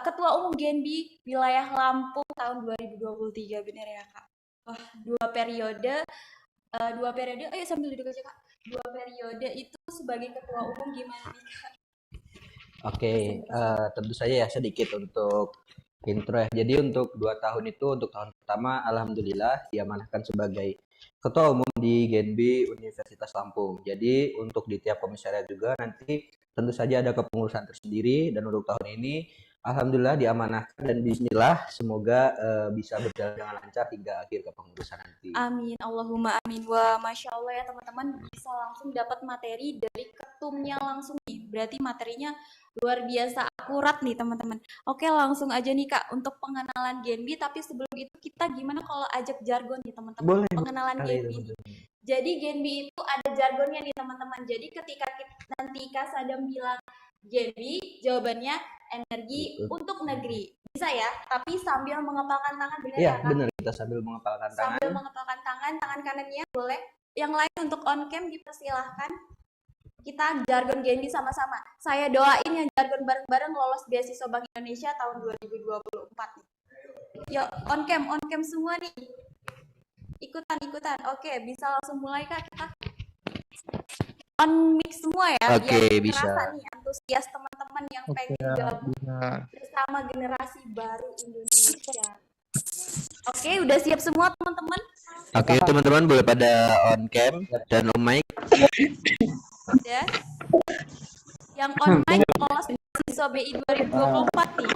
S1: Ketua Umum Genbi Wilayah Lampung tahun 2023, benar ya Kak? Wah, dua periode. Ayo sambil duduk aja Kak. 2 periode itu sebagai Ketua Umum gimana nih Kak?
S7: Oke, tentu saja ya sedikit untuk intro ya. Jadi untuk 2 tahun itu, untuk tahun pertama alhamdulillah diamanahkan sebagai Ketua Umum di Genbi Universitas Lampung. Jadi untuk di tiap komisariat juga nanti tentu saja ada kepengurusan tersendiri, dan untuk tahun ini alhamdulillah diamanahkan dan bismillah semoga bisa berjalan dengan lancar hingga akhir kepengurusan nanti.
S1: Amin, Allahumma amin. Wah, Masya Allah ya teman-teman, bisa langsung dapat materi dari ketumnya langsung nih. Berarti materinya luar biasa akurat nih teman-teman. Oke, langsung aja nih Kak untuk pengenalan Genbi. Tapi sebelum itu kita gimana kalau ajak jargon nih teman-teman? Pengenalan Genbi. Jadi Genbi itu ada jargonnya nih teman-teman. Jadi ketika nanti Kak Sadam bilang Genbi, jawabannya energi untuk negeri. Bisa ya, tapi sambil mengepalkan tangan, benar ya Kak?
S7: Benar, kita sambil mengepalkan tangan.
S1: Sambil mengepalkan tangan kanannya boleh. Yang lain untuk on cam dipersilahkan. Kita jargon Genbi sama-sama. Saya doain yang jargon bareng-bareng lolos beasiswa Bank Indonesia tahun 2024 nih. Yuk, on cam semua nih. Ikutan. Oke, bisa langsung mulai Kak kita. On mic semua ya.
S7: Oke,
S1: biar
S7: bisa.
S1: terasa nih antusias teman-teman yang pengen gabung bersama generasi baru Indonesia. Oke, udah siap semua teman-teman?
S7: Oke, teman-teman boleh pada on cam dan on mic.
S1: Udah. Yang on mic lolos beasiswa BI 2024 nih.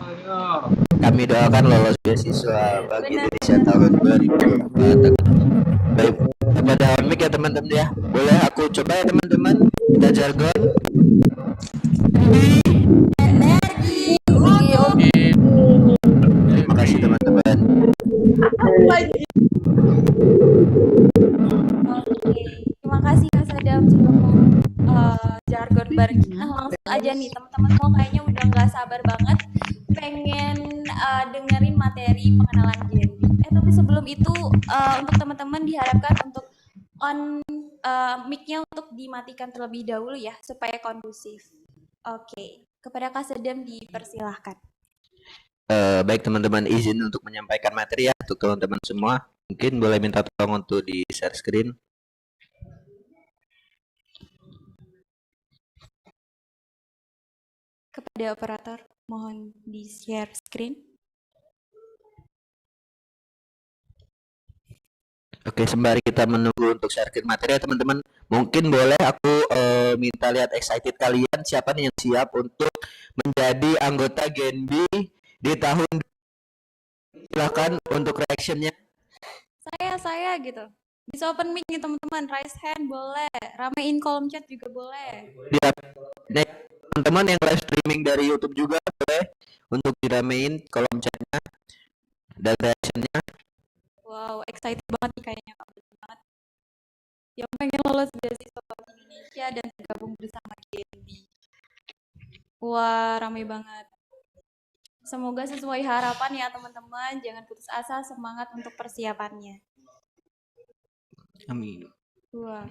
S7: Kami doakan lolos beasiswa Bank Indonesia tahun 2024. Baik, pada on mic ya teman-teman ya. Boleh aku coba ya teman-teman. Kita jargon.
S1: Energi.
S7: Terima kasih teman-teman.
S1: Oke, terima kasih Kak Sadam sudah mau jargon bareng kita. Langsung aja nih teman-teman semua kayaknya udah nggak sabar banget pengen dengerin materi pengenalan Genbi. Tapi sebelum itu untuk teman-teman diharapkan untuk on mic-nya untuk dimatikan terlebih dahulu ya supaya kondusif. Oke, kepada Kak Sadam dipersilahkan.
S7: Baik teman-teman, izin untuk menyampaikan materi ya untuk teman-teman semua. Mungkin boleh minta tolong untuk di share screen.
S1: Kepada operator, mohon di share screen.
S7: Oke, sembari kita menunggu untuk share screen materi ya teman-teman. Mungkin boleh aku minta lihat excited kalian siapa nih yang siap untuk menjadi anggota Genbi di tahun. Silahkan untuk reactionnya.
S1: Saya gitu. Bisa open mic nih teman-teman, raise hand boleh, ramein kolom chat juga boleh.
S7: Ya, teman-teman yang live streaming dari YouTube juga boleh untuk diramein kolom chatnya dan reactionnya.
S1: Wow, excited banget nih kayaknya Kak, banget. Yang pengen lolos beasiswa Bank Indonesia dan tergabung bersama Genbi. Wah, ramai banget. Semoga sesuai harapan ya teman-teman, jangan putus asa, semangat untuk persiapannya.
S7: Amin.
S1: Wah.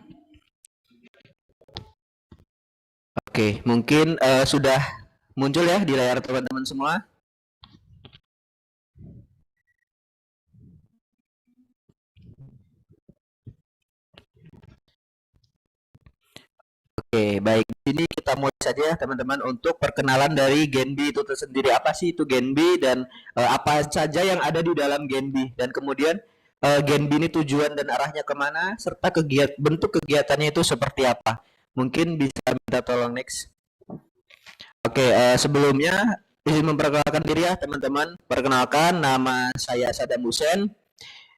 S7: Oke, mungkin sudah muncul ya di layar teman-teman semua. Oke, baik. Di sini kita mulai saja ya teman-teman untuk perkenalan dari Genbi itu tersendiri. Apa sih itu Genbi dan apa saja yang ada di dalam Genbi, dan kemudian Genbi ini tujuan dan arahnya kemana, serta bentuk kegiatannya itu seperti apa. Mungkin bisa minta tolong next. Oke, sebelumnya izin memperkenalkan diri ya teman-teman. Perkenalkan, nama saya Sadam Hussein.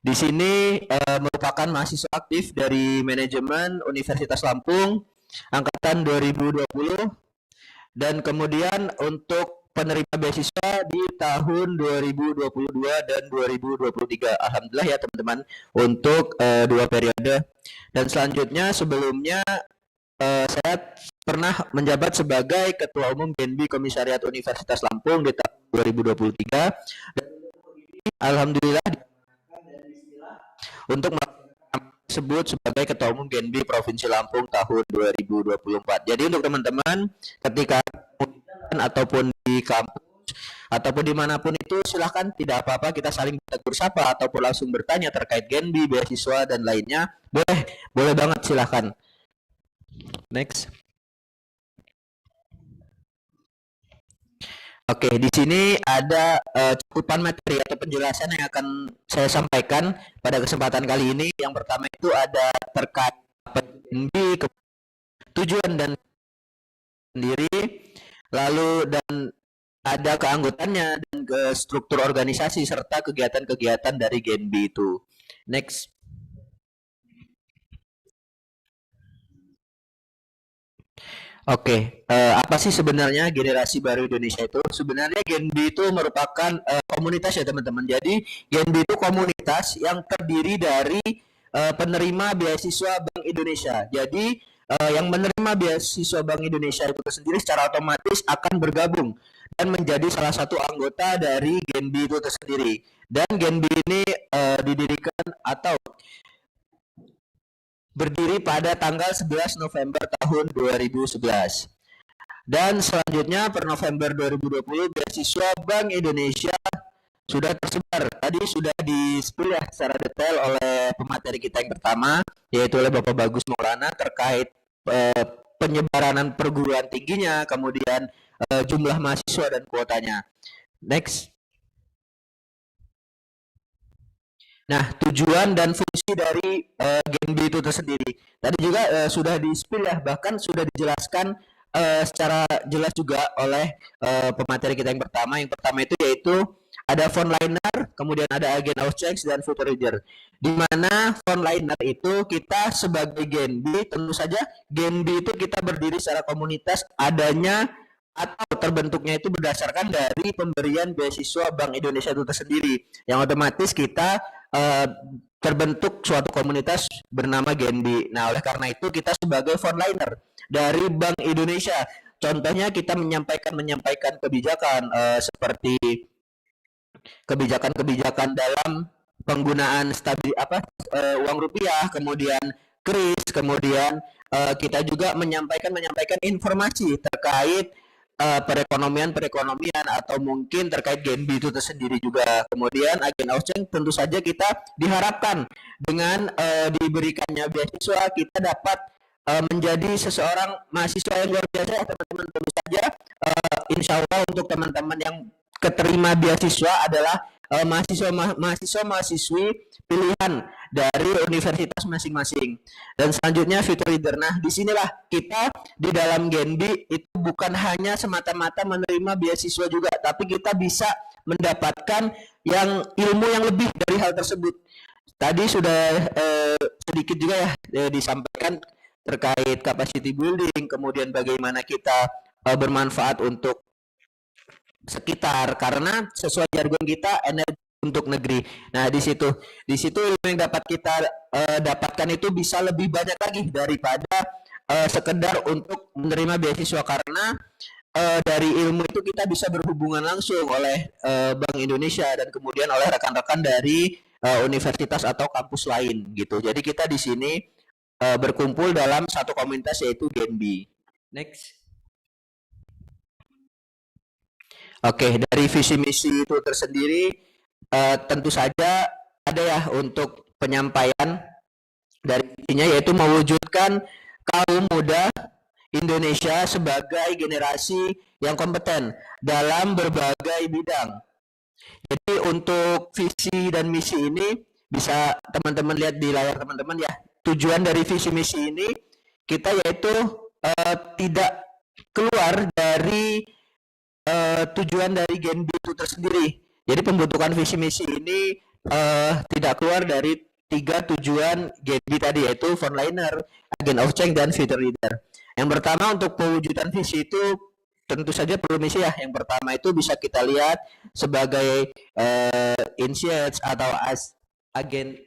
S7: Di sini merupakan mahasiswa aktif dari manajemen Universitas Lampung angkatan 2020, dan kemudian untuk penerima beasiswa di tahun 2022 dan 2023. Alhamdulillah ya teman-teman untuk 2 periode. Dan selanjutnya sebelumnya saya pernah menjabat sebagai Ketua Umum Genbi Komisariat Universitas Lampung di tahun 2023. Dan alhamdulillah untuk disebut sebagai Ketua Umum Genbi Provinsi Lampung tahun 2024. Jadi untuk teman-teman ketika ataupun di kampus ataupun dimanapun itu silahkan, tidak apa-apa, kita saling bertegur sapa ataupun langsung bertanya terkait Genbi, beasiswa dan lainnya. Boleh banget, silahkan. Next. Oke, di sini ada cakupan materi atau penjelasan yang akan saya sampaikan pada kesempatan kali ini. Yang pertama itu ada terkait Genbi, tujuan dan sendiri, lalu dan ada keanggotaannya dan ke struktur organisasi serta kegiatan-kegiatan dari Genbi itu. Next. Oke, apa sih sebenarnya generasi baru Indonesia itu? Sebenarnya Genbi itu merupakan komunitas ya teman-teman. Jadi Genbi itu komunitas yang terdiri dari penerima beasiswa Bank Indonesia. Jadi yang menerima beasiswa Bank Indonesia itu sendiri secara otomatis akan bergabung dan menjadi salah satu anggota dari Genbi itu tersendiri. Dan Genbi ini didirikan atau berdiri pada tanggal 11 November tahun 2011. Dan selanjutnya per November 2020 beasiswa Bank Indonesia sudah tersebar. Tadi sudah di-spill ya secara detail oleh pemateri kita yang pertama, yaitu oleh Bapak Bagus Maulana terkait penyebaran perguruan tingginya, kemudian jumlah mahasiswa dan kuotanya. Next. Nah, tujuan dan fungsi dari Genbi itu tersendiri. Tadi juga sudah di-spill ya, bahkan sudah dijelaskan secara jelas juga oleh pemateri kita yang pertama. Yang pertama itu yaitu ada frontliner, kemudian ada agent of change dan future leader. Di mana frontliner itu kita sebagai Genbi, tentu saja Genbi itu kita berdiri secara komunitas adanya atau terbentuknya itu berdasarkan dari pemberian beasiswa Bank Indonesia itu tersendiri. Yang otomatis kita terbentuk suatu komunitas bernama Genbi. Nah, oleh karena itu kita sebagai frontliner dari Bank Indonesia. Contohnya kita menyampaikan kebijakan seperti kebijakan dalam penggunaan uang rupiah, kemudian kris, kemudian kita juga menyampaikan informasi terkait perekonomian atau mungkin terkait Genbi itu tersendiri juga. Kemudian agen of change tentu saja kita diharapkan dengan diberikannya beasiswa kita dapat menjadi seseorang mahasiswa yang luar biasa ya teman-teman. Tentu saja insya Allah untuk teman-teman yang keterima beasiswa adalah mahasiswa-mahasiswi pilihan dari universitas masing-masing. Dan selanjutnya future leader. Nah, disinilah kita di dalam Genbi itu bukan hanya semata-mata menerima beasiswa juga, tapi kita bisa mendapatkan ilmu yang lebih dari hal tersebut. Tadi sudah sedikit juga ya disampaikan terkait capacity building, kemudian bagaimana kita bermanfaat untuk sekitar, karena sesuai jargon kita energi untuk negeri. Nah, di situ ilmu yang dapat kita dapatkan itu bisa lebih banyak lagi daripada sekedar untuk menerima beasiswa, karena dari ilmu itu kita bisa berhubungan langsung oleh Bank Indonesia dan kemudian oleh rekan-rekan dari universitas atau kampus lain gitu. Jadi kita di sini berkumpul dalam satu komunitas yaitu Genbi. Next. Oke, dari visi misi itu tersendiri tentu saja ada ya untuk penyampaian dari visinya, yaitu mewujudkan kaum muda Indonesia sebagai generasi yang kompeten dalam berbagai bidang. Jadi untuk visi dan misi ini bisa teman-teman lihat di layar teman-teman ya. Tujuan dari visi misi ini kita yaitu tidak keluar dari tujuan dari Genbi itu tersendiri. Jadi pembentukan visi misi ini tidak keluar dari 3 tujuan Genbi tadi, yaitu frontliner, agent of change, dan future leader. Yang pertama untuk pewujudan visi itu tentu saja perlu misi ya. Yang pertama itu bisa kita lihat sebagai insights atau agen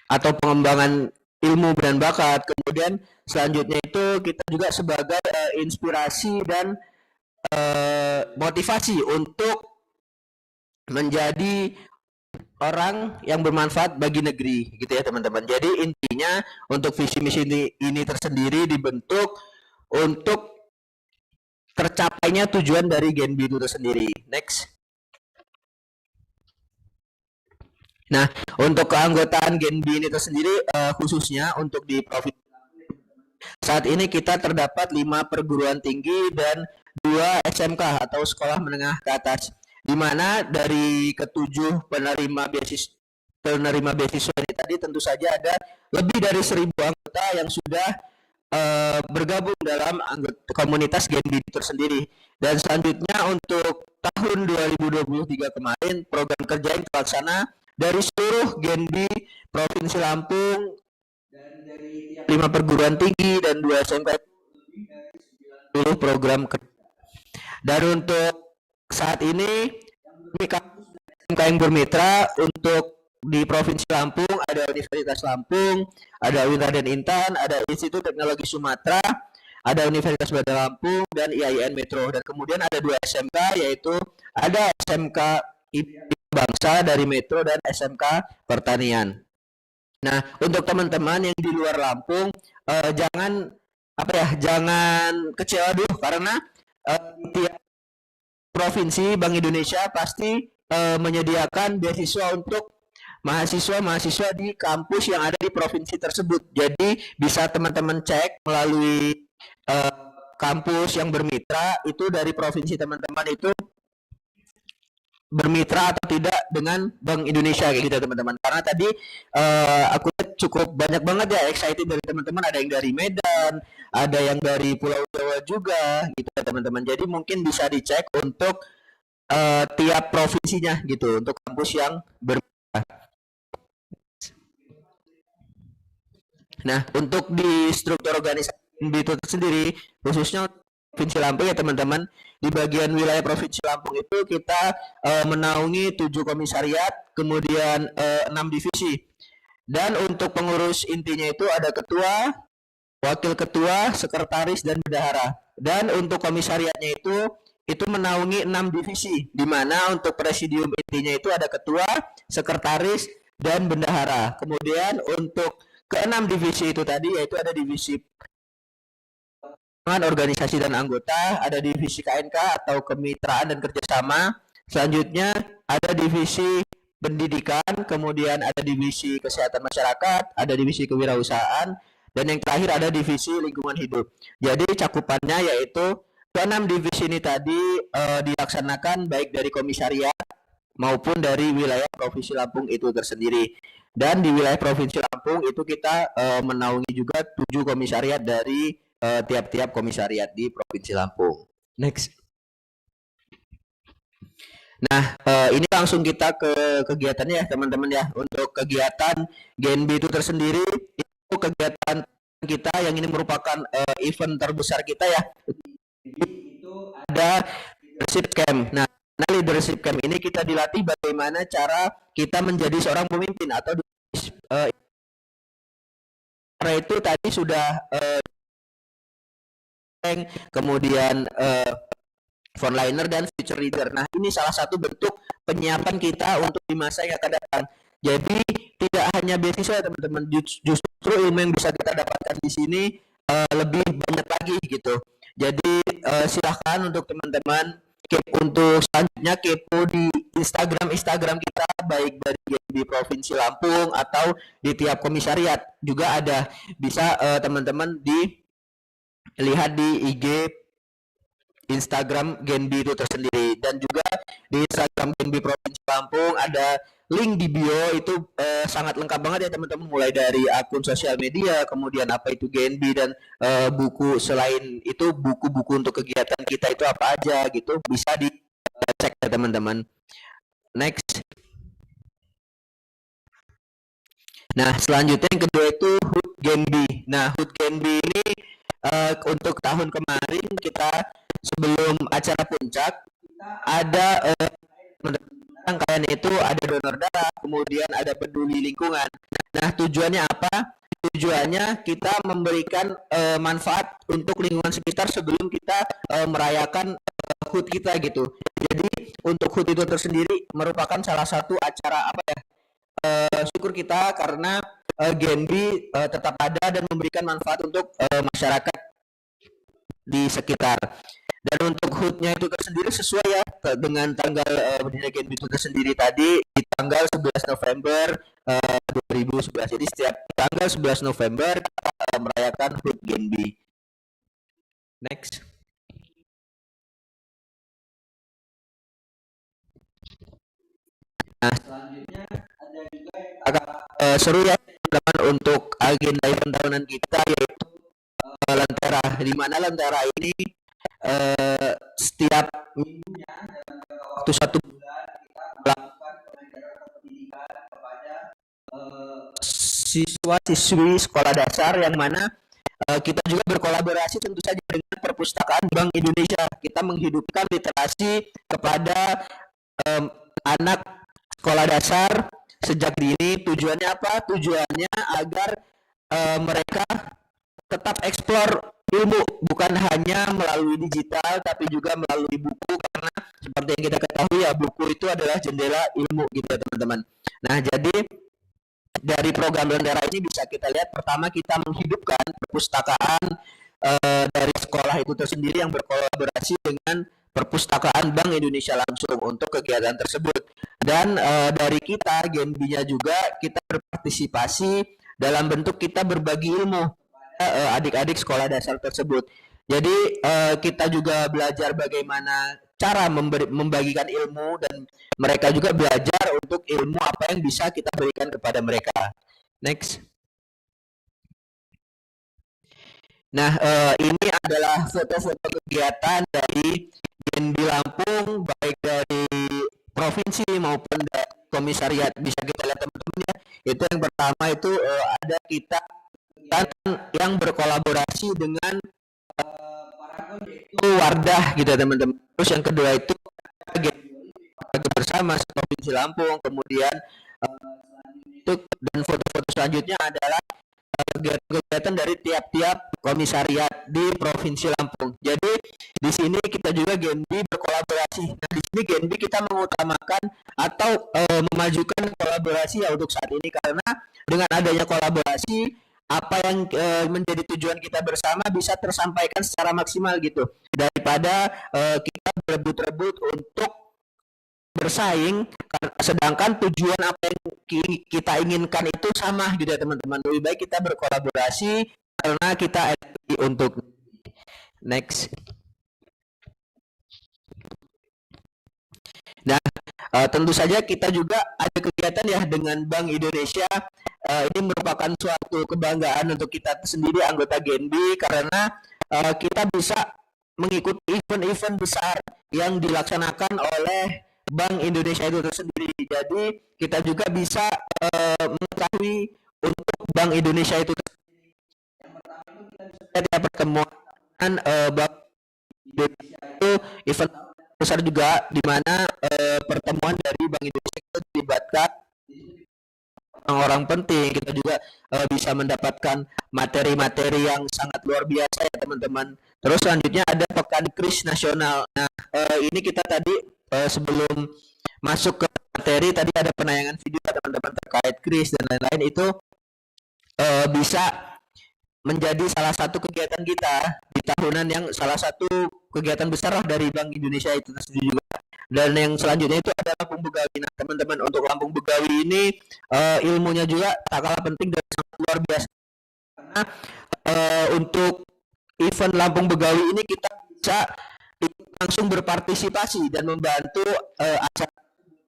S7: atau pengembangan ilmu dan bakat. Kemudian selanjutnya itu kita juga sebagai inspirasi dan motivasi untuk menjadi orang yang bermanfaat bagi negeri gitu ya teman-teman. Jadi intinya untuk visi misi ini tersendiri dibentuk untuk tercapainya tujuan dari Genbi itu tersendiri. Next. Nah, untuk keanggotaan Genbi ini tersendiri khususnya untuk di provinsi saat ini kita terdapat 5 perguruan tinggi dan 2 SMK atau sekolah menengah ke atas, di mana dari ke-7 penerima beasiswa ini tadi tentu saja ada lebih dari 1.000 anggota yang sudah bergabung dalam komunitas Genbi itu tersendiri. Dan selanjutnya untuk tahun 2023 kemarin program kerja yang terlaksana dari seluruh Genbi Provinsi Lampung dan dari 5 perguruan tinggi dan 2 SMK seluruh program kerja. Dan untuk saat ini SMK yang bermitra untuk di Provinsi Lampung ada Universitas Lampung, ada Raden Intan, ada Institut Teknologi Sumatera, ada Universitas Bandar Lampung dan IAIN Metro. Dan kemudian ada 2 SMK yaitu ada SMK Bangsa dari Metro dan SMK Pertanian. Nah, untuk teman-teman yang di luar Lampung, jangan jangan kecewa dulu karena tiap provinsi Bank Indonesia pasti menyediakan beasiswa untuk mahasiswa-mahasiswa di kampus yang ada di provinsi tersebut. Jadi bisa teman-teman cek melalui kampus yang bermitra itu dari provinsi teman-teman itu bermitra atau tidak dengan Bank Indonesia kayak gitu teman-teman. Karena tadi aku lihat cukup banyak banget ya excited dari teman-teman. Ada yang dari Medan, ada yang dari Pulau Jawa juga gitu ya teman-teman. Jadi mungkin bisa dicek untuk tiap provinsinya gitu untuk kampus yang berbeda. Nah, untuk di struktur organisasi itu sendiri, khususnya Provinsi Lampung ya teman-teman, di bagian wilayah Provinsi Lampung itu kita menaungi 7 komisariat, kemudian 6 divisi. Dan untuk pengurus intinya itu ada ketua, wakil ketua, sekretaris, dan bendahara. Dan untuk komisariatnya itu menaungi 6 divisi, di mana untuk presidium intinya itu ada ketua, sekretaris, dan bendahara. Kemudian untuk keenam divisi itu tadi yaitu ada divisi organisasi dan anggota, ada divisi KNK atau kemitraan dan kerjasama. Selanjutnya ada divisi pendidikan, kemudian ada divisi kesehatan masyarakat, ada divisi kewirausahaan, dan yang terakhir ada divisi lingkungan hidup. Jadi cakupannya yaitu keenam divisi ini tadi dilaksanakan baik dari komisariat maupun dari wilayah Provinsi Lampung itu tersendiri. Dan di wilayah Provinsi Lampung itu kita menaungi juga 7 komisariat dari tiap-tiap komisariat di Provinsi Lampung. Next. Nah, ini langsung kita ke kegiatannya ya teman-teman ya. Untuk kegiatan GNB itu tersendiri, itu kegiatan kita yang ini merupakan event terbesar kita ya. Itu ada leadership camp. Nah, leadership camp ini kita dilatih bagaimana cara kita menjadi seorang pemimpin atau karena itu tadi sudah kemudian frontliner dan future leader. Nah, ini salah satu bentuk penyiapan kita untuk di masa yang akan datang. Jadi tidak hanya beasiswa teman-teman, justru ilmu yang bisa kita dapatkan di sini lebih banyak lagi gitu. Jadi silahkan untuk teman-teman untuk selanjutnya kepo di Instagram kita baik dari di Provinsi Lampung atau di tiap komisariat juga ada, bisa teman-teman dilihat di IG Instagram Genbi itu tersendiri, dan juga di Instagram Genbi Provinsi Lampung ada link di bio itu sangat lengkap banget ya teman-teman, mulai dari akun sosial media, kemudian apa itu Genbi, dan buku, selain itu buku-buku untuk kegiatan kita itu apa aja gitu, bisa dicek ya teman-teman. Next. Nah, selanjutnya yang kedua itu HUT Genbi. Nah, HUT Genbi ini untuk tahun kemarin kita sebelum acara puncak ada rangkaian itu ada donor darah, kemudian ada peduli lingkungan. Nah, tujuannya apa? Tujuannya kita memberikan manfaat untuk lingkungan sekitar sebelum kita merayakan HUT kita gitu. Jadi untuk HUT itu tersendiri merupakan salah satu acara syukur kita karena Genbi tetap ada dan memberikan manfaat untuk masyarakat di sekitar. Dan untuk HUT-nya itu tersendiri sesuai ya dengan tanggal berdirinya Genbi itu tersendiri tadi di tanggal 11 November 2011. Jadi setiap tanggal 11 November kita merayakan HUT Genbi. Next. Nah, selanjutnya ada juga agak seru ya teman-teman untuk agenda event tahunan kita, yaitu Lentera, di mana Lentera ini setiap minggunya dalam waktu 1 bulan kita melakukan pengajaran pendidikan kepada siswa-siswi sekolah dasar, yang mana kita juga berkolaborasi tentu saja dengan Perpustakaan Bank Indonesia. Kita menghidupkan literasi kepada anak sekolah dasar sejak dini. Tujuannya apa? Tujuannya agar mereka tetap eksplor ilmu, bukan hanya melalui digital tapi juga melalui buku, karena seperti yang kita ketahui ya, buku itu adalah jendela ilmu gitu ya teman-teman. Nah, jadi dari program Lentera ini bisa kita lihat, pertama kita menghidupkan perpustakaan dari sekolah itu tersendiri yang berkolaborasi dengan Perpustakaan Bank Indonesia langsung untuk kegiatan tersebut. Dan dari kita Genbi-nya juga kita berpartisipasi dalam bentuk kita berbagi ilmu adik-adik sekolah dasar tersebut. Jadi kita juga belajar bagaimana cara membagikan ilmu, dan mereka juga belajar untuk ilmu apa yang bisa kita berikan kepada mereka. Next. Nah, ini adalah foto-foto kegiatan dari Genbi Lampung, baik dari provinsi maupun dari komisariat. Bisa kita lihat teman-teman ya. Itu yang pertama itu ada kita yang berkolaborasi dengan itu Wardah gitu teman-teman. Terus yang kedua itu bersama Provinsi Lampung, kemudian itu, dan foto-foto selanjutnya adalah kegiatan dari tiap-tiap komisariat di Provinsi Lampung. Jadi di sini kita juga Genbi berkolaborasi. Nah, di sini Genbi kita mengutamakan atau memajukan kolaborasi ya untuk saat ini, karena dengan adanya kolaborasi apa yang menjadi tujuan kita bersama bisa tersampaikan secara maksimal gitu, daripada kita berebut-rebut untuk bersaing, sedangkan tujuan apa yang kita inginkan itu sama gitu ya teman-teman. Lebih baik kita berkolaborasi karena kita untuk next. Nah, tentu saja kita juga ada kegiatan ya dengan Bank Indonesia. Ini merupakan suatu kebanggaan untuk kita sendiri anggota Genbi, karena kita bisa mengikuti event-event besar yang dilaksanakan oleh Bank Indonesia itu tersendiri. Jadi kita juga bisa mengetahui untuk Bank Indonesia itu tersendiri. Yang pertama itu kita bisa lihat pertemuan Bank Indonesia itu event besar juga, di mana pertemuan dari Bank Indonesia itu dilibatkan orang-orang penting. Kita juga bisa mendapatkan materi-materi yang sangat luar biasa ya teman-teman. Terus selanjutnya ada Pekan Kris Nasional. Nah, ini kita tadi sebelum masuk ke materi tadi ada penayangan video teman-teman terkait kris dan lain-lain. Itu bisa menjadi salah satu kegiatan kita di tahunan, yang salah satu kegiatan besar lah dari Bank Indonesia itu sendiri juga. Dan yang selanjutnya itu ada Lampung Begawi. Nah teman-teman, untuk Lampung Begawi ini ilmunya juga tak kalah penting dan sangat luar biasa, karena untuk event Lampung Begawi ini kita bisa langsung berpartisipasi dan membantu acara.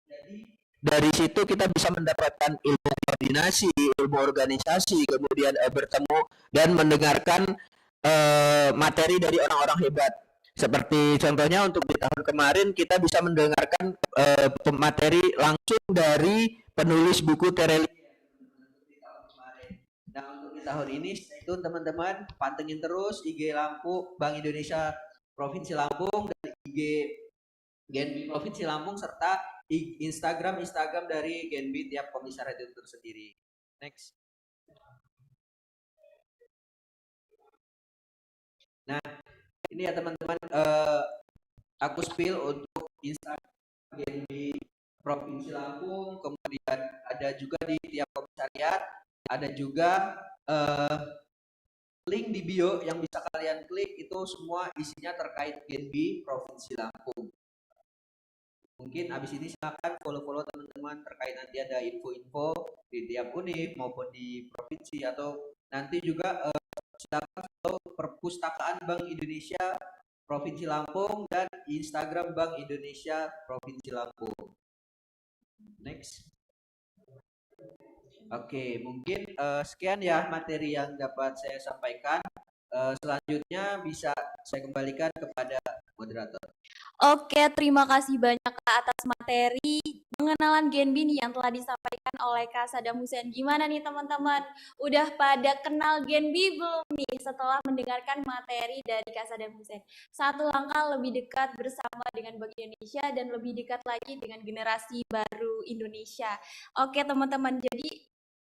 S7: Jadi dari situ kita bisa mendapatkan ilmu koordinasi, ilmu organisasi, kemudian bertemu dan mendengarkan materi dari orang-orang hebat. Seperti contohnya untuk di tahun kemarin kita bisa mendengarkan materi langsung dari penulis buku Terelie. Nah untuk di tahun ini stay tune teman-teman, pantengin terus IG Lampung Bank Indonesia Provinsi Lampung dan IG Genbi Provinsi Lampung serta Instagram dari Genbi tiap komisariat itu tersendiri. Next. Nah, ini ya teman-teman, aku spill untuk Instagram Genbi Provinsi Lampung, kemudian ada juga di tiap komisariat, ada juga link di bio yang bisa kalian klik, itu semua isinya terkait Genbi Provinsi Lampung. Mungkin abis ini silakan follow teman-teman terkait nanti ada info-info di tiap univ maupun di provinsi, atau nanti juga silakan follow Perpustakaan Bank Indonesia Provinsi Lampung dan Instagram Bank Indonesia Provinsi Lampung. Next. Oke, mungkin sekian ya materi yang dapat saya sampaikan. Selanjutnya bisa saya kembalikan kepada moderator.
S1: Oke, terima kasih banyak Kak atas materi pengenalan Genbi nih yang telah disampaikan oleh Kak Sadam Hussein. Gimana nih teman-teman? Udah pada kenal Genbi belum nih setelah mendengarkan materi dari Kak Sadam Hussein? Satu langkah lebih dekat bersama dengan Bank Indonesia dan lebih dekat lagi dengan generasi baru Indonesia. Oke teman-teman, jadi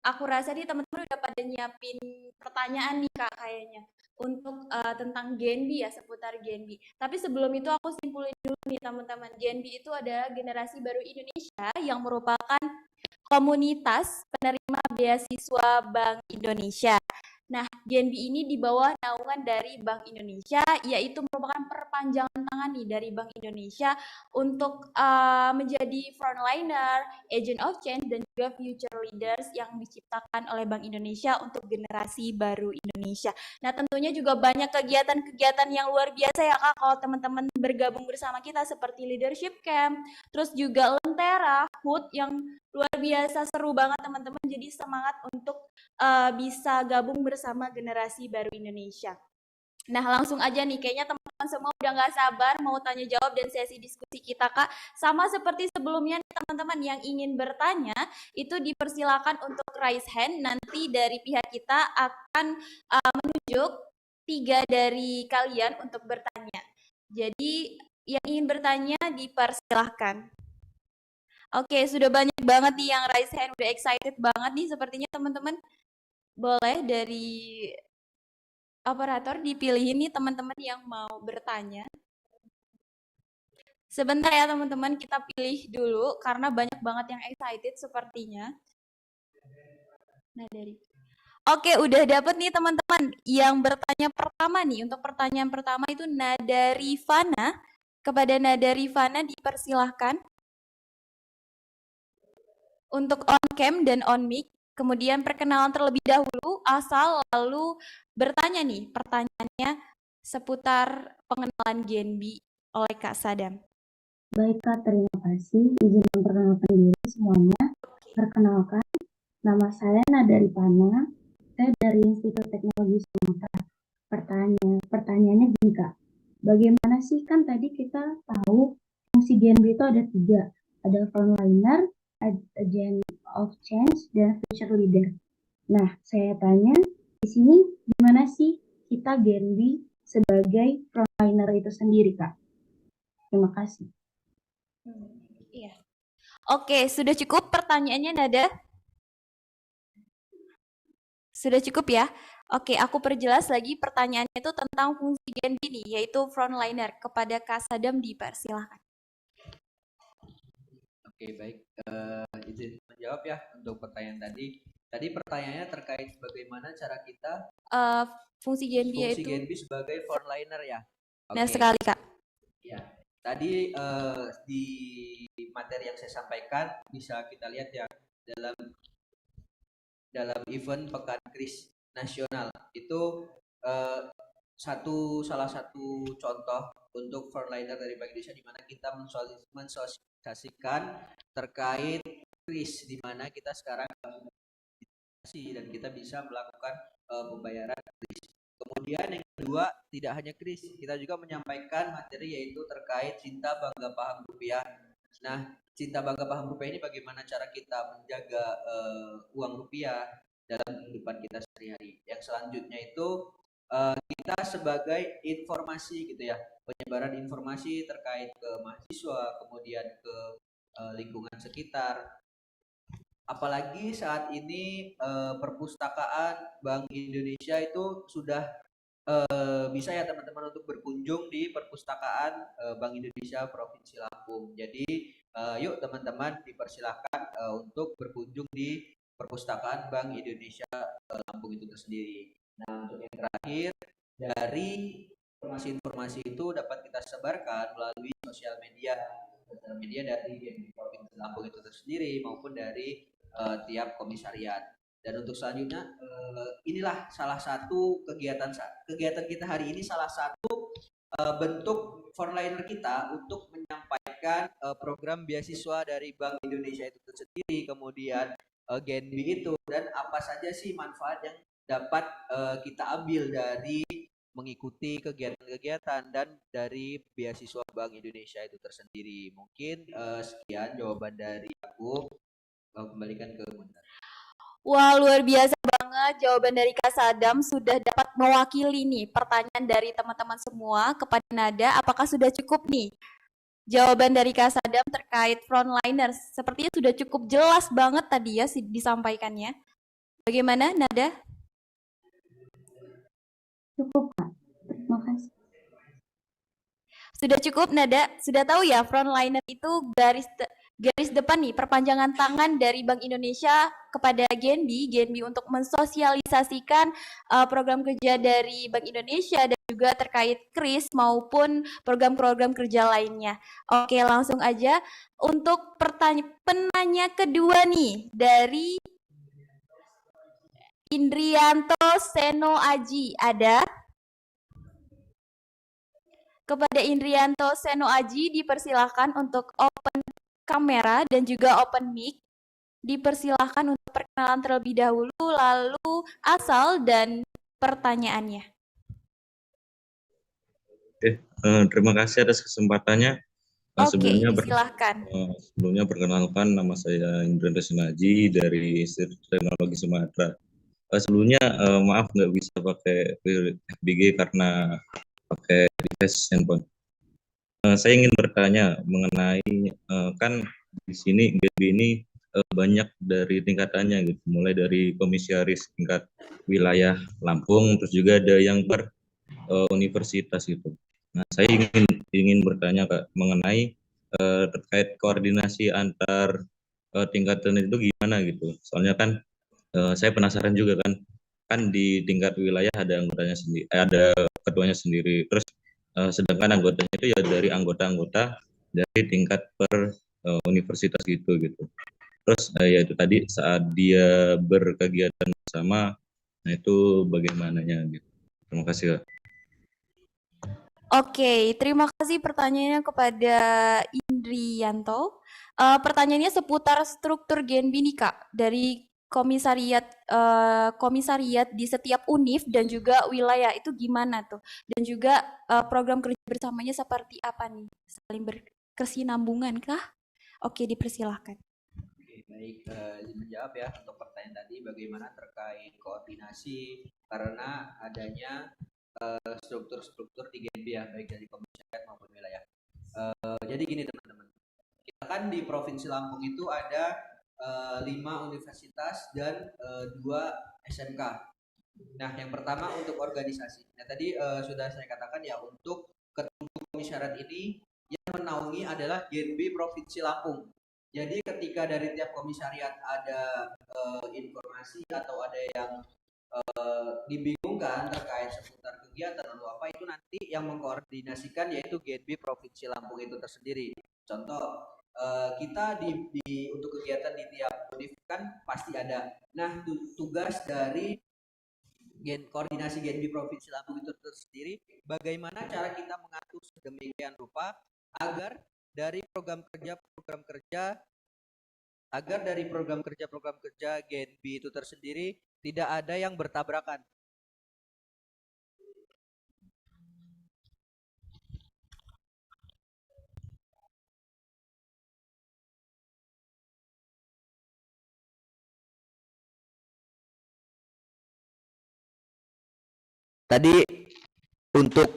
S1: aku rasa nih teman-teman udah pada nyiapin pertanyaan nih Kak kayaknya untuk tentang Genbi ya, seputar Genbi. Tapi sebelum itu aku simpulin dulu nih teman-teman. Genbi itu adalah generasi baru Indonesia yang merupakan komunitas penerima beasiswa Bank Indonesia. Nah, GNB ini di bawah naungan dari Bank Indonesia, yaitu merupakan perpanjangan tangan nih dari Bank Indonesia untuk menjadi frontliner, agent of change, dan juga future leaders yang diciptakan oleh Bank Indonesia untuk generasi baru Indonesia. Nah, tentunya juga banyak kegiatan-kegiatan yang luar biasa ya Kak, kalau teman-teman bergabung bersama kita seperti leadership camp, terus juga Lentera, HUT yang luar biasa seru banget teman-teman. Jadi semangat untuk bisa gabung bersama generasi baru Indonesia. Nah, langsung aja nih, kayaknya teman-teman semua udah nggak sabar mau tanya jawab dan sesi diskusi kita Kak. Sama seperti sebelumnya teman-teman yang ingin bertanya, itu dipersilakan untuk raise hand. Nanti dari pihak kita akan menunjuk 3 dari kalian untuk bertanya. Jadi yang ingin bertanya dipersilahkan. Oke, sudah banyak banget nih yang raise hand, udah excited banget nih sepertinya teman-teman. Boleh dari operator dipilihin nih teman-teman yang mau bertanya. Sebentar ya teman-teman, kita pilih dulu karena banyak banget yang excited sepertinya. Nah, Oke, udah dapet nih teman-teman. Yang bertanya pertama nih, untuk pertanyaan pertama itu Nada Rifana. Kepada Nada Rifana dipersilahkan untuk on cam dan on mic. Kemudian perkenalan terlebih dahulu, asal lalu bertanya nih pertanyaannya seputar pengenalan GNB oleh Kak Sadam.
S9: Baik Kak, terima kasih. Izin memperkenalkan diri semuanya. Perkenalkan, nama saya Nada Rifana. Saya dari Institut Teknologi Sumatera. Pertanyaannya gini Kak, bagaimana sih, kan tadi kita tahu fungsi GNB itu ada 3. Ada frontliner, agent of change, dan future leader. Nah, saya tanya di sini gimana sih kita GNB sebagai frontliner itu sendiri Kak? Terima kasih.
S1: Iya. Oke, sudah cukup pertanyaannya Nada? Sudah cukup ya? Oke, aku perjelas lagi pertanyaannya itu tentang fungsi GNB nih, yaitu frontliner. Kepada Kak Sadam dipersilahkan.
S7: Oke, baik. Izin menjawab ya untuk pertanyaan tadi. Tadi pertanyaannya terkait bagaimana cara kita
S1: fungsi GNB
S7: fungsi
S1: itu
S7: GNB sebagai frontliner ya.
S1: Nah, sekali Kak.
S7: Ya, tadi di materi yang saya sampaikan bisa kita lihat ya dalam event Pekan Kris Nasional itu salah satu contoh untuk frontliner dari Bank Indonesia di mana kita mensosialisasikan terkait kris, di mana kita sekarang dan kita bisa melakukan pembayaran kris. Kemudian yang kedua, tidak hanya kris, kita juga menyampaikan materi yaitu terkait cinta bangga paham rupiah. Nah, cinta bangga paham rupiah ini bagaimana cara kita menjaga uang rupiah dalam kehidupan kita sehari-hari. Yang selanjutnya itu kita sebagai informasi gitu ya, penyebaran informasi terkait ke mahasiswa, kemudian ke lingkungan sekitar. Apalagi saat ini perpustakaan Bank Indonesia itu sudah bisa ya teman-teman untuk berkunjung di perpustakaan Bank Indonesia Provinsi Lampung. Jadi yuk teman-teman dipersilahkan untuk berkunjung di perpustakaan Bank Indonesia Lampung itu tersendiri. Nah, untuk yang terakhir, dari informasi-informasi itu dapat kita sebarkan melalui sosial media dari Provinsi Lampung itu tersendiri maupun dari tiap komisariat. Dan untuk selanjutnya, inilah salah satu kegiatan kita hari ini, salah satu bentuk frontliner kita untuk menyampaikan program beasiswa dari Bank Indonesia itu sendiri, kemudian GNB itu, dan apa saja sih manfaat yang dapat kita ambil dari mengikuti kegiatan-kegiatan dan dari beasiswa Bank Indonesia itu tersendiri. Mungkin sekian jawaban dari aku. Kembalikan ke Muntar.
S1: Wah, luar biasa banget jawaban dari Kak Sadam, sudah dapat mewakili nih pertanyaan dari teman-teman semua kepada Nada. Apakah sudah cukup nih jawaban dari Kak Sadam terkait frontliners? Sepertinya sudah cukup jelas banget tadi ya disampaikannya. Bagaimana Nada?
S9: Cukup Kak, terima kasih.
S1: Sudah cukup Nada? Sudah tahu ya frontliner itu garis depan nih, perpanjangan tangan dari Bank Indonesia kepada Genbi untuk mensosialisasikan program kerja dari Bank Indonesia dan juga terkait KRIS maupun program-program kerja lainnya. Oke, langsung aja untuk penanya kedua nih dari Indrianto Seno Aji. Ada? Kepada Indrianto Seno Aji dipersilakan untuk open kamera dan juga open mic. Dipersilahkan untuk perkenalan terlebih dahulu, lalu asal dan pertanyaannya.
S10: Terima kasih atas kesempatannya.
S1: Oke, silahkan.
S10: Sebelumnya perkenalkan, nama saya Indrianto Sinaji dari Institut Teknologi Sumatera. Sebelumnya maaf nggak bisa pakai FBG karena pakai device handphone. Saya ingin bertanya mengenai kan di sini Genbi ini banyak dari tingkatannya gitu, mulai dari komisaris tingkat wilayah Lampung, terus juga ada yang per universitas gitu. Nah, saya ingin bertanya Kak mengenai terkait koordinasi antar tingkatan itu gimana gitu. Soalnya kan saya penasaran juga kan di tingkat wilayah ada anggotanya sendiri, ada ketuanya sendiri. Terus sedangkan anggotanya itu ya dari anggota-anggota dari tingkat per universitas gitu. Terus ya itu tadi saat dia berkegiatan bersama, nah itu bagaimananya gitu. Terima kasih Kak.
S1: Oke, terima kasih pertanyaannya kepada Indrianto. Pertanyaannya seputar struktur Genbi nih Kak, dari komisariat di setiap univ dan juga wilayah itu gimana tuh, dan juga program kerja bersamanya seperti apa nih, saling berkesinambungan kah? Oke, dipersilahkan.
S7: Oke, baik, menjawab ya untuk pertanyaan tadi bagaimana terkait koordinasi karena adanya struktur-struktur di Genbi ya, baik dari komisariat maupun wilayah. Jadi gini teman-teman, kita kan di Provinsi Lampung itu ada 5 universitas dan 2 SMK. Nah, yang pertama untuk organisasi. Nah, tadi sudah saya katakan ya, untuk ketua komisariat ini yang menaungi adalah Genbi Provinsi Lampung. Jadi ketika dari tiap komisariat ada informasi atau ada yang dibingungkan terkait seputar kegiatan lalu apa, itu nanti yang mengkoordinasikan yaitu Genbi Provinsi Lampung itu tersendiri. Contoh, kita untuk kegiatan di tiap univ kan pasti ada. Nah, tugas dari koordinasi Genbi Provinsi Lampung itu tersendiri, bagaimana cara kita mengatur sedemikian rupa agar dari program kerja Genbi itu tersendiri tidak ada yang bertabrakan. Tadi untuk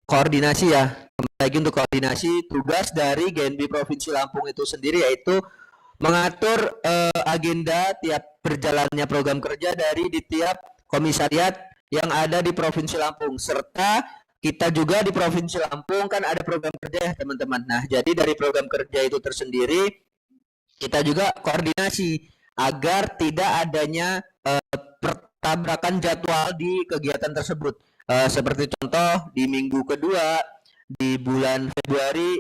S7: koordinasi ya, kembali lagi untuk koordinasi, tugas dari Genbi Provinsi Lampung itu sendiri yaitu mengatur agenda tiap berjalannya program kerja dari di tiap komisariat yang ada di Provinsi Lampung, serta kita juga di Provinsi Lampung kan ada program kerja ya teman-teman. Nah, jadi dari program kerja itu tersendiri kita juga koordinasi agar tidak adanya pertabrakan jadwal di kegiatan tersebut. Seperti contoh di minggu kedua di bulan Februari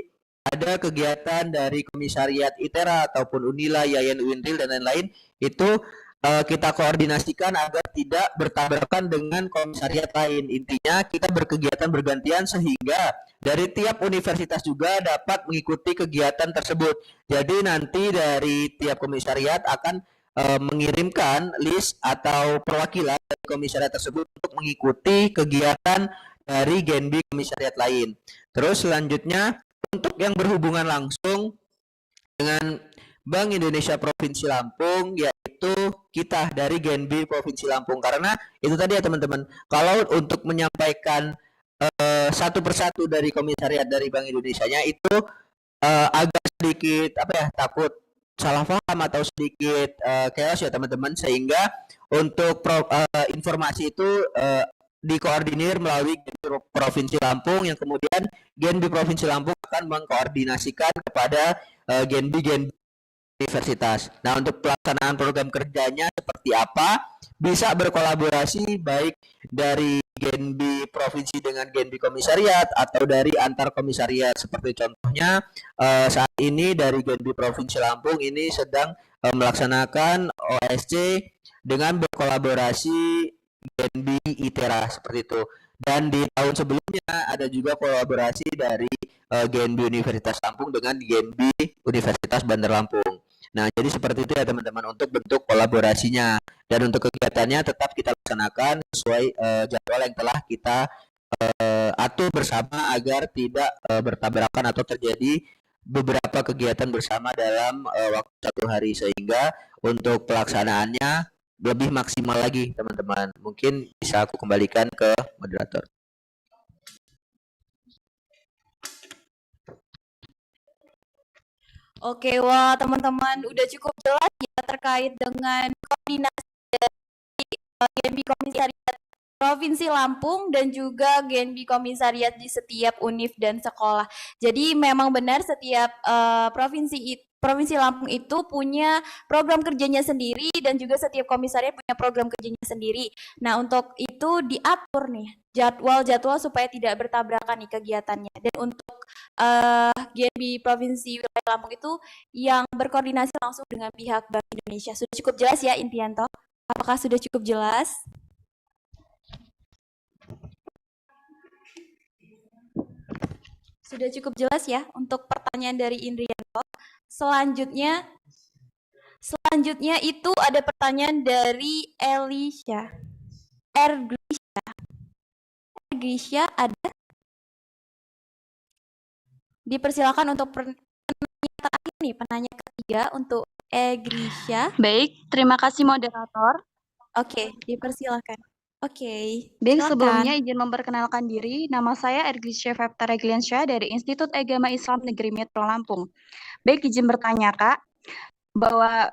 S7: ada kegiatan dari komisariat ITERA ataupun Unila, Yayan Uinril dan lain-lain, itu kita koordinasikan agar tidak bertabrakan dengan komisariat lain. Intinya kita berkegiatan bergantian sehingga dari tiap universitas juga dapat mengikuti kegiatan tersebut. Jadi nanti dari tiap komisariat akan mengirimkan list atau perwakilan dari komisariat tersebut untuk mengikuti kegiatan dari Genbi komisariat lain. Terus selanjutnya untuk yang berhubungan langsung dengan Bank Indonesia Provinsi Lampung, yaitu kita dari Genbi Provinsi Lampung. Karena itu tadi ya teman-teman, kalau untuk menyampaikan satu persatu dari komisariat dari Bank Indonesia-nya itu agak sedikit takut salah paham atau sedikit chaos ya teman-teman, sehingga untuk informasi itu dikoordinir melalui Genbi Provinsi Lampung, yang kemudian Genbi Provinsi Lampung akan mengkoordinasikan kepada Genbi universitas. Nah, untuk pelaksanaan program kerjanya seperti apa? Bisa berkolaborasi baik dari Genbi provinsi dengan Genbi komisariat atau dari antar komisariat. Seperti contohnya saat ini dari Genbi provinsi Lampung ini sedang melaksanakan OSC dengan berkolaborasi Genbi ITERA seperti itu. Dan di tahun sebelumnya ada juga kolaborasi dari Genbi Universitas Lampung dengan Genbi Universitas Bandar Lampung. Nah, jadi seperti itu ya teman-teman untuk bentuk kolaborasinya. Dan untuk kegiatannya tetap kita laksanakan sesuai jadwal yang telah kita atur bersama agar tidak bertabrakan atau terjadi beberapa kegiatan bersama dalam waktu 1 hari, sehingga untuk pelaksanaannya lebih maksimal lagi teman-teman. Mungkin bisa aku kembalikan ke moderator.
S1: Oke, wah teman-teman udah cukup jelas ya terkait dengan koordinasi dari Genbi Komisariat Provinsi Lampung dan juga Genbi Komisariat di setiap univ dan sekolah. Jadi memang benar setiap Provinsi Lampung itu punya program kerjanya sendiri dan juga setiap komisariat punya program kerjanya sendiri. Nah, untuk itu diatur nih jadwal-jadwal supaya tidak bertabrakan nih kegiatannya. Dan untuk Genbi Provinsi Wilayah Lampung itu yang berkoordinasi langsung dengan pihak Bank Indonesia. Sudah cukup jelas ya Indianto? Apakah sudah cukup jelas? Sudah cukup jelas ya untuk pertanyaan dari Indrianto. Selanjutnya itu ada pertanyaan dari Elisha. Ergrisha ada? Dipersilakan untuk penanya terakhir nih, penanya ketiga untuk Egrisha.
S11: Baik, terima kasih moderator.
S1: Oke, dipersilakan. Oke,
S11: Baik,
S1: silakan.
S11: sebelumnya izin memperkenalkan diri. Nama saya Ergrisha Fepta Regliansyah dari Institut Agama Islam Negeri Metro Lampung. Baik, izin bertanya Kak, bahwa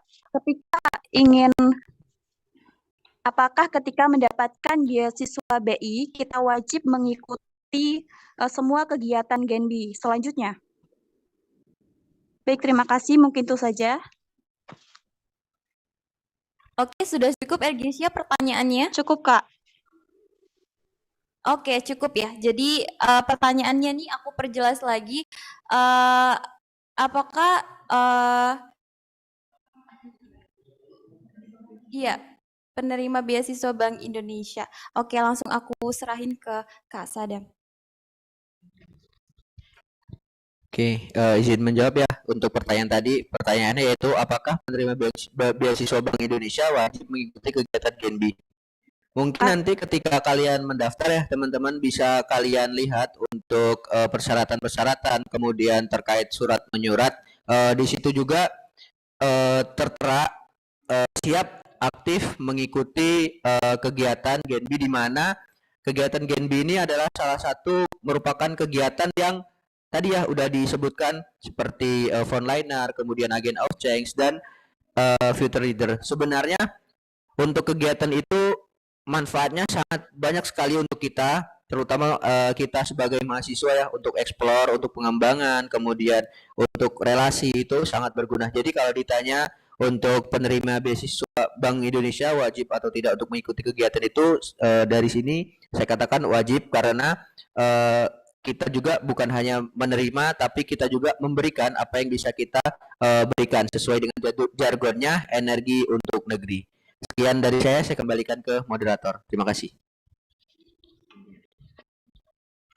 S11: apakah ketika mendapatkan beasiswa BI, kita wajib mengikuti semua kegiatan Genbi selanjutnya? Baik, terima kasih. Mungkin itu saja.
S1: Oke, sudah cukup Ergrisha pertanyaannya?
S11: Cukup, Kak.
S1: Oke, cukup ya. Jadi pertanyaannya nih aku perjelas lagi. Apakah iya, penerima beasiswa Bank Indonesia. Oke, langsung aku serahin ke Kak Sadam.
S7: Oke, izin menjawab ya untuk pertanyaan tadi. Pertanyaannya yaitu apakah penerima beasiswa Bank Indonesia wajib mengikuti kegiatan Genbi? Mungkin nanti ketika kalian mendaftar ya teman-teman bisa kalian lihat untuk persyaratan-persyaratan, kemudian terkait surat menyurat. Di situ juga tertera siap aktif mengikuti kegiatan Genbi, di mana kegiatan Genbi ini adalah salah satu merupakan kegiatan yang tadi ya udah disebutkan seperti Frontliner, kemudian Agent of Change dan Future Leader. Sebenarnya untuk kegiatan itu manfaatnya sangat banyak sekali untuk kita, terutama kita sebagai mahasiswa ya, untuk explore, untuk pengembangan, kemudian untuk relasi itu sangat berguna. Jadi kalau ditanya untuk penerima beasiswa Bank Indonesia wajib atau tidak untuk mengikuti kegiatan itu, dari sini saya katakan wajib karena kita juga bukan hanya menerima, tapi kita juga memberikan apa yang bisa kita berikan sesuai dengan jargonnya energi untuk negeri. Sekian dari saya kembalikan ke moderator. Terima kasih.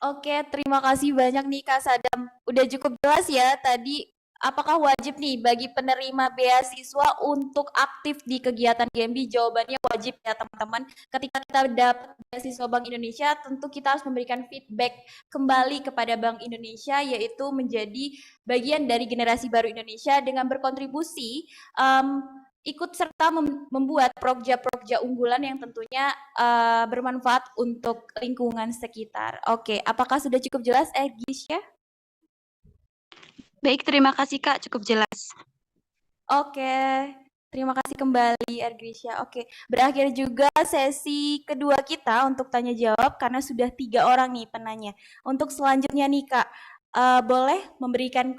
S1: Oke, terima kasih banyak nih Kak Sadam. Udah cukup jelas ya tadi apakah wajib nih bagi penerima beasiswa untuk aktif di kegiatan Genbi? Jawabannya wajib ya teman-teman. Ketika kita dapat beasiswa Bank Indonesia, tentu kita harus memberikan feedback kembali kepada Bank Indonesia, yaitu menjadi bagian dari generasi baru Indonesia dengan berkontribusi ikut serta membuat prokja-prokja unggulan yang tentunya bermanfaat untuk lingkungan sekitar. Oke, apakah sudah cukup jelas, Gisya?
S11: Baik, terima kasih Kak, cukup jelas.
S1: Oke, terima kasih kembali Ergrisha. Oke, berakhir juga sesi kedua kita untuk tanya jawab karena sudah 3 orang nih penanya. Untuk selanjutnya nih Kak, boleh memberikan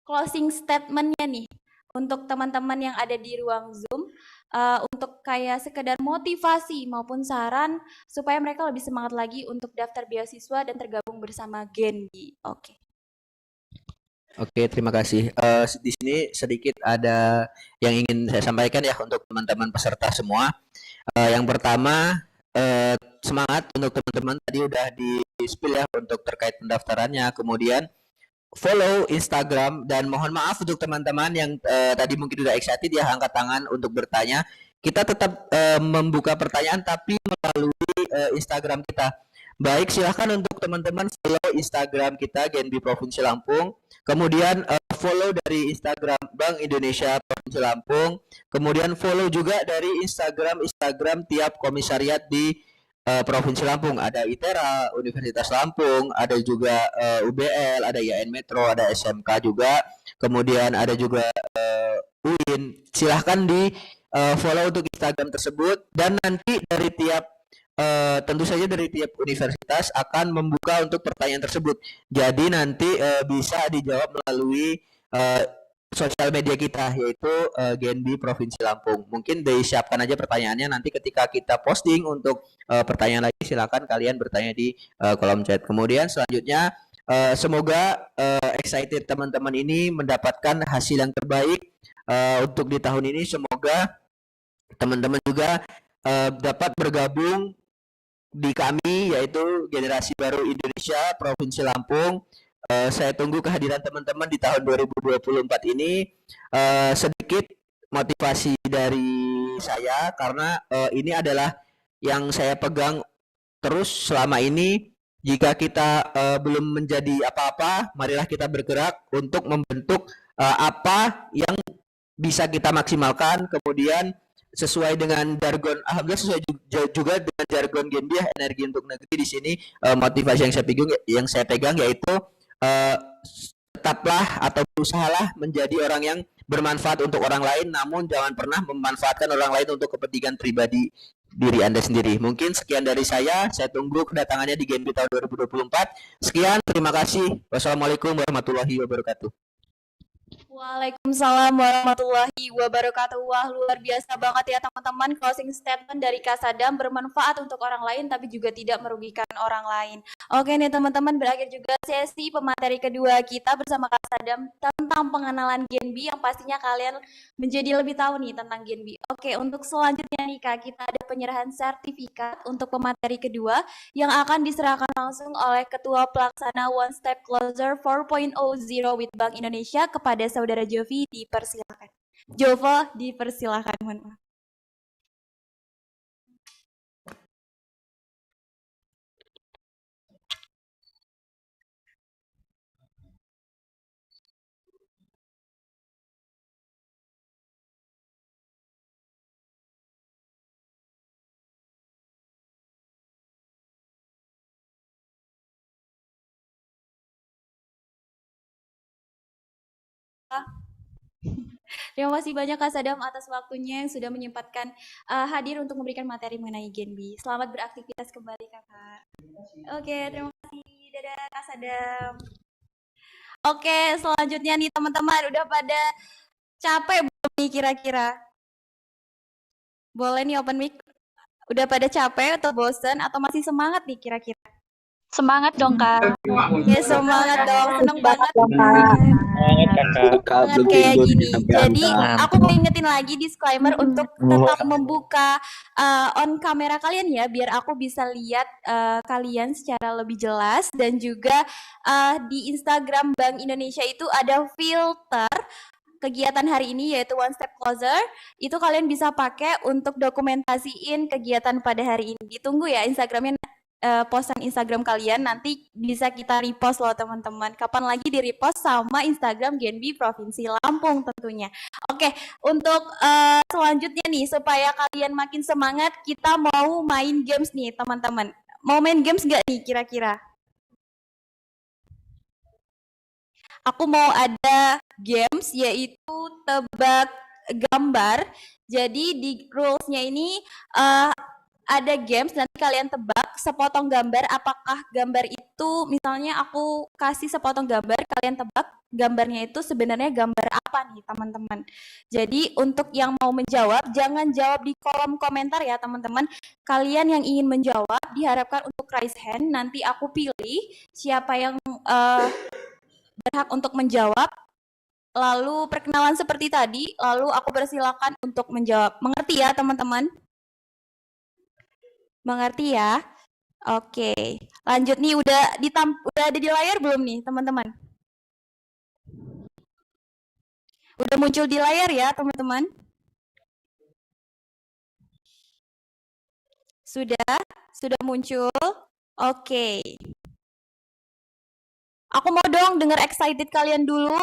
S1: closing statement-nya nih untuk teman-teman yang ada di ruang Zoom, untuk kayak sekedar motivasi maupun saran supaya mereka lebih semangat lagi untuk daftar beasiswa dan tergabung bersama Genbi. Oke.
S7: Oke, terima kasih. Di sini sedikit ada yang ingin saya sampaikan ya untuk teman-teman peserta semua. Yang pertama, semangat untuk teman-teman tadi udah di-spill ya untuk terkait pendaftarannya. Kemudian follow Instagram dan mohon maaf untuk teman-teman yang tadi mungkin udah excited ya angkat tangan untuk bertanya. Kita tetap membuka pertanyaan tapi melalui Instagram kita. Baik, silahkan untuk teman-teman follow Instagram kita Genbi Provinsi Lampung. Kemudian follow dari Instagram Bank Indonesia Provinsi Lampung. Kemudian follow juga dari Instagram tiap komisariat di Provinsi Lampung. Ada ITERA, Universitas Lampung, ada juga UBL, ada IAIN Metro, ada SMK juga. Kemudian ada juga UIN. Silahkan di follow untuk Instagram tersebut dan nanti dari tiap tentu saja dari tiap universitas akan membuka untuk pertanyaan tersebut. Jadi nanti bisa dijawab melalui sosial media kita yaitu Genbi Provinsi Lampung. Mungkin disiapkan aja pertanyaannya nanti ketika kita posting untuk pertanyaan lagi silakan kalian bertanya di kolom chat. Kemudian selanjutnya semoga excited teman-teman ini mendapatkan hasil yang terbaik untuk di tahun ini. Semoga teman-teman juga dapat bergabung di kami yaitu Generasi Baru Indonesia Provinsi Lampung. Saya tunggu kehadiran teman-teman di tahun 2024 ini. Sedikit motivasi dari saya karena ini adalah yang saya pegang terus selama ini. Jika kita belum menjadi apa-apa, marilah kita bergerak untuk membentuk apa yang bisa kita maksimalkan. Kemudian sesuai dengan jargon, alhamdulillah sesuai juga dengan jargon Genbi ya, energi untuk negeri. Di sini motivasi yang saya pegang yaitu tetaplah atau berusahalah menjadi orang yang bermanfaat untuk orang lain, namun jangan pernah memanfaatkan orang lain untuk kepentingan pribadi diri Anda sendiri. Mungkin sekian dari saya tunggu kedatangannya di Genbi tahun 2024. Sekian, terima kasih. Wassalamualaikum warahmatullahi wabarakatuh.
S1: Waalaikumsalam warahmatullahi wabarakatuh. Wah, luar biasa banget ya teman-teman. Closing statement dari Kak Sadam bermanfaat untuk orang lain tapi juga tidak merugikan orang lain. Oke nih teman-teman, berakhir juga sesi pemateri kedua kita bersama Kak Sadam tentang pengenalan Genbi yang pastinya kalian menjadi lebih tahu nih tentang Genbi. Oke, untuk selanjutnya nih Kak, kita ada penyerahan sertifikat untuk pemateri kedua yang akan diserahkan langsung oleh Ketua Pelaksana One Step Closer 4.0 with Bank Indonesia kepada Saudara Jovi. Dipersilakan. Jovo, dipersilakan. Mohon maaf. Terima kasih banyak Kak Sadam atas waktunya yang sudah menyempatkan hadir untuk memberikan materi mengenai Genbi. Selamat beraktivitas kembali Kakak. Oke, terima kasih. Dadah Kak Sadam. Oke, selanjutnya nih teman-teman, udah pada capek belum nih kira-kira? Boleh nih open mic. Udah pada capek atau bosen atau masih semangat nih kira-kira?
S11: Semangat dong Kak.
S1: Ya semangat dong, seneng banget.
S3: Kakak.
S1: Banget kayak gini. Jadi aku mau ingetin lagi disclaimer untuk tetap membuka on kamera kalian ya, biar aku bisa lihat kalian secara lebih jelas. Dan juga di Instagram Bank Indonesia itu ada filter kegiatan hari ini yaitu One Step Closer. Itu kalian bisa pakai untuk dokumentasiin kegiatan pada hari ini. Ditunggu ya Instagramnya, postan Instagram kalian, nanti bisa kita repost loh teman-teman. Kapan lagi di repost sama Instagram Genbi Provinsi Lampung tentunya. Oke, untuk selanjutnya nih supaya kalian makin semangat, kita mau main games nih teman-teman. Mau main games nggak nih kira-kira? Aku mau ada games yaitu tebak gambar. Jadi di rules-nya ini ada games, nanti kalian tebak sepotong gambar, apakah gambar itu, misalnya aku kasih sepotong gambar, kalian tebak gambarnya itu sebenarnya gambar apa nih teman-teman. Jadi untuk yang mau menjawab, jangan jawab di kolom komentar ya teman-teman. Kalian yang ingin menjawab diharapkan untuk raise hand, nanti aku pilih siapa yang berhak untuk menjawab. Lalu perkenalan seperti tadi, lalu aku persilakan untuk menjawab. Mengerti ya teman-teman? Mengerti ya? Oke, lanjut nih, udah ada di layar belum nih teman-teman? Udah muncul di layar ya teman-teman? Sudah muncul? Oke. Aku mau dong dengar excited kalian dulu.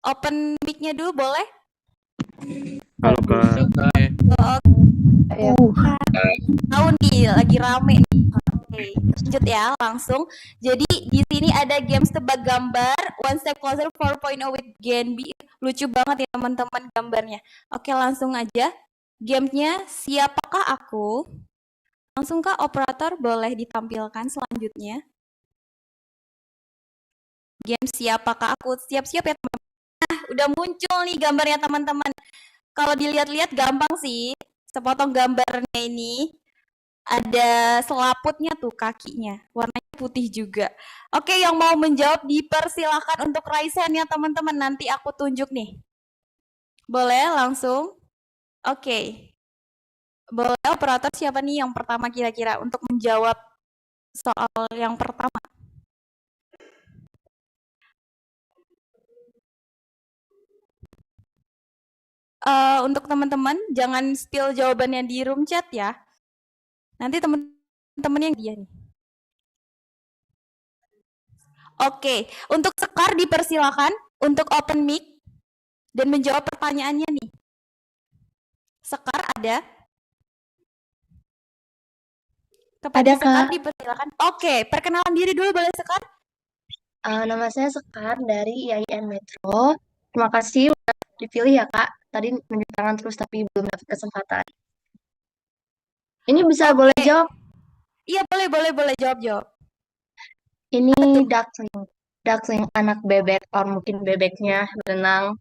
S1: Open mic-nya dulu boleh?
S2: Halo Kak.
S1: Tahu nih, lagi rame nih. Oke, lanjut ya, langsung. Jadi di sini ada games tebak gambar, One Step Closer 4.0 with Genbi. Lucu banget ya teman-teman gambarnya. Oke, langsung aja. Gamenya siapakah aku? Langsung Kak operator boleh ditampilkan selanjutnya. Game siapakah aku? Siap-siap ya teman-teman. Nah, udah muncul nih gambarnya teman-teman. Kalau dilihat-lihat gampang sih. Sepotong gambarnya ini ada selaputnya tuh kakinya. Warnanya putih juga. Oke, yang mau menjawab dipersilakan untuk raise hand ya teman-teman. Nanti aku tunjuk nih. Boleh langsung? Oke. Boleh operator siapa nih yang pertama kira-kira untuk menjawab soal yang pertama? Untuk teman-teman, jangan spill jawabannya di room chat ya. Nanti teman-teman yang dia nih. Oke, untuk Sekar dipersilakan untuk open mic dan menjawab pertanyaannya nih. Sekar ada? Kepada Sekar dipersilakan. Oke, perkenalan diri dulu boleh Sekar?
S4: Nama saya Sekar dari IAIN Metro. Terima kasih udah dipilih ya Kak. Tadi nunjuk tangan terus tapi belum dapat kesempatan. Ini bisa boleh jawab?
S1: Iya boleh jawab.
S4: Ini duckling anak bebek, or mungkin bebeknya berenang.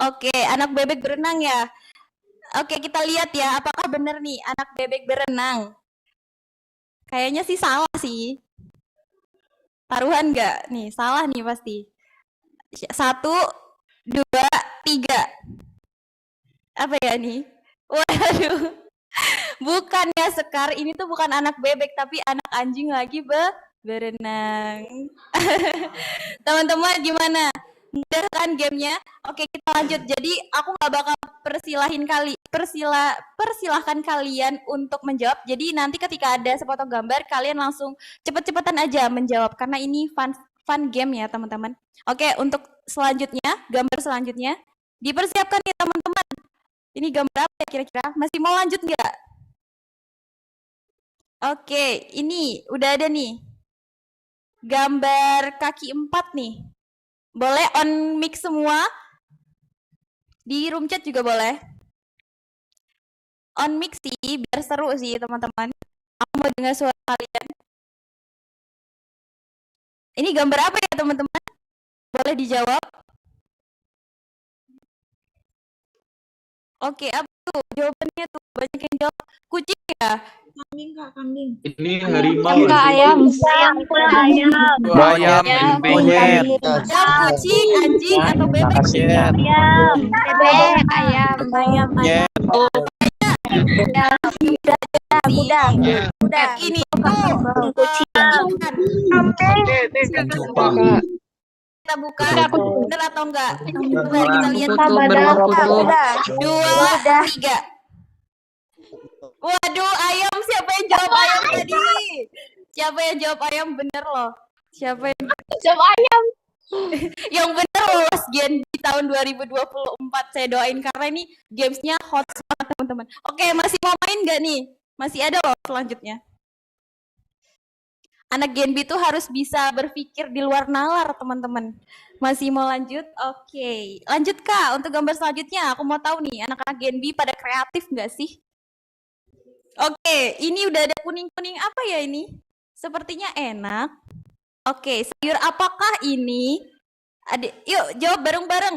S1: Oke, anak bebek berenang ya. Oke, kita lihat ya, apakah benar nih anak bebek berenang? Kayaknya sih salah sih. Taruhan nggak? Nih, salah nih pasti. 1, 2, 3. Apa ya nih? Waduh. Bukan ya Sekar, ini tuh bukan anak bebek, tapi anak anjing lagi berenang. Teman-teman gimana? Mudah kan gamenya? Oke, kita lanjut. Jadi aku nggak bakal persilahkan kalian untuk menjawab. Jadi nanti ketika ada sepotong gambar, kalian langsung cepet-cepetan aja menjawab karena ini fun game ya teman-teman. Oke, untuk selanjutnya, gambar selanjutnya dipersiapkan nih teman-teman. Ini gambar apa ya kira-kira? Masih mau lanjut nggak? Oke, ini udah ada nih. Gambar kaki 4 nih. Boleh on mic semua? Di room chat juga boleh. On mic sih, biar seru sih teman-teman. Aku mau dengar suara kalian. Ini gambar apa ya teman-teman? Boleh dijawab? Oke, apa tuh? Jawabannya tuh banyak yang jawab. Kucing ya?
S12: Kambing Kak, kambing.
S2: Ini harimau.
S12: Ayam.
S2: Ayam, monyet.
S1: Kucing, anjing, atau bebek?
S12: Ayam. Bebek, ayam.
S1: Udah. Ini tuh kucing. Kita buka, bener atau enggak? Bentar, kita lihat. 2, 3. Waduh, ayam. Siapa yang jawab ayam tadi? Siapa yang jawab ayam? Bener loh. Siapa yang jawab ayam? Yang bener lolos Genbi tahun 2024. Saya doain karena ini gamesnya hot banget teman-teman. Oke, masih mau main nggak nih? Masih ada loh selanjutnya. Anak Genbi tuh harus bisa berpikir di luar nalar teman-teman. Masih mau lanjut? Oke, lanjut Kak. Untuk gambar selanjutnya, aku mau tahu nih anak-anak Genbi pada kreatif nggak sih? Oke, ini udah ada kuning-kuning apa ya ini? Sepertinya enak. Oke, sayur apakah ini? Yuk jawab bareng-bareng.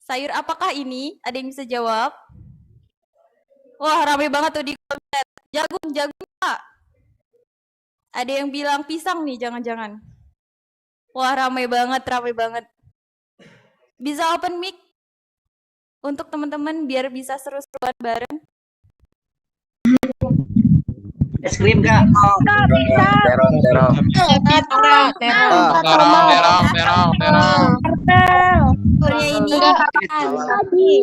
S1: Sayur apakah ini? Ada yang bisa jawab? Wah, ramai banget tuh di komentar. Jagung Pak. Ada yang bilang pisang nih, jangan-jangan. Wah, ramai banget. Bisa open mic untuk teman-teman biar bisa seru-seruan bareng.
S3: Es krim Kak.
S12: Terong.
S1: Ini